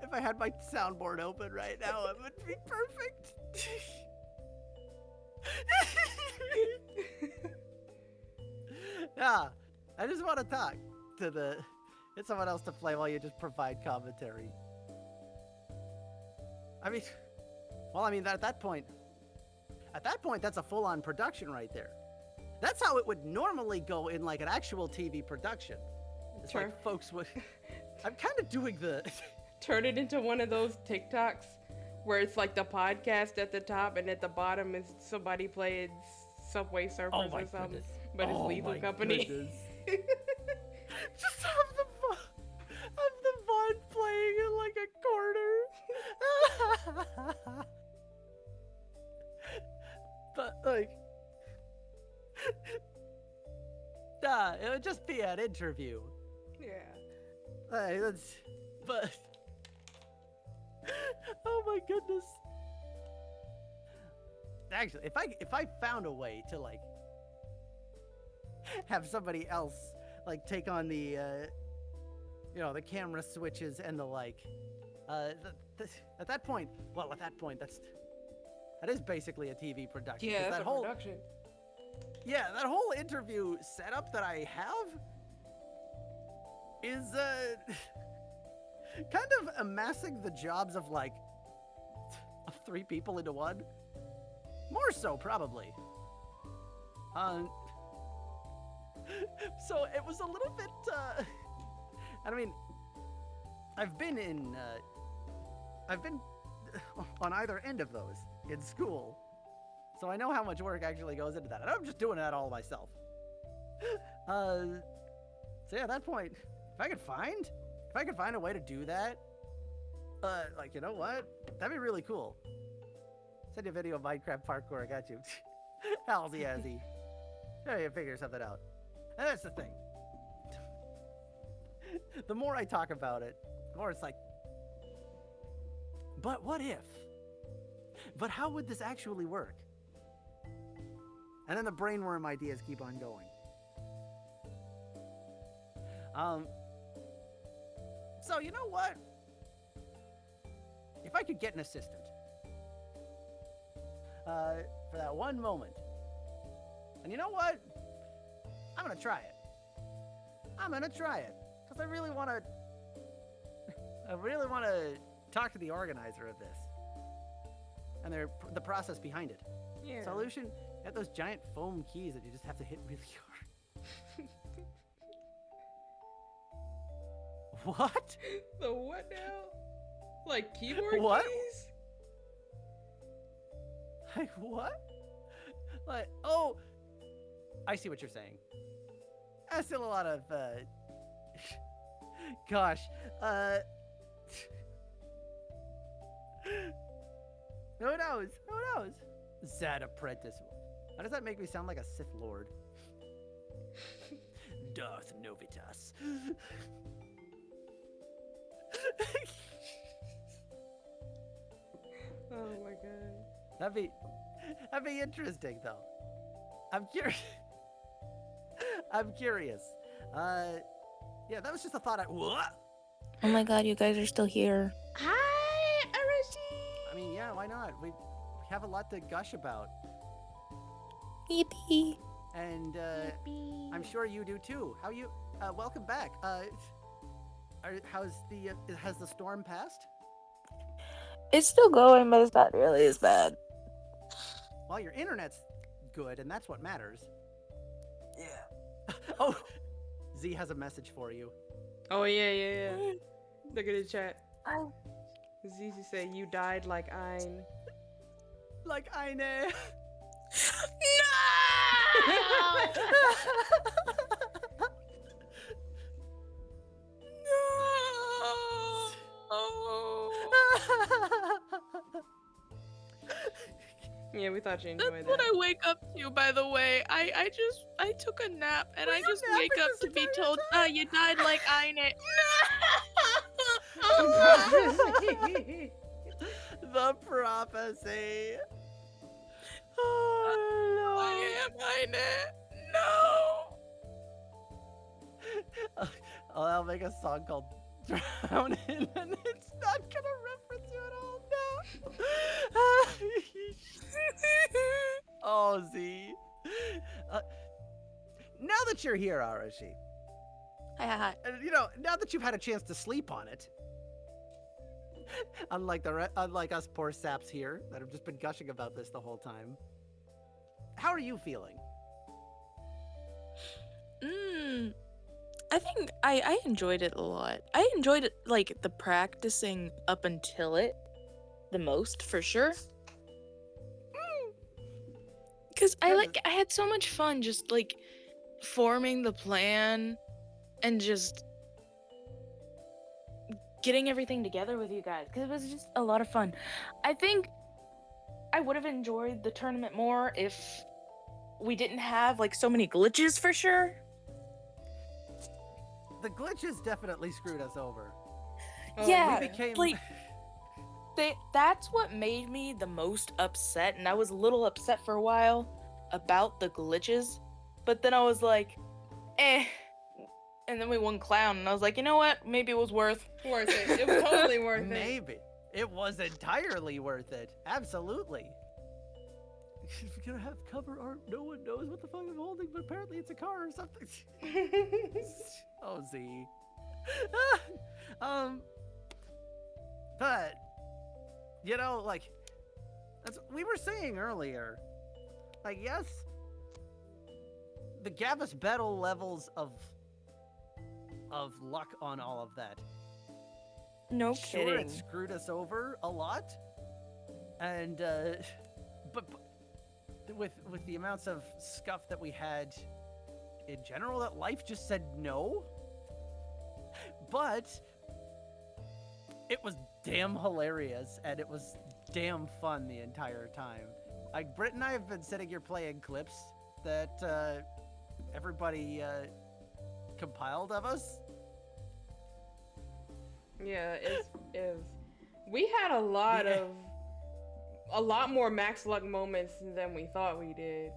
If I had my soundboard open right now, it would be perfect. Yeah, I just want to talk to get someone else to play while you just provide commentary. I mean, at that point, that's a full-on production right there. That's how it would normally go in like an actual TV production. It's Sure. like folks would. I'm kind of doing the. Turn it into one of those TikToks where it's like the podcast at the top and at the bottom is somebody playing Subway Surfers Oh my or something. goodness. But it's Oh Lethal my Company. goodness. Just have the Vaughn playing in like a corner. But like, nah, it would just be an interview. Yeah. But oh my goodness. actually, if I found a way to like have somebody else like take on the the camera switches and the like, at that point, that is basically a TV production. 'cause Yeah, that's that a whole production. yeah, that whole interview setup that I have is kind of amassing the jobs of like of 3 people into one. More so, probably. So it was a little bit. I mean, I've been on either end of those in school, so I know how much work actually goes into that. And I'm just doing that all myself. So yeah, at that point, if I could find a way to do that, like, you know what? That'd be really cool. Send you a video of Minecraft parkour. I got you. Halsey Azzy. Yeah, you figure something out. And that's the thing. The more I talk about it, the more it's like, but what if? But how would this actually work? And then the brainworm ideas keep on going. So you know what? If I could get an assistant, for that one moment, and you know what? I'm gonna try it. Because I really want to talk to the organizer of this. And the process behind it. Yeah. Solution, you have those giant foam keys that you just have to hit really hard. What? The what now? Like keyboard What? keys? Like what? Like, oh, I see what you're saying. That's still a lot of, gosh, who knows? Zad Apprentice. Why does that make me sound like a Sith Lord? Darth Novitas. Oh my god. That'd be interesting, though. I'm curious. Yeah, that was just a thought. What? Oh my god, you guys are still here. Hi, Arashi. I mean, yeah, why not? We have a lot to gush about, Yippee. and I'm sure you do too. How you? Welcome back. Has the storm passed? It's still going, but it's not really as bad. Well, your internet's good, and that's what matters. Yeah. Oh, Z has a message for you. Oh yeah. Look at the chat. Oh. Zizi said you died like Ein. Like Eine. Yeah, we thought you enjoyed That's that. what I wake up to, by the way. I took a nap and I just wake up to be told, you died like Eine. The prophecy. Oh, I am Eine. No. I'll make a song called Drowning, and it's not gonna reference you at all. No. Oh, Z. Now that you're here, Arashi, Hi. and now that you've had a chance to sleep on it, unlike us poor saps here that have just been gushing about this the whole time, how are you feeling? I think I enjoyed it a lot. I enjoyed it, like, the practicing up until it the most, for sure. Because I had so much fun just, like, forming the plan and just getting everything together with you guys, because it was just a lot of fun. I think I would have enjoyed the tournament more if we didn't have, like, so many glitches, for sure. The glitches definitely screwed us over. Yeah, we became like, That's what made me the most upset, and I was a little upset for a while about the glitches, but then I was like, eh. And then we won clown, and I was like, you know what? Maybe it was worth it was totally worth it. Maybe. It was entirely worth it. Absolutely. We're gonna have cover art. No one knows what the fuck I'm holding, but apparently it's a car or something. Oh, Z. But, you know, like, that's we were saying earlier. Like, yes, the gave us better levels of luck on all of that. No Sure, kidding. it screwed us over a lot, and but with the amounts of scuff that we had in general, that life just said no. But it was damn hilarious, and it was damn fun the entire time. Like, Britt and I have been sitting here playing clips that everybody compiled of us. Yeah, we had a lot more max luck moments than we thought we did,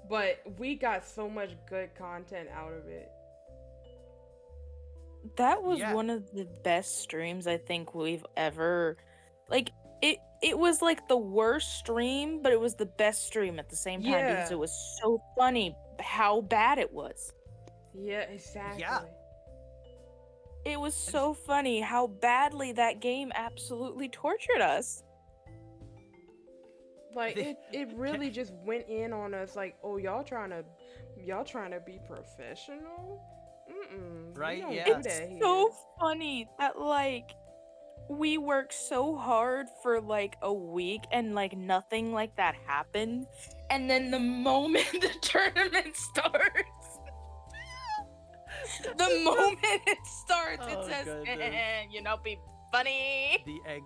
but we got so much good content out of it. That was Yeah. one of the best streams I think we've ever, like, it was like the worst stream, but it was the best stream at the same time because Yeah. it was so funny how bad it was. Yeah, exactly. Yeah. It was so funny how badly that game absolutely tortured us. Like it really just went in on us like, oh, y'all trying to be professional? Mm-mm. we Right, don't yeah. do It's that here. so funny that, like, we worked so hard for like a week and like nothing like that happened, and then the moment the tournament starts, the moment it starts, it Oh, says, goodness. you know, be funny. The egg.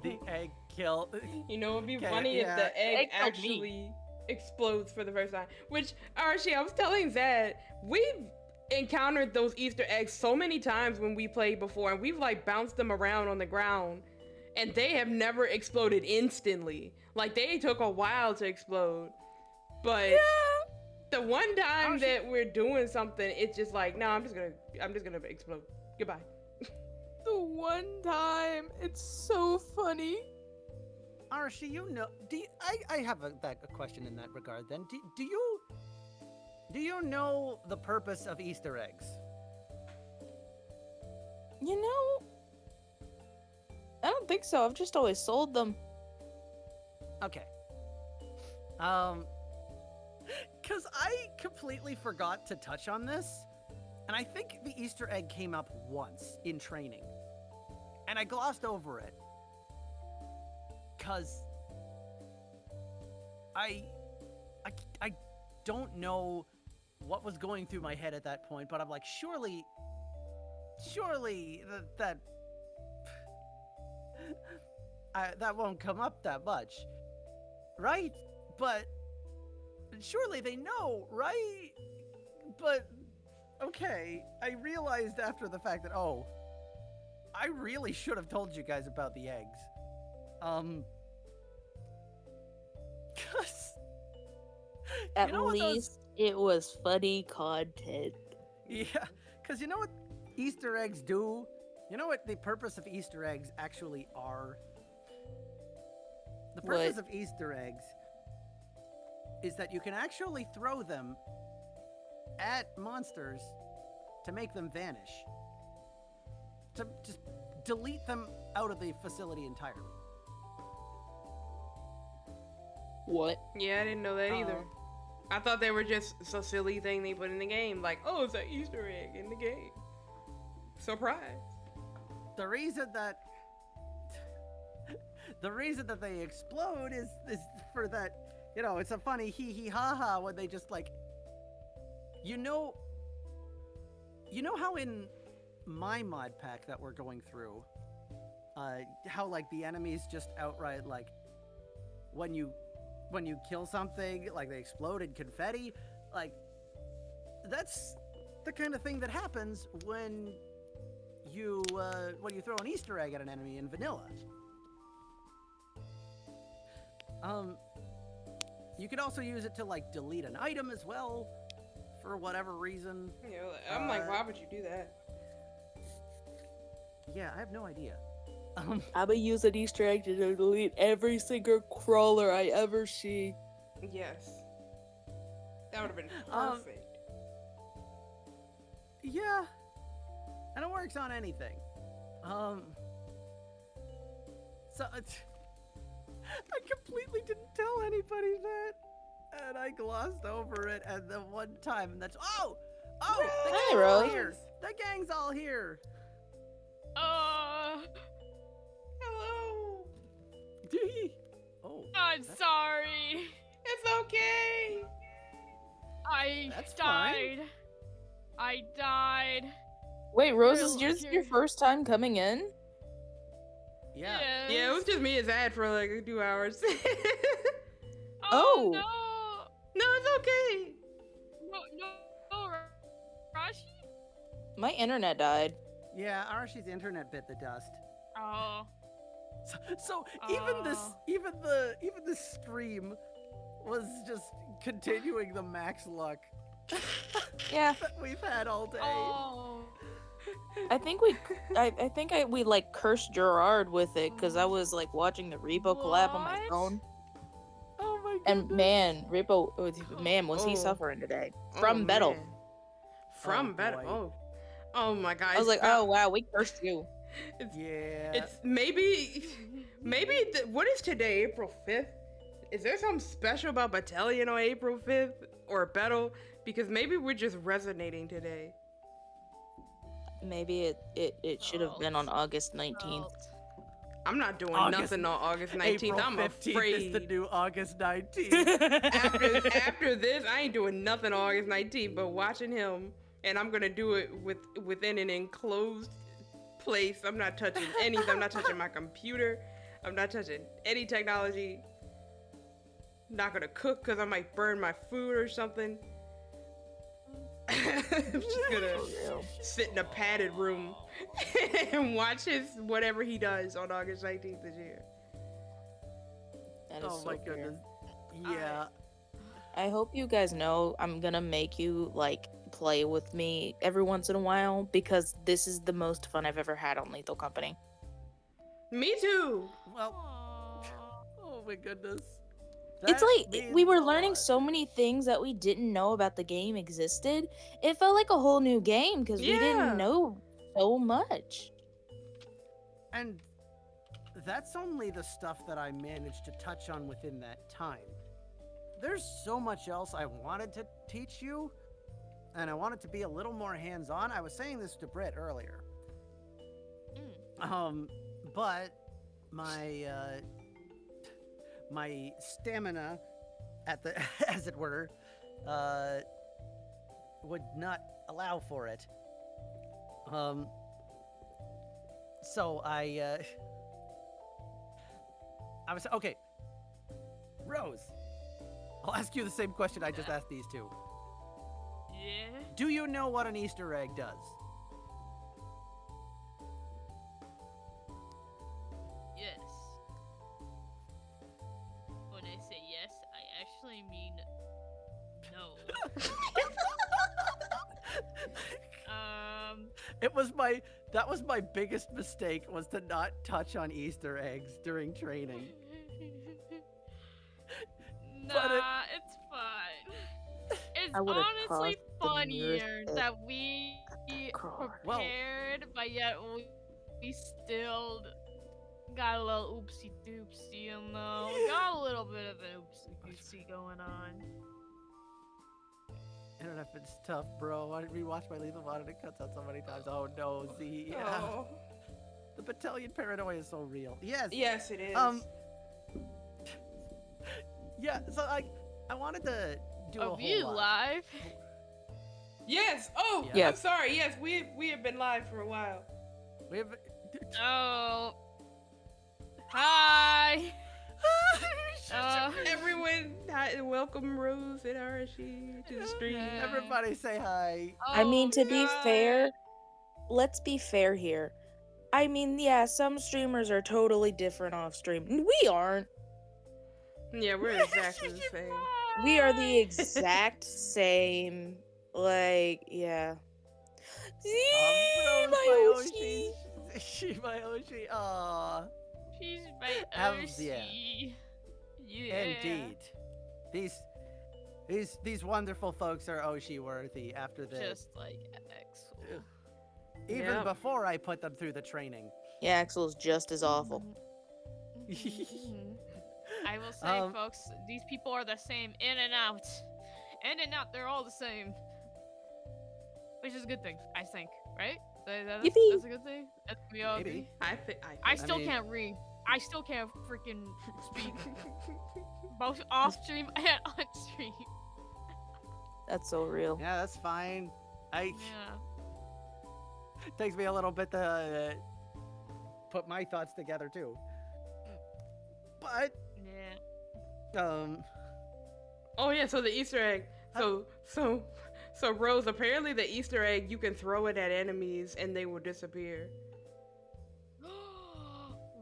The egg kill. You know, it'd be Okay, funny yeah. if the egg Egg killed me. actually explodes for the first time. Which, actually, I was telling Zed, we've encountered those Easter eggs so many times when we played before, and we've like bounced them around on the ground, and they have never exploded instantly. Like, they took a while to explode. But the one time that we're doing something, it's just like, no, I'm just gonna explode. Goodbye. The one time, it's so funny. Archie, you know, I have a question in that regard then. Do you know the purpose of Easter eggs? You know, I don't think so. I've just always sold them. Okay. Cause I completely forgot to touch on this, and I think the Easter egg came up once in training, and I glossed over it. Cause I don't know what was going through my head at that point, but I'm like, surely that won't come up that much, right? But surely they know, right? But okay, I realized after the fact that, oh, I really should have told you guys about the eggs. 'Cause At you know what those- least it was funny content. Yeah, because you know what Easter eggs do? You know what the purpose of Easter eggs actually are? The purpose of Easter eggs is that you can actually throw them at monsters to make them vanish. To just delete them out of the facility entirely. What? Yeah, I didn't know that either. I thought they were just a silly thing they put in the game. Like, oh, it's an Easter egg in the game. Surprise. The reason that they explode is for that, you know, it's a funny hee hee ha ha when they just like, you know how in my mod pack that we're going through, how like the enemies just outright, like, when you kill something, like they explode in confetti, like, that's the kind of thing that happens when you throw an Easter egg at an enemy in vanilla. You could also use it to like delete an item as well, for whatever reason. You know, I'm like, why would you do that? Yeah, I have no idea. I'ma use an Easter egg to delete every single crawler I ever see. Yes. That would have been perfect. Yeah, and it works on anything. So I completely didn't tell anybody that, and I glossed over it at the one time, and that's the Hi, gang's all Rose. here. The gang's all here. Hello. Oh, I'm that's- sorry. It's okay. I That's died. fine. I died. Wait, Rose, Here, is yours here. your first time coming in? Yeah. Yes. Yeah, it was just me and Zad for like 2 hours. Oh. no. No, it's okay. No, Rashi? My internet died. Yeah, Archie's internet bit the dust. Oh. So even the stream was just continuing the max luck Yeah, that we've had all day. Oh. I think we like cursed Gerard with it because I was like watching the Repo collab on my What? phone, Oh my god. and man, man, was he Oh. suffering today Oh, from Battle. man. From Oh, Battle. boy. Oh. Oh my god. I was like, it's not- oh wow, we cursed you. Yeah. It's maybe what is today, April 5th? Is there something special about Battalion on April 5th or Battle? Because maybe we're just resonating today. Maybe it should have been on August 19th. I'm not doing August- nothing on August 19th. April I'm 15th afraid. is the new August 19th. after this, I ain't doing nothing on August 19th but watching him, and I'm gonna do it within an enclosed place. I'm not touching anything. I'm not touching my computer. I'm not touching any technology. Not gonna cook because I might burn my food or something. I'm just gonna sit in a padded room and watch whatever he does on August 19th this year. That is Oh so my fair. goodness. Yeah. I hope you guys know I'm gonna make you like play with me every once in a while because this is the most fun I've ever had on Lethal Company. Me too. Well, Aw. oh my goodness. It's That like we means were a learning lot. so many things that we didn't know about the game existed. It felt like a whole new game because we Yeah. didn't know so much. And that's only the stuff that I managed to touch on within that time. There's so much else I wanted to teach you, and I wanted to be a little more hands-on. I was saying this to Britt earlier. But my my stamina at the as it were would not allow for it. So I was okay. Rose, I'll ask you the same question I just asked these two. Yeah. Do you know what an Easter egg does? Yes. When I say yes, I actually mean no. That was my biggest mistake, was to not touch on Easter eggs during training. Nah, it's fine. It's I would've honestly tossed the nearest funnier egg that we card. Well- prepared, but yet we still got a little oopsie doopsie, you know? We got a little bit of an oopsie doopsie going on. Internet it's tough, bro. I rewatched my Lethal Mod and it cuts out so many times. Oh no, Z. Yeah. Oh. The battalion paranoia is so real. Yes. Yes, it is. Yeah. So I wanted to do a Are whole you lot. live? Yes. Oh, Yeah. I'm sorry. Yes, we have been live for a while. We have. Oh. Hi. Everyone, welcome Rose and Arashi to the stream. Okay. Everybody say hi. I mean, to be God. fair, let's be fair here. I mean, yeah, some streamers are totally different off stream. We aren't. Yeah, we're exactly the same. We are the exact same. Like, yeah. Rose, My my Oshi. Oshi. She, my Oshi. Aww. She's my Have- Oshi. Yeah. Indeed. These wonderful folks are Oshi worthy after the Just like Axel. even Yep. before I put them through the training. Yeah, Axel's just as awful. Mhm. I will say, Um, folks, these people are the same in and out. In and out, they're all the same. Which is a good thing, I think, right? Yippee. That's a good thing? We all agree? Maybe. I still mean- can't read. I still can't freaking speak. Both off stream and on stream. That's so real. Yeah, that's fine. Yeah. It takes me a little bit to put my thoughts together too. But Yeah. Oh yeah, so the Easter egg. So Rose, apparently the Easter egg, you can throw it at enemies and they will disappear.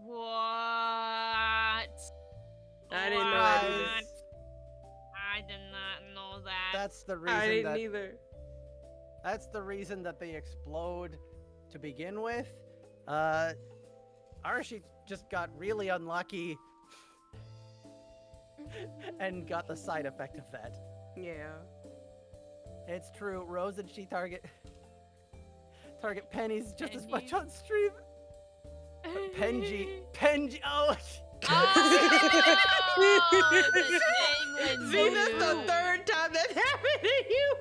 What? I didn't know that either. What? I did not know that. that's the I reason didn't that either. that's the reason that they explode to begin with. Arashi just got really unlucky and got the side effect of that. Yeah. It's true. Rose and she target pennies just as much Penny. on stream. Penji. Oh, See, that's the third time that happened to you.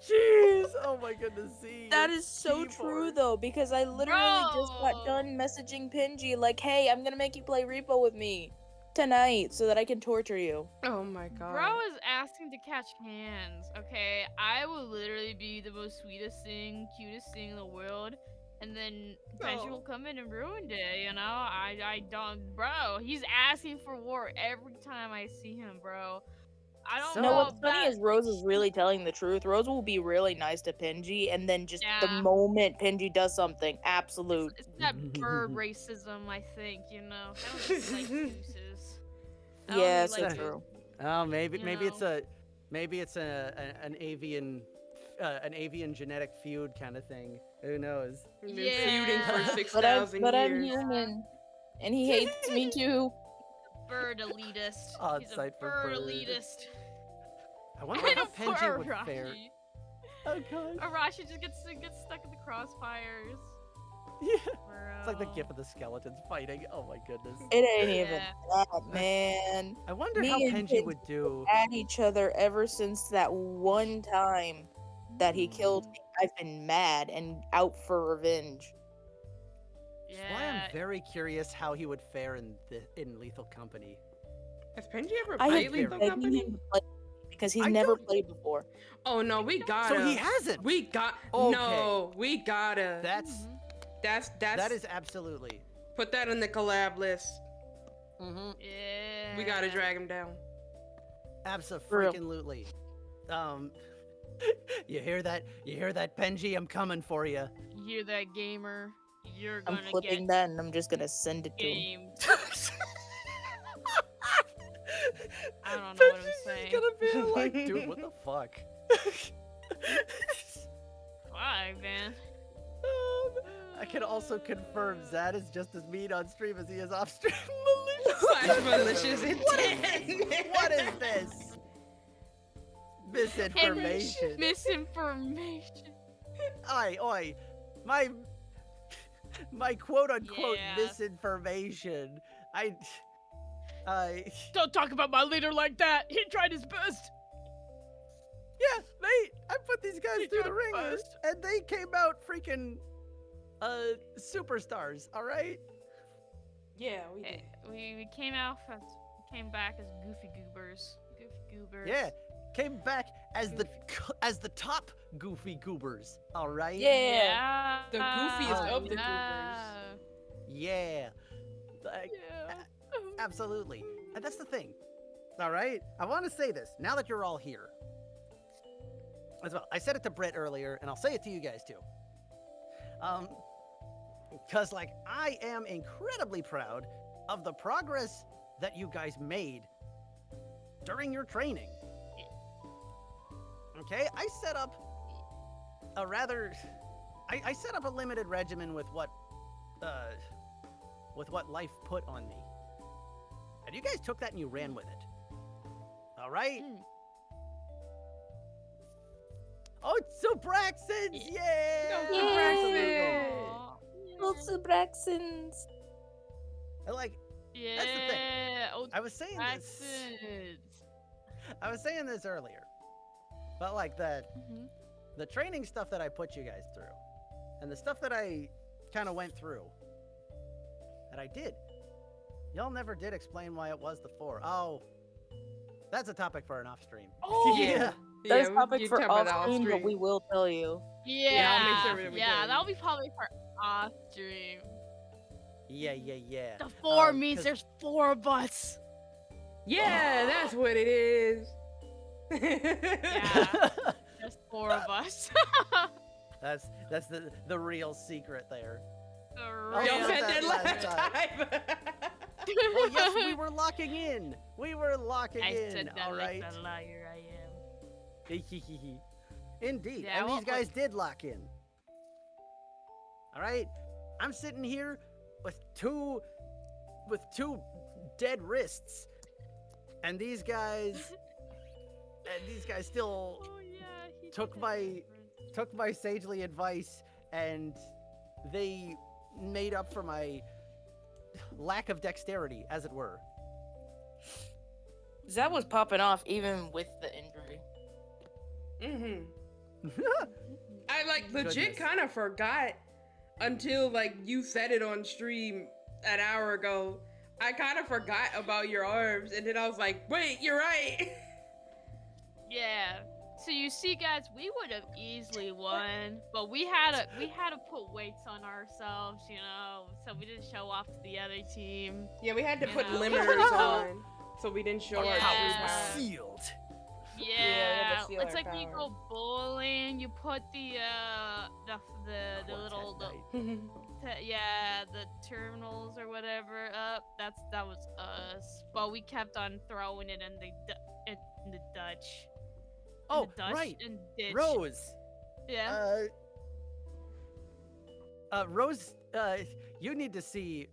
jeez. Oh my goodness. See. That is so true keyboard. though, because I literally just got Bro. done messaging Pinji like, "Hey, I'm gonna make you play Repo with me tonight so that I can torture you." Oh my god. Bro is asking to catch hands. Okay, I will literally be the most sweetest thing, cutest thing in the world, and then Benji will come in and ruin it. You know, I don't, bro. He's asking for war every time I see him, bro. I don't So- No, know. what's funny is Rose is really telling the truth. Rose will be really nice to Pinji, and then just the Yeah. moment Pinji does something, absolute. It's that bird racism, I think. You know, I don't just like gooses. I only Yeah, like so true. Oh, maybe You maybe it's know. an avian genetic feud kind of thing. Who knows? We've been feuding for Yeah. 6,000 But I'm years. human, and he hates me too. Bird elitist. On He's a site for bird bird. elitist. I wonder And how a Penji would Arashi. fare. Oh god. Arashi just gets stuck in the crossfires. Yeah. It's like the Bro. gif of the skeletons fighting. Oh my goodness. It ain't even Yeah. that, man. I wonder Me how and Penji Pinji would do. At each other ever since that one time that he killed me. I've been mad and out for revenge. That's why I'm Yeah. very curious how he would fare in Lethal Company. Has Penji ever I played have been Lethal begging Company? him to play because he's I never don't- played before. Oh no, we gotta. So he hasn't. We got. Okay. No, we gotta. That's That's that is absolutely. Put that on the collab list. Mm-hmm. Yeah. We gotta drag him down. Absolutely. You hear that? You hear that, Penji? I'm coming for you. You hear that, gamer? You're I'm gonna flipping get that and I'm just gonna send it to him. gamed. I don't know what I'm saying. Gonna be like, dude, what the fuck? Why, man? I can also confirm Zad is just as mean on stream as he is off stream. Malicious intent. What is this? Misinformation. Misinformation. Oi, my quote unquote Yeah. misinformation. I Don't talk about my leader like that. He tried his best. yeah, mate, I put these guys He through the tried ringer, best. and they came out freaking superstars. All right. Yeah, we Eh, did. we came back as goofy goobers. Goofy goobers. Yeah, came back as the top goofy goobers. All right. Yeah. The goofiest of the yeah. Yeah. Like, Yeah. absolutely. And that's the thing. All right? I want to say this now that you're all here. As well, I said it to Brett earlier, and I'll say it to you guys too. Because, like, I am incredibly proud of the progress that you guys made during your training. Okay, I set up a rather... I set up a limited regimen with what life put on me. And you guys took that and you ran with it. All right? Oh, it's so Braxton's! Yeah! Also Braxton's. Like, Yeah. that's the thing. Oh, I was saying this. Braxton's. I was saying this earlier. But like the training stuff that I put you guys through, and the stuff that I kind of went through, that I did. Y'all never did explain why it was the 4. Oh, that's a topic for an off stream. Oh, yeah. That's we topic can for talk about off that stream, but we will tell you. Yeah, I'll make sure that we yeah, can. that'll be probably for off stream. Yeah. The 4 means 'cause- there's 4 of us. Yeah, that's what it is. Yeah, there's 4 of us. that's the real secret there. The Y'all Y'all real- said said that that last last time. Oh yes, we were locking in. We were locking I in. said that All like right. the liar I am. Indeed, Yeah, and well, these guys did lock in. All right, I'm sitting here with two dead wrists, and these guys still Oh yeah, he took did my- that took my sagely advice, and they made up for my lack of dexterity, as it were. That was popping off even with the injury. I like legit Goodness. kind of forgot until like you said it on stream an hour ago. I kind of forgot about your arms, and then I was like, "Wait, you're right." Yeah. So you see, guys, we would have easily won, but we had to put weights on ourselves, you know, so we didn't show off to the other team. Yeah, we had to put Yeah. limiters on, so we didn't show Yeah. our Powers true were power. sealed. we Yeah, had to seal it's our like when you power. go bowling, you put the little the terminals or whatever up. That was us, but we kept on throwing it in the Dutch. Oh, the Dutch right. and ditch. Rose. Yeah. Rose, you need to see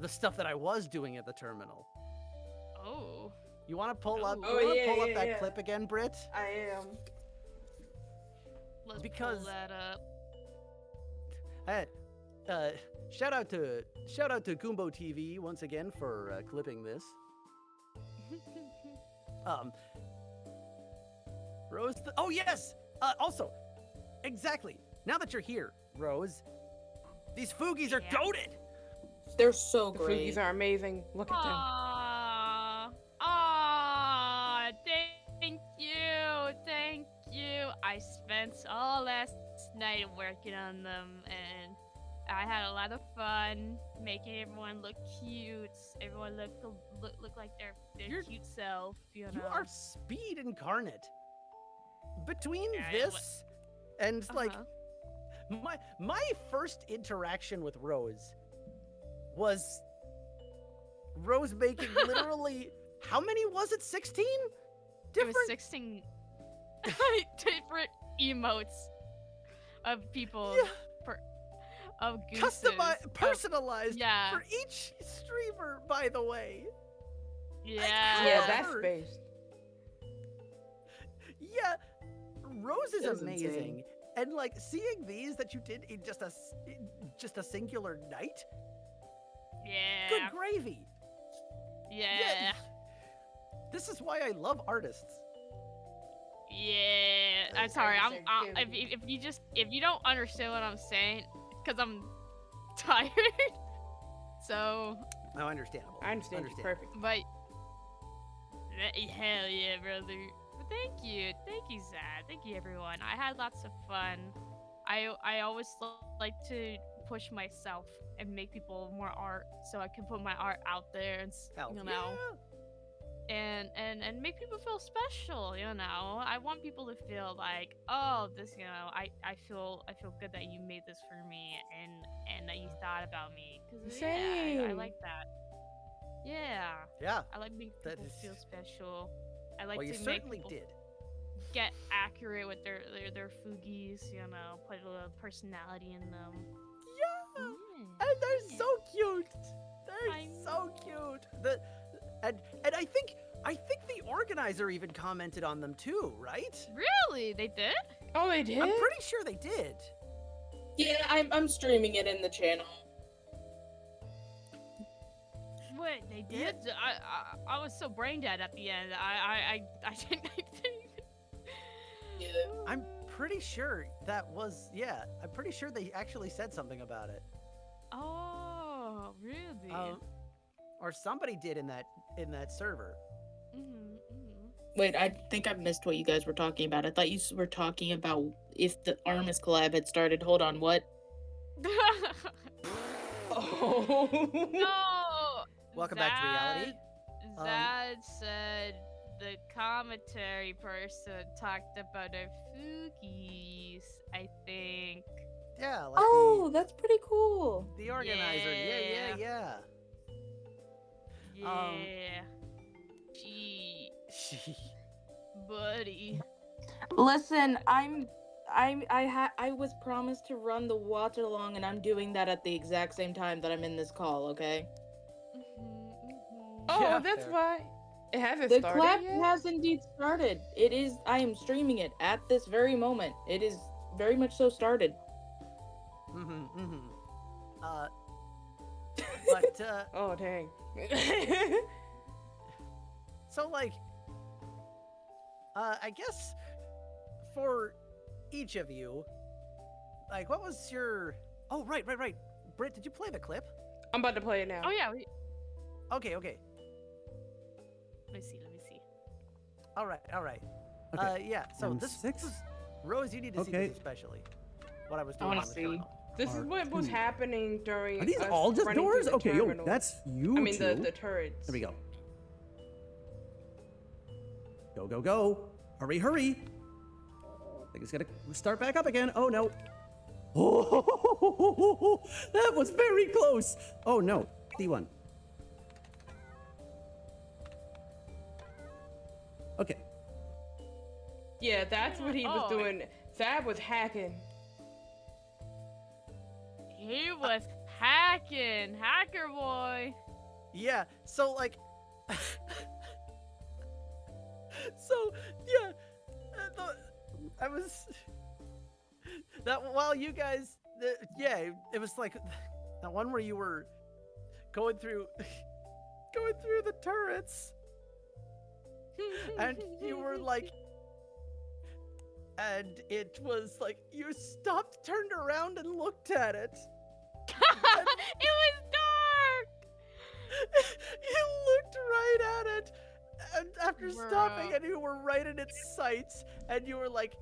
the stuff that I was doing at the terminal. Oh. You want to pull up? Oh, you wanna yeah, pull up yeah, that yeah. clip again, Britt? I am. Let's Because- pull that up. Shout out to Goombo TV once again for clipping this. Rose. Oh yes. Also, exactly. Now that you're here, Rose, these Foogies are Yeah. goated. They're so The great. Foogies are amazing. Look at them. Thank you. I spent all last night working on them, and I had a lot of fun making everyone look cute. Everyone look like their You're- cute self, you know. You are speed incarnate. Between Yeah, this and like Uh-huh. my first interaction with Rose was Rose making literally how many was it? 16? It Different. was 16 different emotes of people Yeah. of gooses. Customized, personalized yeah. for each streamer, by the way. Yeah. Yeah, that's However- based. Yeah, Rose is That was amazing, insane. and like seeing these that you did in just a singular night. Yeah. Good gravy. Yeah. This is why I love artists. Yeah. I'm That's sorry. like I'm the same if you don't understand what I'm saying, because I'm tired. So, No, understandable. I understand you perfect. but hell yeah, brother. But thank you, Zad. Thank you, everyone. I had lots of fun. I always like to push myself and make people more art, so I can put my art out there and Hell you know. and make people feel special. You know, I want people to feel like, oh, this, you know, I feel good that you made this for me and that you thought about me. Cause yeah, I Same. like that. Yeah, Yeah. I like making That people is- feel special. I like Well, you to make certainly people did. get accurate with their foogies. You know, put a little personality in them. Yeah. Yeah. And they're so cute. They're I so cute. And I think the organizer even commented on them too, right? Really, they did? Oh, they did? I'm pretty sure they did. Yeah, I'm streaming it in the channel. Wait, they did? I was so brain dead at the end. I didn't. Yeah. I'm pretty sure that was, yeah. I'm pretty sure they actually said something about it. Oh, really? Or somebody did in that server. Wait, I think I missed what you guys were talking about. I thought you were talking about if the Armus collab had started. Hold on, what? Oh. No. Welcome back to reality. Zad said the commentary person talked about our foogies, I think. Yeah, like Oh, that's pretty cool. the organizer. Yeah. Yeah. Um, Yeah. Gee, buddy. Listen, I was promised to run the watch along, and I'm doing that at the exact same time that I'm in this call. Okay. Oh, Yeah, that's fair. why. It hasn't The started clap yet? has indeed started. It is. I am streaming it at this very moment. It is very much so started. But Oh, dang. so like, I guess for each of you, like, what was your? Oh, right. Britt, did you play the clip? I'm about to play it now. Oh yeah. Okay. Let me see. All right. Okay. Yeah. So And this 6? was, Rose, you need to see Okay. this especially. What I was I doing wanna on the see. terminal. This is what was R2. happening during. Are these us all just running through doors? the Okay, yo, terminal. that's you I mean, two. the turrets. There we go. Go. Hurry. I think it's gonna start back up again. Oh, no. Oh, that was very close. Oh, no. D1. Okay. Yeah, that's what he was Oh. doing. Zab was hacking. He was hacking, hacker boy. Yeah. So like. So yeah, I was that while you guys, yeah, it was like that one where you were going through the turrets, and you were like, and it was like you stopped, turned around, and looked at it. It was dark. You looked right at it, and after stopping, Bruh. and you were right in its sights, and you were like,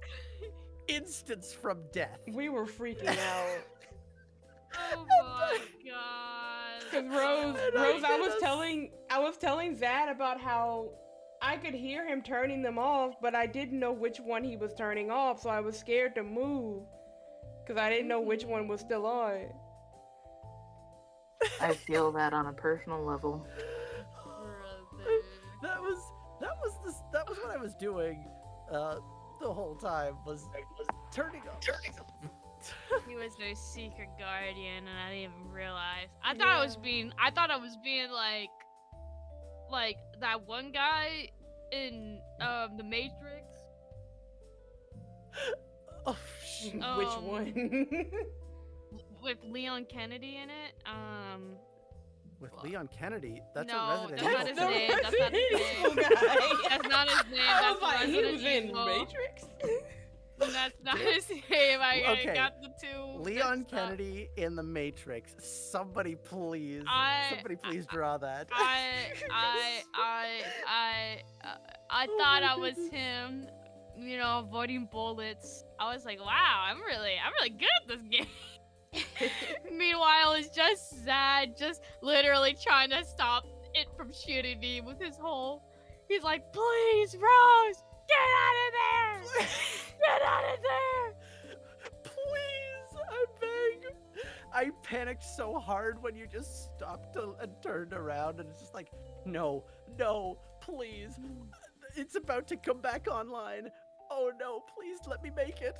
instance from death. We were freaking out. Oh my god. Cause Rose, And I did was telling Zad about how I could hear him turning them off, but I didn't know which one he was turning off, so I was scared to move, cause I didn't know which one was still on. I feel that on a personal level. That was what I was doing the whole time, was turning off. He was their secret guardian, and I didn't even realize. I thought I was being like that one guy in the Matrix. Oh, Which one? With Leon Kennedy in it. with Leon Kennedy, that's No, a Resident that's not Evil. his name. That's not his Resident name. Evil guy. That's not his name. I That's was like, he Resident was in Evil. Matrix. That's not his name. I Okay. got the two. Leon mixed up. Kennedy in the Matrix. Somebody please draw that. I thought I was him, you know, avoiding bullets. I was like, wow, I'm really good at this game. Meanwhile, it's just Zad, just literally trying to stop it from shooting me with his whole He's like, please, Rose, get out of there! Get out of there! Please, I beg. I panicked so hard when you just stopped and turned around, and it's just like, no, please. It's about to come back online. Oh no, please let me make it.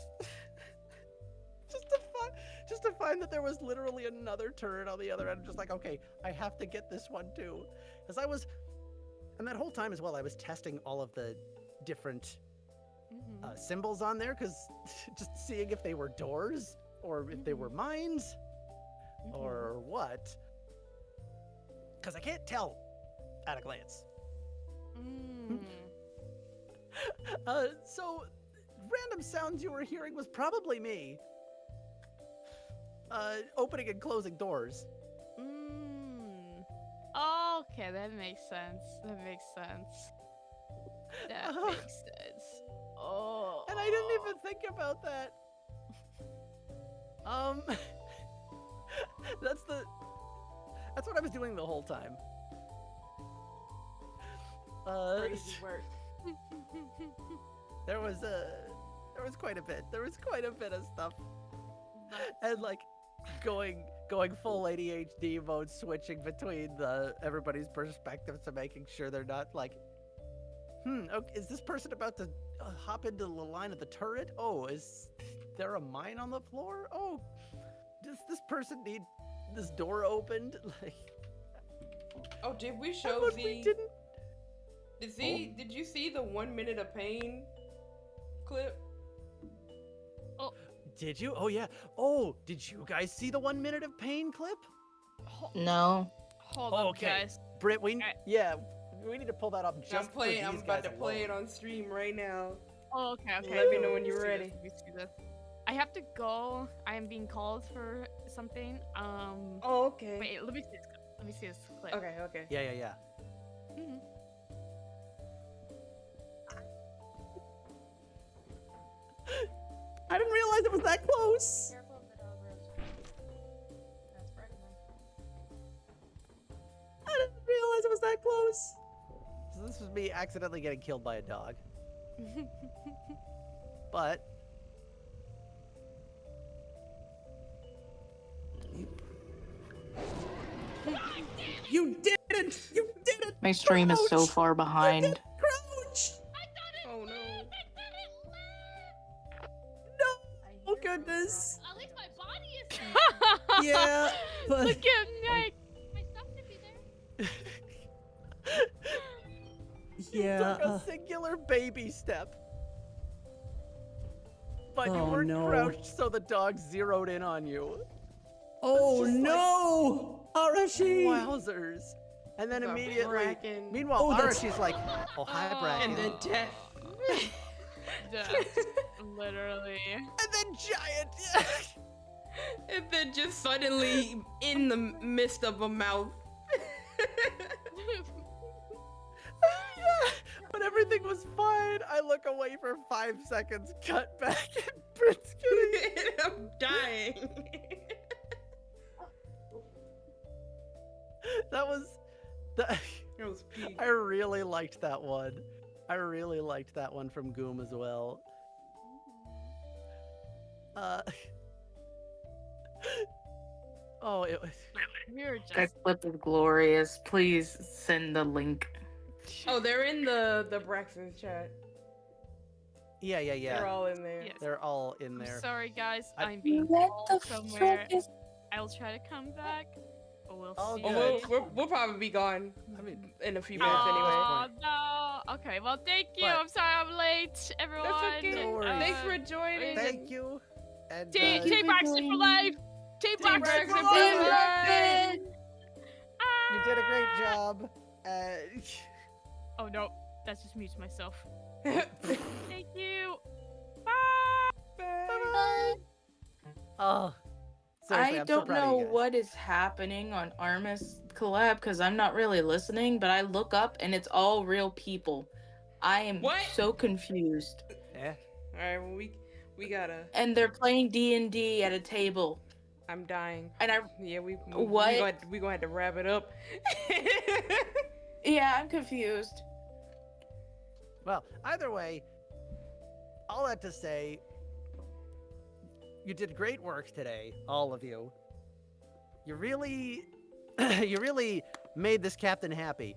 just to find that there was literally another turret on the other end. Just like, okay, I have to get this one too. And that whole time as well, I was testing all of the different symbols on there, because just seeing if they were doors or if they were mines or what. Because I can't tell at a glance. So random sounds you were hearing was probably me. Opening and closing doors. Okay, that makes sense. That makes sense. Oh. And I didn't even think about that. That's what I was doing the whole time. Crazy work. There was quite a bit. There was quite a bit of stuff. And like going full ADHD mode, switching between everybody's perspectives to making sure they're not like, okay, is this person about to hop into the line of the turret? Oh, is there a mine on the floor? Oh, does this person need this door opened? Like, oh, did we show but we didn't. Did you see the 1 minute of pain clip? Did you? Oh yeah. Oh, did you guys see the 1 minute of pain clip? No. Hold up, guys. Britt, we need to pull that up just I'm playing. for I'm these about guys to play it alone. on stream right now. Oh, okay. Let me know when you're ready. Let me see this. I have to go. I am being called for something. Oh, okay. Wait, let me see this. Let me see this clip. Okay. Yeah. I didn't realize it was that close. Careful of the dog, Rose. That's pregnant. I didn't realize it was that close. So this was me accidentally getting killed by a dog. But You did it! You did it! My stream is so Crouch! far behind. Crouch! Oh no. No! Oh goodness! At least my body is there. Yeah, but Look at Nick. My stuff should be there. yeah. took a singular baby step. But you Oh, weren't no. crouched, so the dog zeroed in on you. Oh just like- no! Arashi! Wowzers. And then The immediately, Bracken. meanwhile, Oh, that's- Arashi's like, oh, hi, Bracken. And then death. Death. Literally. And then Giant. And then just suddenly in the midst of a mouth. Yeah, but everything was fine. I look away for 5 seconds, cut back, and Britt's getting I'm dying. That was It was peak. I really liked that one. I really liked that one from Goom as well. Oh, it was. We're just. That clip is glorious. Please send the link. Oh, they're in the Braxton chat. Yeah. They're all in there. Yes. They're all in I'm there. sorry, guys. I- I'm being What called the somewhere. frick is? I'll try to come back. But we'll Oh, see. good. We'll probably be gone. I mean, in a few minutes anyway. Oh no. Okay. Well, thank you. But- I'm sorry I'm late, everyone. That's okay. No worries. Thanks for joining. thank you. And Team Braxton for life. Team Braxton Braxton for for life. life. you did a great job. Oh no, that's just me to myself. Thank you. Bye. Bye. Oh, seriously, I I'm so don't proud of know you guys. what is happening on Armis collab because I'm not really listening, but I look up and it's all real people. I am What? so confused. Yeah. All right, well we gotta. And they're playing D&D at a table. I'm dying. And I Yeah, we What? we gonna have to wrap it up. yeah, I'm confused. Well, either way, all that to say, you did great work today, all of you. You really, you really made this captain happy.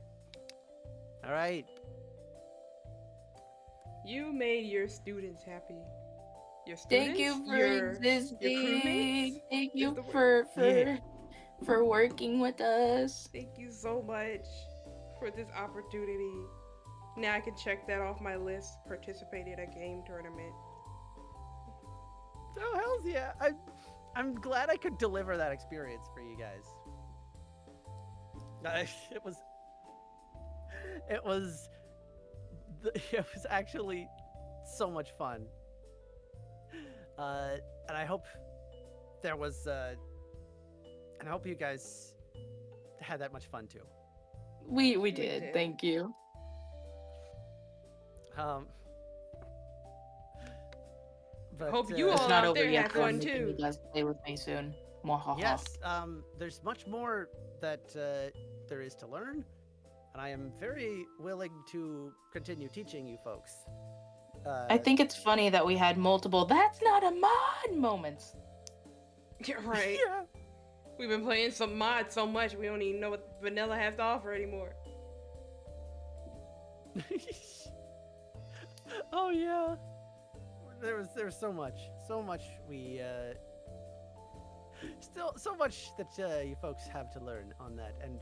All right. You made your students happy. Your students? Thank you for your existing. crewmates? Thank Is you the word. for Yeah. working with us. Thank you so much for this opportunity. Now I can check that off my list. Participate in a game tournament. Oh, hells yeah. I'm glad I could deliver that experience for you guys. It was actually so much fun. And I hope there was, and I hope you guys had that much fun too. We did. did. Thank you. But, Hope you It's all not out over there yet. had though. fun I'm making too. you guys play with me soon. Mwahaha. Yes, there's much more that there is to learn, and I am very willing to continue teaching you folks. I think it's funny that we had multiple "that's not a mod" moments. Yeah, right. Yeah. We've been playing some mods so much we don't even know what vanilla has to offer anymore. Oh yeah. There was so much we still so much that you folks have to learn on that, and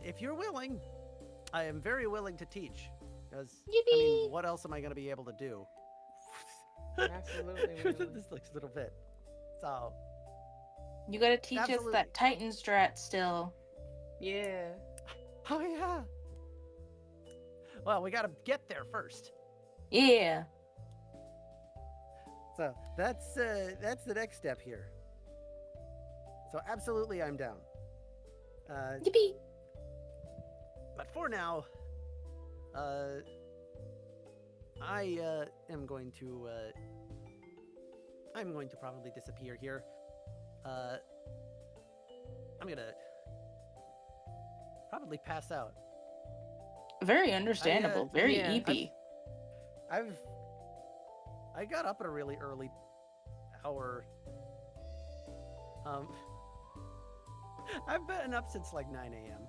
if you're willing, I am very willing to teach. Because I mean, what else am I going to be able to do? Absolutely. With this little bit. So You gotta teach Absolutely. us that Titan strat still. Yeah. oh yeah. Well, we got to get there first. Yeah. So that's the next step here. So absolutely, I'm down. Yippee. But for now, I am going to probably disappear here. I'm gonna probably pass out. Very understandable. Very yeah, eepy. I got up at a really early hour. I've been up since like 9 a.m.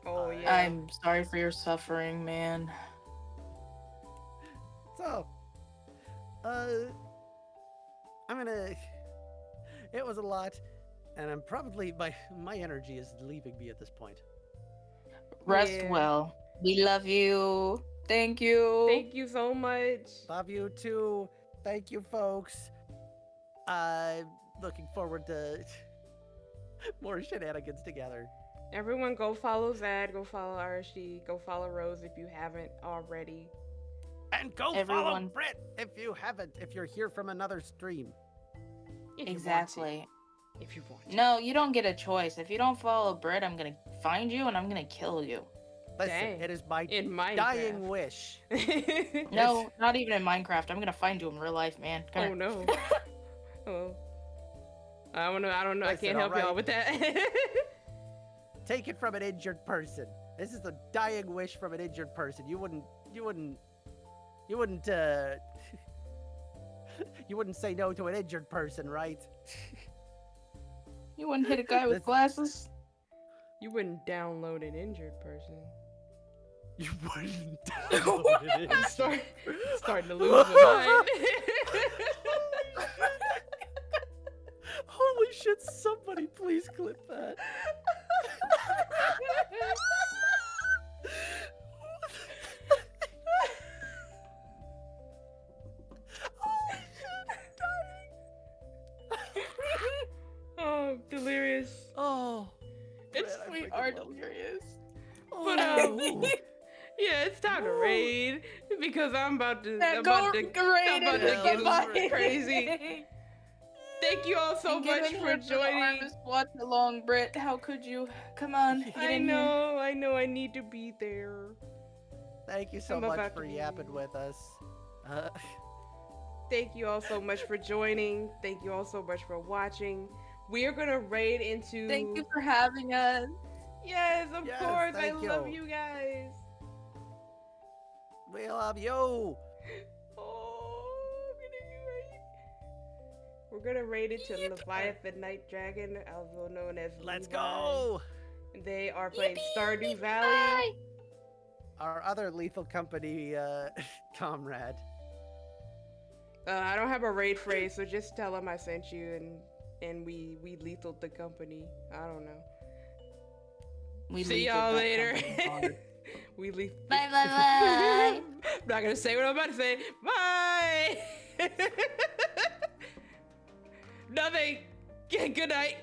Oh yeah. I'm sorry for your suffering, man. So, I'm gonna. It was a lot, and I'm probably my energy is leaving me at this point. Rest Yeah. well. We love you. Thank you. Thank you so much. Love you too. Thank you, folks. I'm looking forward to more shenanigans together. Everyone go follow Zad, go follow RSG, go follow Rose if you haven't already. And go follow Everyone- Brett if you haven't. If you're here from another stream. If you want Exactly. to. If you want to. No, you don't get a choice. If you don't follow Britt, I'm gonna find you and I'm gonna kill you. Listen, Dang. it is my In Minecraft. dying wish. No, not even in Minecraft. I'm gonna find you in real life, man. Come Oh here. no. Oh. I don't know. I Listen, can't help y'all alright. with that. Take it from an injured person. This is a dying wish from an injured person. You wouldn't you wouldn't say no to an injured person, right? You wouldn't hit a guy with This- glasses? You wouldn't download an injured person. You wouldn't. I'm starting to lose my mind. Holy shit, somebody please clip that. Oh, delirious. Oh. It's Brett, I We freaking are love you. delirious. But yeah, it's time to raid because I'm about to Go about to it. get Bye. crazy. Thank you all so And get much in for here the joining. armist watch along, Britt. How could you? Come on, get I in here. know, I need to be there. Thank you so I'm much about for to yapping leave. with us. Thank you all so much for joining. Thank you all so much for watching. We are gonna raid into. Thank you for having us. Yes, of Yes, course. I thank love you. you guys. We love you. Oh, we're gonna rate it to Leviathan Night Dragon, also known as Let's Levi. go. They are playing Yippee, Stardew Levi! Valley. Our other Lethal Company comrade. I don't have a raid phrase, so just tell them I sent you, and we lethaled the company. I don't know. We See lethaled y'all that later. company hard. We leave. Bye, bye, bye. I'm not gonna say what I'm about to say. Bye. Nothing. Good night.